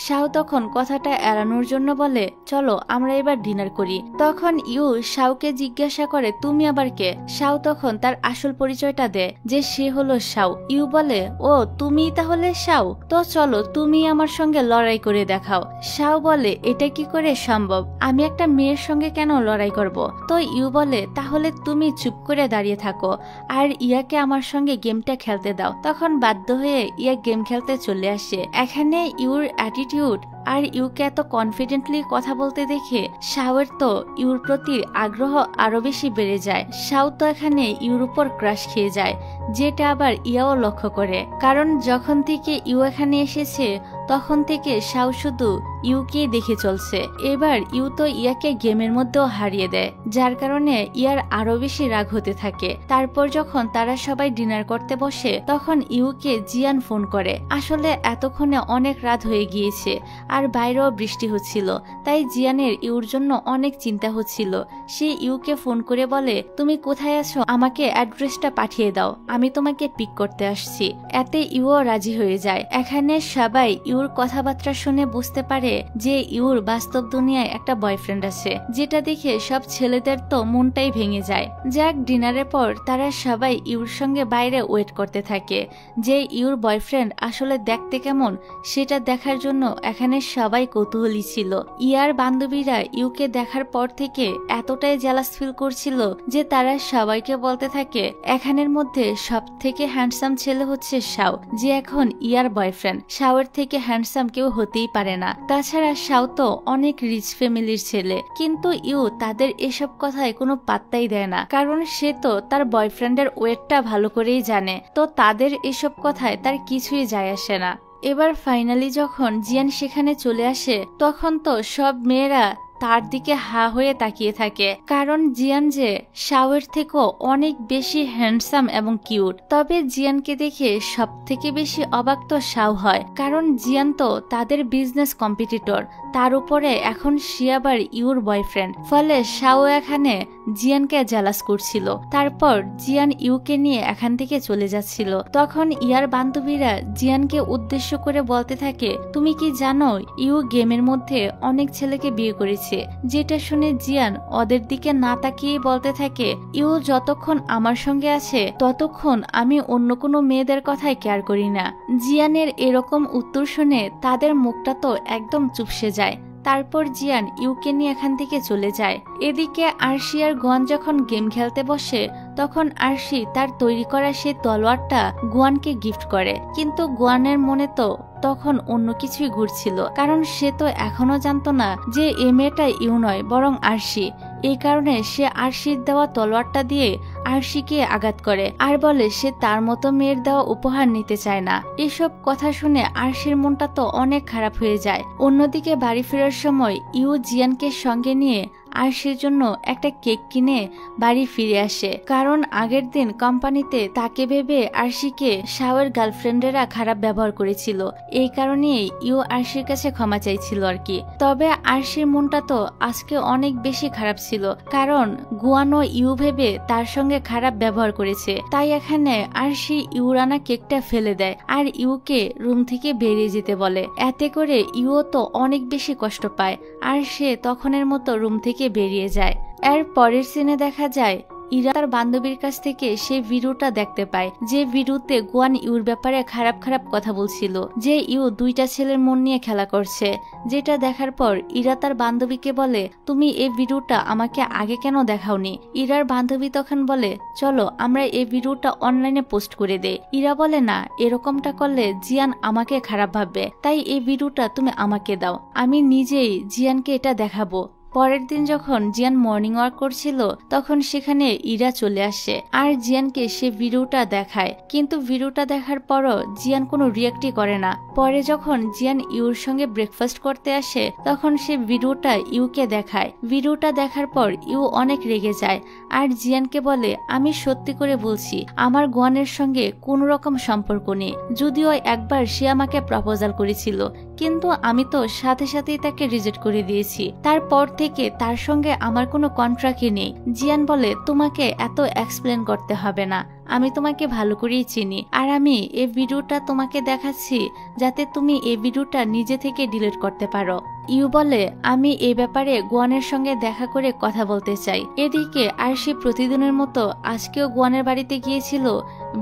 শাও তখন কথাটা এড়ানোর জন্য বলে চলো আমরা এবার ডিনার করি। তখন ইউ শাওকে জিজ্ঞাসা করে তুমি আবার কে? শাও তখন তার আসল পরিচয়টা দেয় যে সে হলো শাও। ইউ বলে ও তুমি তাহলে শাও, তো চলো তুমি আমার সঙ্গে লড়াই করে দেখাও। শাও বলে এটা কি করে সম্ভব, আমি একটা মেয়ের সঙ্গে কেন লড়াই করব? তো ইউ বলে তাহলে তুমি চুপ করে দাঁড়িয়ে থাকো আর ইয়াকে আমার সঙ্গে গেমটা খেলতে দাও। তখন বাধ্য হয়ে ইয়া গেম খেলতে চলে আসে। এখানে ইউর অ্যাটিটিউড আর ইউকে এত কনফিডেন্টলি কথা বলতে দেখে শাওয়ের তো ইউর প্রতি আগ্রহ আরো বেশি বেড়ে যায়। শাও তো এখানে ইউর উপর ক্রাশ খেয়ে যায়, যেটা আবার ইয়াও লক্ষ্য করে, কারণ যখন থেকে ইউ এখানে এসেছে তখন থেকে শাও শুধু ইউকে দেখে চলছে। এবার ইউ তো ইয়াকে গেমের মধ্যেও হারিয়ে দেয়, যার কারণে ইয়ার আরো বেশি রাগ হতে থাকে। তারপর যখন তারা সবাই ডিনার করতে বসে তখন ইউকে জিয়ান ফোন করে। আসলে এতক্ষণে অনেক রাত হয়ে গিয়েছে আর বাইরেও বৃষ্টি হচ্ছিল, তাই জিয়ানের ইউর জন্য অনেক চিন্তা হচ্ছিল। সে ইউকে ফোন করে বলে তুমি কোথায় আছো, আমাকে অ্যাড্রেসটা পাঠিয়ে দাও, আমি তোমাকে পিক করতে আসছি। এতে ইউও রাজি হয়ে যায়। এখানে সবাই ইউর কথাবার্তা শুনে বুঝতে পারে যে ইউর বাস্তব দুনিয়ায় একটা বয়ফ্রেন্ড আছে, যেটা দেখে সব ছেলেদের তো মনটাই ভেঙে যায়। যাক, ডিনারের পর তারা সবাই ইউর সঙ্গে বাইরে ওয়েট করতে থাকে যে ইউর বয়ফ্রেন্ড আসলে দেখতে কেমন সেটা দেখার জন্য এখানে সবাই কৌতূহলী ছিল। ইয়ার বান্ধবীরা ইউকে দেখার পর থেকে এতটাই জেলাস ফিল করছিল যে তারা সবাইকে বলতে থাকে এখানের মধ্যে সব থেকে হ্যান্ডসাম ছেলে হচ্ছে শাও, যে এখন ইয়ার বয়ফ্রেন্ড। শাওয়ের থেকে হ্যান্ডসাম কেউ হতেই পারে না। তাছাড়া শাও তো অনেক রিচ ফ্যামিলির ছেলে, কিন্তু ইউ তাদের এসব কথায় কোনো পাত্তাই দেয় না, কারণ সে তো তার বয়ফ্রেন্ডের ওয়েটটা ভালো করেই জানে, তো তাদের এসব কথায় তার কিছুই যায় আসে না। এবার ফাইনালি যখন জিয়ান সেখানে চলে আসে তখন তো সব মেয়েরা তার দিকে হা হয়ে তাকিয়ে থাকে, কারণ জিয়ান যে শাওয়ের থেকেও অনেক বেশি হ্যান্ডসাম এবং কিউট। তবে জিয়ানকে দেখে সব থেকে বেশি অবাক তো শাও হয়, কারণ জিয়ান তো তাদের বিজনেস কম্পিটিটর, তার উপরে এখন সে আবার ইউর বয়ফ্রেন্ড। ফলে শাও এখানে জিয়ানকে জেলাস করছিল। তারপর জিয়ান ইউকে নিয়ে এখান থেকে চলে যাচ্ছিল, তখন ইয়ার বান্ধবীরা জিয়ানকে উদ্দেশ্য করে বলতে থাকে তুমি কি জানো ইউ গেমের মধ্যে অনেক ছেলেকে বিয়ে করেছে? যেটা শুনে জিয়ান ওদের দিকে না তাকিয়ে বলতে থাকে ইউ যতক্ষণ আমার সঙ্গে আছে ততক্ষণ আমি অন্য কোনো মেয়েদের কথাই কেয়ার করি না। জিয়ানের এরকম উত্তর শুনে তাদের মুখটা তো একদম চুপসে যায়। তারপর জিয়ান ইউকে নিয়ে এখান থেকে চলে যায়। এদিকে আরশি আর গুয়ান যখন গেম খেলতে বসে তখন আরশি তার তৈরি করা সেই তলোয়ারটা গুয়ানকে গিফট করে, কিন্তু গুয়ানের মনে তো তখন অন্য কিছুই ঘুরছিল, কারণ সে তো এখনো জানতো না যে এ মেয়েটা ইউ নয় বরং আরশি। এই কারণে সে আরশির দেওয়া তলোয়ারটা দিয়ে আরশিকে আঘাত করে আর বলে সে তার মতো মেয়ের দেওয়া উপহার নিতে চায় না। এসব কথা শুনে আরশির মনটা তো অনেক খারাপ হয়ে যায়। অন্যদিকে বাড়ি ফেরার সময় ইউ জিয়ানকে সঙ্গে নিয়ে আরশির জন্য একটা কেক কিনে বাড়ি ফিরে আসে, কারণ আগের দিন কোম্পানিতে তাকে ভেবে আরশিকে শাওয়ের গার্লফ্রেন্ডেরা খারাপ ব্যবহার করেছিল। এই কারণে ইউ আরশির কাছে ক্ষমা চাইছিল আর কি। তবে আরশির মনটা তো আজকে অনেক বেশি খারাপ ছিল, কারণ গুয়ানো ইউ ভেবে তার সঙ্গে খারাপ ব্যবহার করেছে। তাই এখানে আরশি ইউর আনা কেকটা ফেলে দেয় আর ইউকে রুম থেকে বেরিয়ে যেতে বলে। এতে করে ইউও তো অনেক বেশি কষ্ট পায় আর সে তখনের মতো রুম থেকে বেরিয়ে যায়। এর পরের সিনে দেখা যায় ইরা তার বান্ধবীর কাছ থেকে সেই ভিডিওটা দেখতে পায়, যে ভিডিওতে গুয়ান ইউর ব্যাপারে খারাপ খারাপ কথা বলছিল, যে ইউ দুইটা ছেলের মন নিয়ে খেলা করছে। যেটা দেখার পর ইরা তার বান্ধবীকে বলে তুমি এই ভিডিওটা আমাকে আগে কেন দেখাওনি? ইরার বান্ধবী তখন বলে চলো আমরা এই ভিডিওটা অনলাইনে পোস্ট করে দেই। ইরা বলে না, এরকমটা করলে জিয়ান আমাকে খারাপ ভাববে, তাই এই ভিডিওটা তুমি আমাকে দাও, আমি নিজেই জিয়ানকে এটা দেখাবো। পরের দিন যখন জিয়ান মর্নিং ওয়াক করছিল তখন সেখানে ইরা চলে আসে আর জিয়ানকে সে ভিডিওটা দেখায়, কিন্তু ভিডিওটা দেখার পরও জিয়ান কোনো রিয়াক্টই করে না। পরে যখন জিয়ান ইউর সঙ্গে ব্রেকফাস্ট করতে আসে তখন সে ভিডিওটা ইউকে দেখায়। ভিডিওটা দেখার পর ইউ অনেক রেগে যায় আর জিয়ানকে বলে, আমি সত্যি করে বলছি আমার গুয়ানের সঙ্গে কোনো রকম সম্পর্ক নেই, যদিও একবার সে আমাকে প্রপোজাল করেছিল, কিন্তু আমি তো সাথে সাথেই তাকে রিজেক্ট করে দিয়েছি। তারপর থেকে তার সঙ্গে আমার কোনো কন্ট্রাক্টই নেই। জিয়ান বলে, তোমাকে এত এক্সপ্লেন করতে হবে না, আমি তোমাকে ভালো করেই চিনি, আর আমি এই ভিডিওটা তোমাকে দেখাচ্ছি যাতে তুমি এই ভিডিওটা নিজে থেকে ডিলিট করতে পারো। ইউ বলে, আমি এই ব্যাপারে গুয়ানের সঙ্গে দেখা করে কথা বলতে চাই। এদিকে আরশি প্রতিদিনের মতো আজকেও গুয়ানের বাড়িতে গিয়েছিল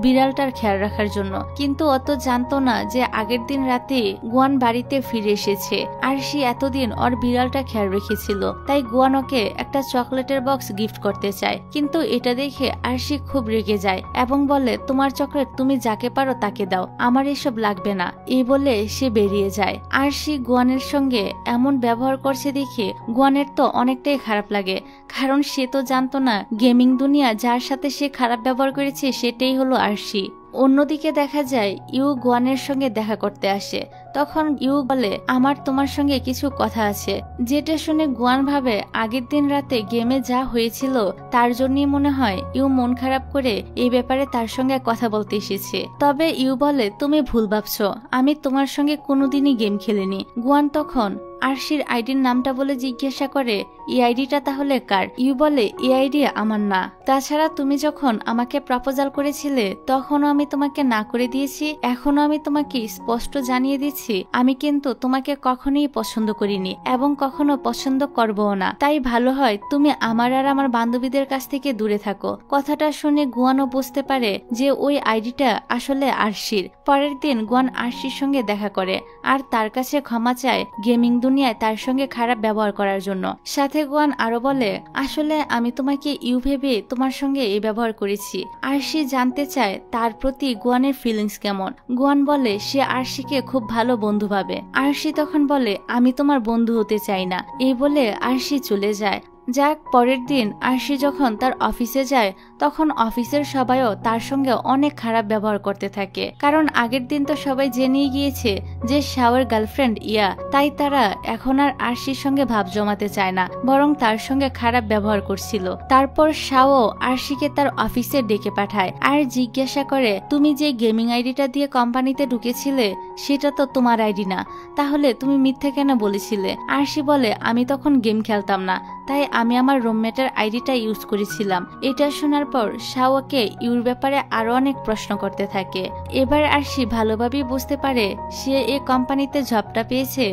বিড়ালটার খেয়াল রাখার জন্য, কিন্তু অত জানতো না যে আগের দিন রাতে গুয়ান বাড়িতে ফিরে এসেছে। আরশি এতদিন ওর বিড়ালটা খেয়াল রেখেছিল, তাই গুয়ান ওকে একটা চকলেটের বক্স গিফট করতে চায়, কিন্তু এটা দেখে আরশি খুব রেগে যায় এবং বলে, তোমার চকলেট তুমি যাকে পারো তাকে দাও, আমার এসব লাগবে না। এই বলে সে বেরিয়ে যায়। আরশি গুয়ানের সঙ্গে এমন ব্যবহার করছে দেখে গুয়ানের তো অনেকটাই খারাপ লাগে, কারণ সে তো জানতো না গেমিং দুনিয়া যার সাথে সে খারাপ ব্যবহার করেছে সেটাই হলো আরশি। অন্যদিকে দেখা যায় ইউ গুয়ানের সঙ্গে দেখা করতে আসে, তখন ইউ বলে, আমার তোমার সঙ্গে কিছু কথা আছে। যেটা শুনে গুয়ান ভাবে আগের দিন রাতে গেমে যা হয়েছিল তার জন্যই মনে হয় ইউ মন খারাপ করে এই ব্যাপারে তার সঙ্গে কথা বলতে এসেছে। তবে ইউ বলে, তুমি ভুল ভাবছো, আমি তোমার সঙ্গে কোনোদিনই গেম খেলিনি। গুয়ান তখন আরশির আইডির নামটা বলে জিজ্ঞাসা করে, এই আইডিটা তাহলে কার? ইউ বলে, এই আইডি আমার না, তাছাড়া তুমি যখন আমাকে প্রপোজাল করেছিলে তখনও আমি তোমাকে না করে দিয়েছি, এখনো আমি তোমাকে স্পষ্ট জানিয়ে দিচ্ছি আমি কিন্তু তোমাকে কখনোই পছন্দ করিনি এবং কখনো পছন্দ করবও না, তাই ভালো হয় তুমি আমার আর আমার বান্ধবীদের কাছ থেকে দূরে থাকো। কথাটা শুনে গুয়ানও বুঝতে পারে যে ওই আইডিটা আসলে আরশির। পরের দিন গুয়ান আরশির সঙ্গে দেখা করে আর তার কাছে ক্ষমা চায় গেমিং দুনিয়ায় তার সঙ্গে খারাপ ব্যবহার করার জন্য। সাথে গুয়ান আরো বলে, আসলে আমি তোমাকে ইউ ভেবে তোমার সঙ্গে এই ব্যবহার করেছি। আরশি জানতে চায় তার প্রতি গুয়ানের ফিলিংস কেমন। গুয়ান বলে সে আরশিকে খুব ভালো বন্ধু ভাবে। আরশি তখন বলে, আমি তোমার বন্ধু হতে চাই না। এই বলে আরশি চলে যায়। যাক, পরের দিন আরশি যখন তার অফিসে যায় তখন অফিসের সবাইও তার সঙ্গে অনেক খারাপ ব্যবহার করতে থাকে, কারণ আগের দিন তো সবাই জেনেই গিয়েছে যে শাওয়ের গার্লফ্রেন্ড ইয়া, তাই তারা এখন আর আরশির সঙ্গে ভাব জমাতে চায় না, বরং তার সঙ্গে খারাপ ব্যবহার করছিল। তারপর শাও আরশিকে তার অফিসে ডেকে পাঠায় আর জিজ্ঞাসা করে, তুমি যে গেমিং আইডিটা দিয়ে কোম্পানিতে ঢুকেছিলে সেটা তো তোমার আইডি না, তাহলে তুমি মিথ্যে কেন বলেছিলে? আরশি বলে, আমি তখন গেম খেলতাম না, তাই আমি আমার রুমমেটের আইডিটা ইউজ করেছিলাম। এটা শোনার পর শাওকে ইউর ব্যাপারে আরো অনেক প্রশ্ন করতে থাকে। এবার আরশি ভালোভাবেই বুঝতে পারে সে এই কোম্পানিতে জবটা পেয়েছে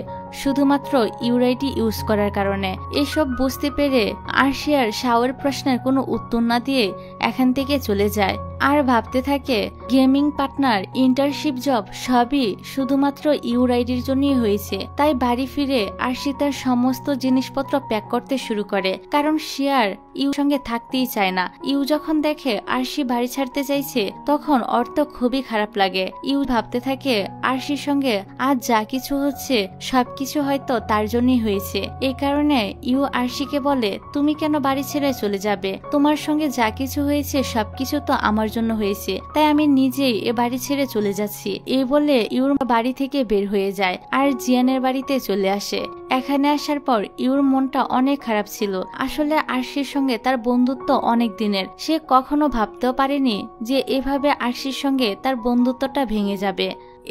শুধুমাত্র ইউর আইডি ইউজ করার কারণে। এসব বুঝতে পেরে আরশি আর শাওয়ের প্রশ্নের কোনো উত্তর না দিয়ে এখান থেকে চলে যায় আর ভাবতে থাকে গেমিং পার্টনার, ইন্টার্নশিপ জব সবই শুধুমাত্র ইউর আইডির জন্যই হয়েছে। তাই বাড়ি ফিরে আরশি তার সমস্ত জিনিসপত্র প্যাক করতে শুরু করে, কারণ সে আর ইউর সঙ্গে থাকতেই চায় না। ইউ যখন দেখে আরশি বাড়ি ছাড়তে চাইছে তখন ওর তো খুবই খারাপ লাগে। ইউ ভাবতে থাকে আরশির সঙ্গে আজ যা কিছু হচ্ছে সবকিছু হয়তো তার জন্যই হয়েছে। এই কারণে ইউ আরশিকে বলে, তুমি কেন বাড়ি ছেড়ে চলে যাবে? তোমার সঙ্গে যা কিছু হয়েছে সবকিছু তো আমার জন্য হয়েছে, তাই আমি নিজেই এ বাড়ি ছেড়ে চলে যাচ্ছি। এই বলে ইউর বাড়ি থেকে বের হয়ে যায় আর জিয়ানের বাড়িতে চলে আসে। এখানে আসার পর ইউর মনটা অনেক খারাপ ছিল। আসলে আরশির সঙ্গে তার বন্ধুত্ব অনেক দিনের, সে কখনো ভাবতেও পারেনি যে এভাবে আরশির সঙ্গে তার বন্ধুত্বটা ভেঙে যাবে।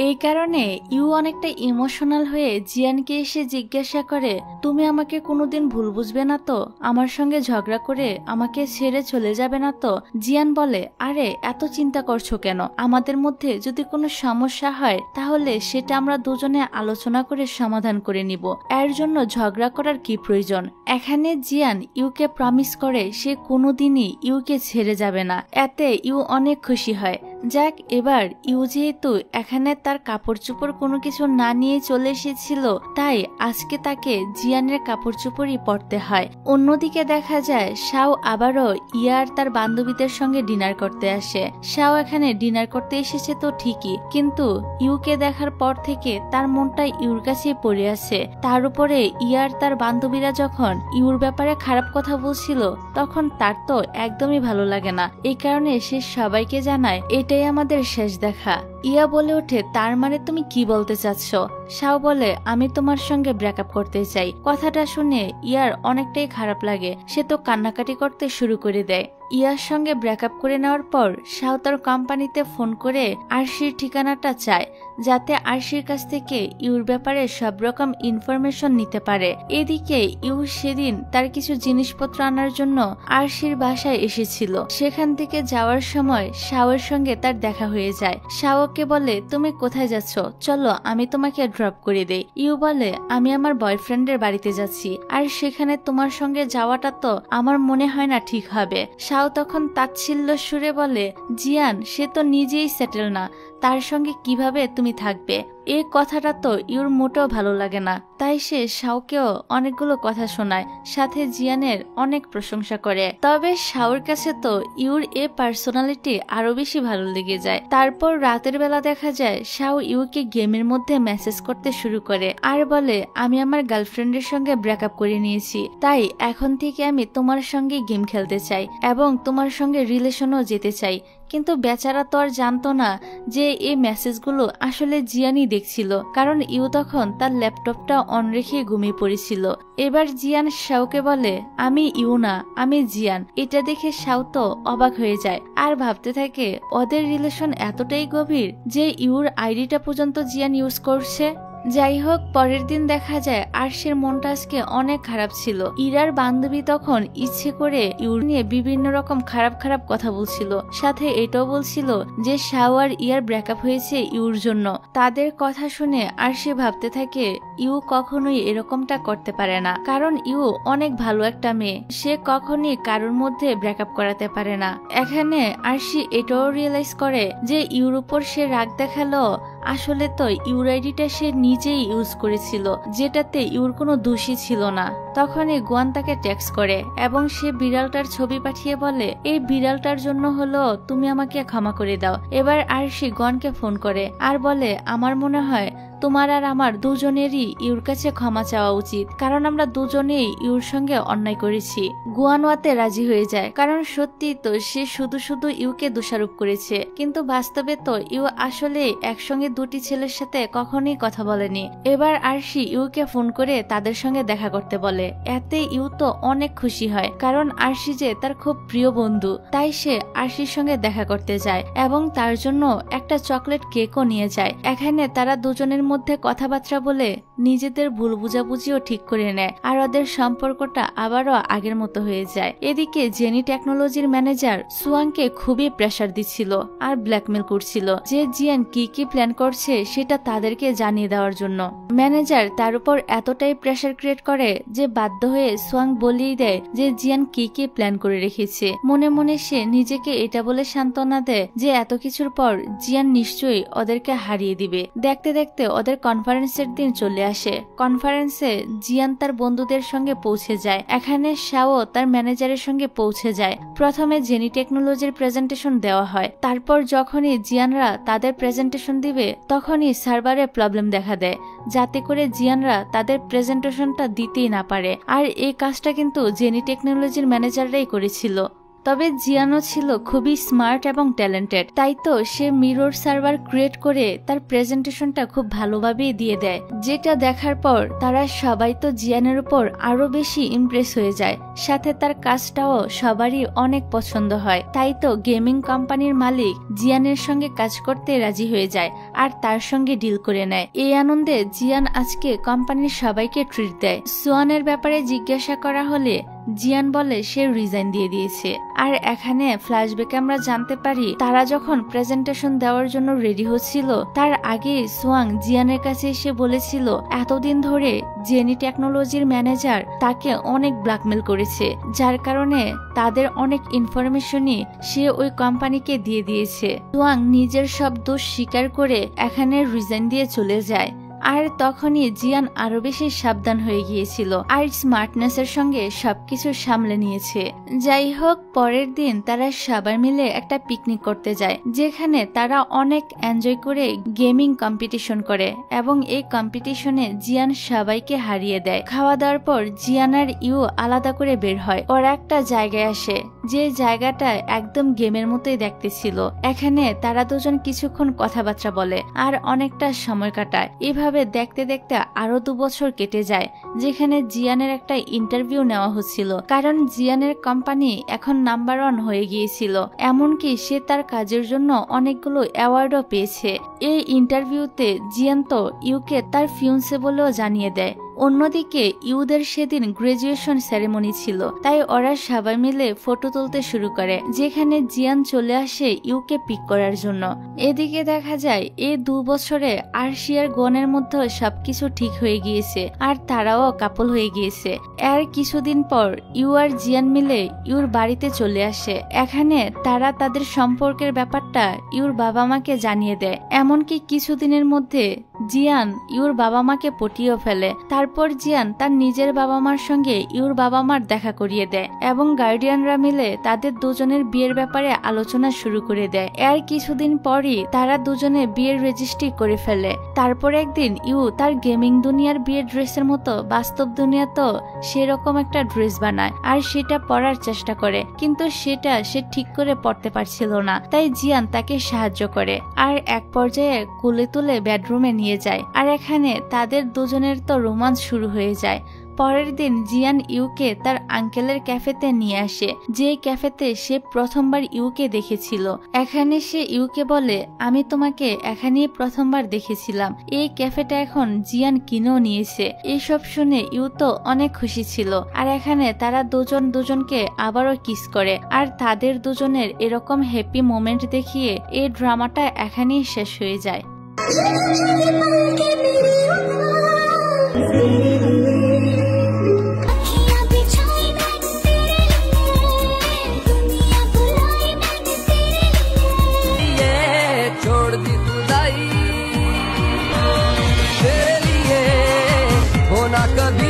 এই কারণে ইউ অনেকটা ইমোশনাল হয়ে জিয়ানকে এসে জিজ্ঞাসা করে, তুমি আমাকে কোনোদিন ভুল বুঝবে না তো? আমার সঙ্গে ঝগড়া করে আমাকে ছেড়ে চলে যাবে না তো? জিয়ান বলে, আরে এত চিন্তা করছো কেন? আমাদের মধ্যে যদি কোনো সমস্যা হয় তাহলে সেটা আমরা দুজনে আলোচনা করে সমাধান করে নিব, এর জন্য ঝগড়া করার কি প্রয়োজন? এখানে জিয়ান ইউকে প্রমিস করে সে কোনোদিনই ইউকে ছেড়ে যাবে না। এতে ইউ অনেক খুশি হয়। যাক, এবার ইউ যেহেতু এখানে তার কাপড় চোপড় কোনো কিছু না নিয়ে চলে এসেছিল, তাই আজকে তাকে জিয়ানের কাপড় চোপড়ই পরতে হয়। অন্যদিকে দেখা যায় শাও আবারও ইয়ার তার বান্ধবীদের সঙ্গে ডিনার করতে আসে। শাও এখানে ডিনার করতে এসেছে তো ঠিকই, কিন্তু ইউকে দেখার পর থেকে তার মনটা ইউর কাছেই পড়ে আছে। তার উপরে ইয়ার তার বান্ধবীরা যখন ইউর ব্যাপারে খারাপ কথা বলছিল, তখন তার তো একদমই ভালো লাগে না। এই কারণে সে সবাইকে জানায় এটাই আমাদের শেষ দেখা। ইয়া বলে ওঠে, তার মানে তুমি কি বলতে চাচ্ছ? শাও বলে, আমি তোমার সঙ্গে ব্রেকআপ করতে চাই। কথাটা শুনে ইয়ার অনেকটাই খারাপ লাগে, সে তো কান্নাকাটি করতে শুরু করে দেয়। ইয়ার সঙ্গে ব্রেকআপ করে নেওয়ার পর শাও তার কোম্পানিতে ফোন করে আরশির ঠিকানাটা চায়, যাতে আরশির কাছ থেকে ইউর ব্যাপারে সব রকম ইনফরমেশন নিতে পারে। এদিকে ইউ সেদিন তার কিছু জিনিসপত্র আনার জন্য আরশির বাসায় এসেছিল। সেখান থেকে যাওয়ার সময় শাওয়ের সঙ্গে তার দেখা হয়ে যায়। শাওকে বলে, তুমি কোথায় যাচ্ছ? চলো আমি তোমাকে ড্রপ করে দেই। ইউ বলে, আমি আমার বয়ফ্রেন্ডের বাড়িতে যাচ্ছি, আর সেখানে তোমার সঙ্গে যাওয়াটা তো আমার মনে হয় না ঠিক হবে। শাও তখন তাচ্ছিল্য সুরে বলে, জিয়ান সে তো নিজেই সেটেল না, তার সঙ্গে কিভাবে তুমি থাকবে? এই কথাটা তো ইউর মোটেও ভালো লাগে না। তাই সে শাওকেও অনেকগুলো কথা শোনায়, সাথে জিয়ানের অনেক প্রশংসা করে। তবে শাওর কাছে তো ইউর এ পার্সোনালিটি আরো বেশি ভালো লেগে যায়। তারপর রাতের বেলা দেখা যায় শাও ইউকে গেমের মধ্যে মেসেজ করতে শুরু করে আর বলে, আমি আমার গার্লফ্রেন্ডের সঙ্গে ব্রেকআপ করে নিয়েছি, তাই এখন থেকে আমি তোমার সঙ্গে গেম খেলতে চাই এবং তোমার সঙ্গে রিলেশনও যেতে চাই। কিন্তু বেচারা তো আর জানতো না যে এই মেসেজগুলো আসলে জিয়ানই দেখছিল, কারণ ইউ তখন তার ল্যাপটপটা অন রেখে ঘুমিয়ে পড়েছিল। এবার জিয়ান শাওকে বলে, আমি ইউ না, আমি জিয়ান। এটা দেখে শাও তো অবাক হয়ে যায় আর ভাবতে থাকে ওদের রিলেশন এতটাই গভীর যে ইউর আইডিটা পর্যন্ত জিয়ান ইউজ করছে। যাই হোক, পরের দিন দেখা যায় আরশির মনটা আজকে অনেক খারাপ ছিল। ইরার বান্ধবী তখন ইচ্ছে করে ইউর নিয়ে বিভিন্ন রকম খারাপ খারাপ কথা বলছিল, সাথে এটাও বলছিল যে শাও আর ইয়ার ব্রেকআপ হয়েছে ইউর জন্য। তাদের কথা শুনে আরশি ভাবতে থাকে ইউ কখনোই এরকমটা করতে পারে না, কারণ ইউ অনেক ভালো একটা মেয়ে, সে কখনোই কারোর মধ্যে ব্রেকআপ করাতে পারে না। এখানে আরশি এটাও রিয়েলাইজ করে যে ইউর উপর সে রাগ দেখালো, আসলে তো ইউর আইডিটা সে নিজেই ইউজ করেছিল, যেটাতে ইউর কোনো দোষী ছিল না। তখনই গুয়ান তাকে টেক্সট করে এবং সে বিড়ালটার ছবি পাঠিয়ে বলে, এই বিড়ালটার জন্য হলো তুমি আমাকে ক্ষমা করে দাও। এবার আরশি গুয়ানকে ফোন করে আর বলে, আমার মনে হয় তোমার আর আমার দুজনেরই ইউর কাছে ক্ষমা চাওয়া উচিত, কারণ আমরা দুজনেই ইউর সঙ্গে অন্যায় করেছি। গুয়ানওয়াতে রাজি হয়ে যায়, কারণ সত্যি তো সে শুধু শুধু ইউকে দোষারোপ করেছে, কিন্তু বাস্তবে তো ইউ আসলে একসঙ্গে দুটি ছেলের সাথে কখনোই কথা বলেনি। এবার আরশি ইউকে ফোন করে তাদের সঙ্গে দেখা করতে বলে। এতে ইউ তো অনেক খুশি হয়, কারণ আরশি যে তার খুব প্রিয় বন্ধু, তাই সে আরশির সঙ্গে দেখা করতে যায় এবং তার জন্য একটা চকলেট কেকও নিয়ে যায়। এখানে তারা দুজনের মধ্যে কথাবার্তা বলে নিজেদের ভুল বুঝাবুঝিও ঠিক করে নেয় আর ওদের সম্পর্কটা আবারও আগের মতো হয়ে যায়। এদিকে জেনি টেকনোলজির ম্যানেজার সুয়াংকে খুবই প্রেসার দিচ্ছিল আর ব্ল্যাকমেল করছিল যে জিয়ান কি কি প্ল্যান করছে সেটা তাদেরকে জানিয়ে দেওয়ার জন্য। ম্যানেজার তার উপর এতটাই প্রেসার ক্রিয়েট করে যে বাধ্য হয়ে সুয়াং বলেই দেয় যে জিয়ান কি কি প্ল্যান করে রেখেছে। মনে মনে সে নিজেকে এটা বলে সান্ত্বনা দেয় যে এত কিছুর পর জিয়ান নিশ্চয়ই ওদেরকে হারিয়ে দিবে। দেখতে দেখতে ওদের কনফারেন্সের দিন চলে আসে। কনফারেন্সে জিয়ান তার বন্ধুদের সঙ্গে পৌঁছে যায়। এখানে শাও তার ম্যানেজারের সঙ্গে পৌঁছে যায়। প্রথমে জেনি টেকনোলজির প্রেজেন্টেশন দেওয়া হয়, তারপর যখনই জিয়ানরা তাদের প্রেজেন্টেশন দিবে তখনই সার্ভারে প্রবলেম দেখা দেয়, যাতে করে জিয়ানরা তাদের প্রেজেন্টেশনটা দিতেই না পারে। আর এই কাজটা কিন্তু জেনি টেকনোলজির ম্যানেজাররাই করেছিল। তবে জিয়ানো ছিল খুবই স্মার্ট এবং ট্যালেন্টেড, তাই তো সে মিরর সার্ভার ক্রিয়েট করে তার প্রেজেন্টেশনটা খুব ভালোভাবেই দিয়ে দেয়, যেটা দেখার পর তারা সবাই তো জিয়ানের উপর আরো বেশি ইমপ্রেস হয়ে যায়। সাথে তার কাজটাও সবারই অনেক পছন্দ হয়, তাই তো গেমিং কোম্পানির মালিক জিয়ানের সঙ্গে কাজ করতে রাজি হয়ে যায় আর তার সঙ্গে ডিল করে নেয়। এই আনন্দে জিয়ান আজকে কোম্পানির সবাইকে ট্রিট দেয়। সুয়ানের ব্যাপারে জিজ্ঞাসা করা হলে জিয়ান বলে সে রিজাইন দিয়ে দিয়েছে। আর এখানে ফ্ল্যাশব্যাকে আমরা জানতে পারি তারা যখন প্রেজেন্টেশন দেওয়ার জন্য রেডি হচ্ছিল তার আগে সোয়াং জিয়ানের কাছে এসে বলেছিল এতদিন ধরে জেনি টেকনোলজির ম্যানেজার তাকে অনেক ব্ল্যাকমেল করেছে, যার কারণে তাদের অনেক ইনফরমেশনই সে ওই কোম্পানিকে দিয়ে দিয়েছে। সোয়াং নিজের সব দোষ স্বীকার করে এখানে রিজাইন দিয়ে চলে যায়। আর তখনই জিয়ান আরো বেশি সাবধান হয়ে গিয়েছিল আর স্মার্টনেসের সঙ্গে সবকিছু সামলে নিয়েছে। যাই হোক, পরের দিন তারা সবাই মিলে একটা পিকনিক করতে যায়, যেখানে তারা অনেক এনজয় করে গেমিং কম্পিটিশন করে এবং এই কম্পিটিশনে জিয়ান সবাইকে হারিয়ে দেয়। খাওয়া দাওয়ার পর জিয়ান আর ইউ আলাদা করে বের হয়। ওরা একটা জায়গায় আসে যে জায়গাটা একদম গেমের মতোই দেখতে ছিল। এখানে তারা দুজন কিছুক্ষণ কথাবার্তা বলে আর অনেকটা সময় কাটায়। এভাবে দেখতে দেখতে আরো 2 বছর কেটে যায়, যেখানে জিয়ানের একটা ইন্টারভিউ নেওয়া হচ্ছিল, কারণ জিয়ানের কোম্পানি এখন নাম্বার 1 হয়ে গিয়েছিল। এমনকি সে তার কাজের জন্য অনেকগুলো অ্যাওয়ার্ডও পেয়েছে। এই ইন্টারভিউতে জিয়ান তো ইউকে তার ফিউন্সে বলেও জানিয়ে দেয়। অন্যদিকে ইউদের সেদিন গ্রাজুয়েশন সেরেমনি ছিল, তাই ওরা সবাই মিলে ফটো তুলতে শুরু করে, যেখানে জিয়ান চলে আসে ইউকে পিক করার জন্য। এদিকে দেখা যায় এই 2 বছরে আরশি আর গনের মধ্যে সবকিছু ঠিক হয়ে গিয়েছে আর তারাও কাপল হয়ে গিয়েছে। এর কিছুদিন পর ইউ আর জিয়ান মিলে ইউর বাড়িতে চলে আসে। এখানে তারা তাদের সম্পর্কের ব্যাপারটা ইউর বাবা মাকে জানিয়ে দেয়। এমনকি কিছুদিনের মধ্যে জিয়ান ইউর বাবা মাকে পটিয়েও ফেলে। তারপর জিয়ান তার নিজের বাবা মার সঙ্গে ইউর বাবা মার দেখা করিয়ে দেয় এবং গার্ডিয়ানরা মিলে তাদের দুজনের বিয়ের ব্যাপারে আলোচনা শুরু করে দেয়। এর কিছুদিন পরই তারা দুজনে বিয়ের রেজিস্ট্রি করে ফেলে। তারপর একদিন ইউ তার গেমিং দুনিয়ার বিয়ের ড্রেসের মতো বাস্তব দুনিয়া তো সেরকম একটা ড্রেস বানায় আর সেটা পরার চেষ্টা করে, কিন্তু সেটা সে ঠিক করে পরতে পারছিল না। তাই জিয়ান তাকে সাহায্য করে আর এক পর্যায়ে কোলে তুলে বেডরুমে নিয়ে যায়। আর এখানে তাদের দুজনের তো রোমান্স শুরু হয়ে যায়। পরের দিন জিয়ান ইউকে তার আঙ্কেলের ক্যাফেতে নিয়ে আসে, যে ক্যাফেতে সে প্রথমবার ইউকে দেখেছিল। এখানে সে ইউকে বলে আমি তোমাকে এখানেই প্রথমবার দেখেছিলাম। এই ক্যাফেটা এখন জিয়ান কিনেও নিয়েছে। এইসব শুনে ইউ তো অনেক খুশি ছিল। আর এখানে তারা দুজন দুজনকে আবারও কিস করে আর তাদের দুজনের এরকম হ্যাপি মোমেন্ট দেখিয়ে এই ড্রামাটা এখানেই শেষ হয়ে যায়। कभी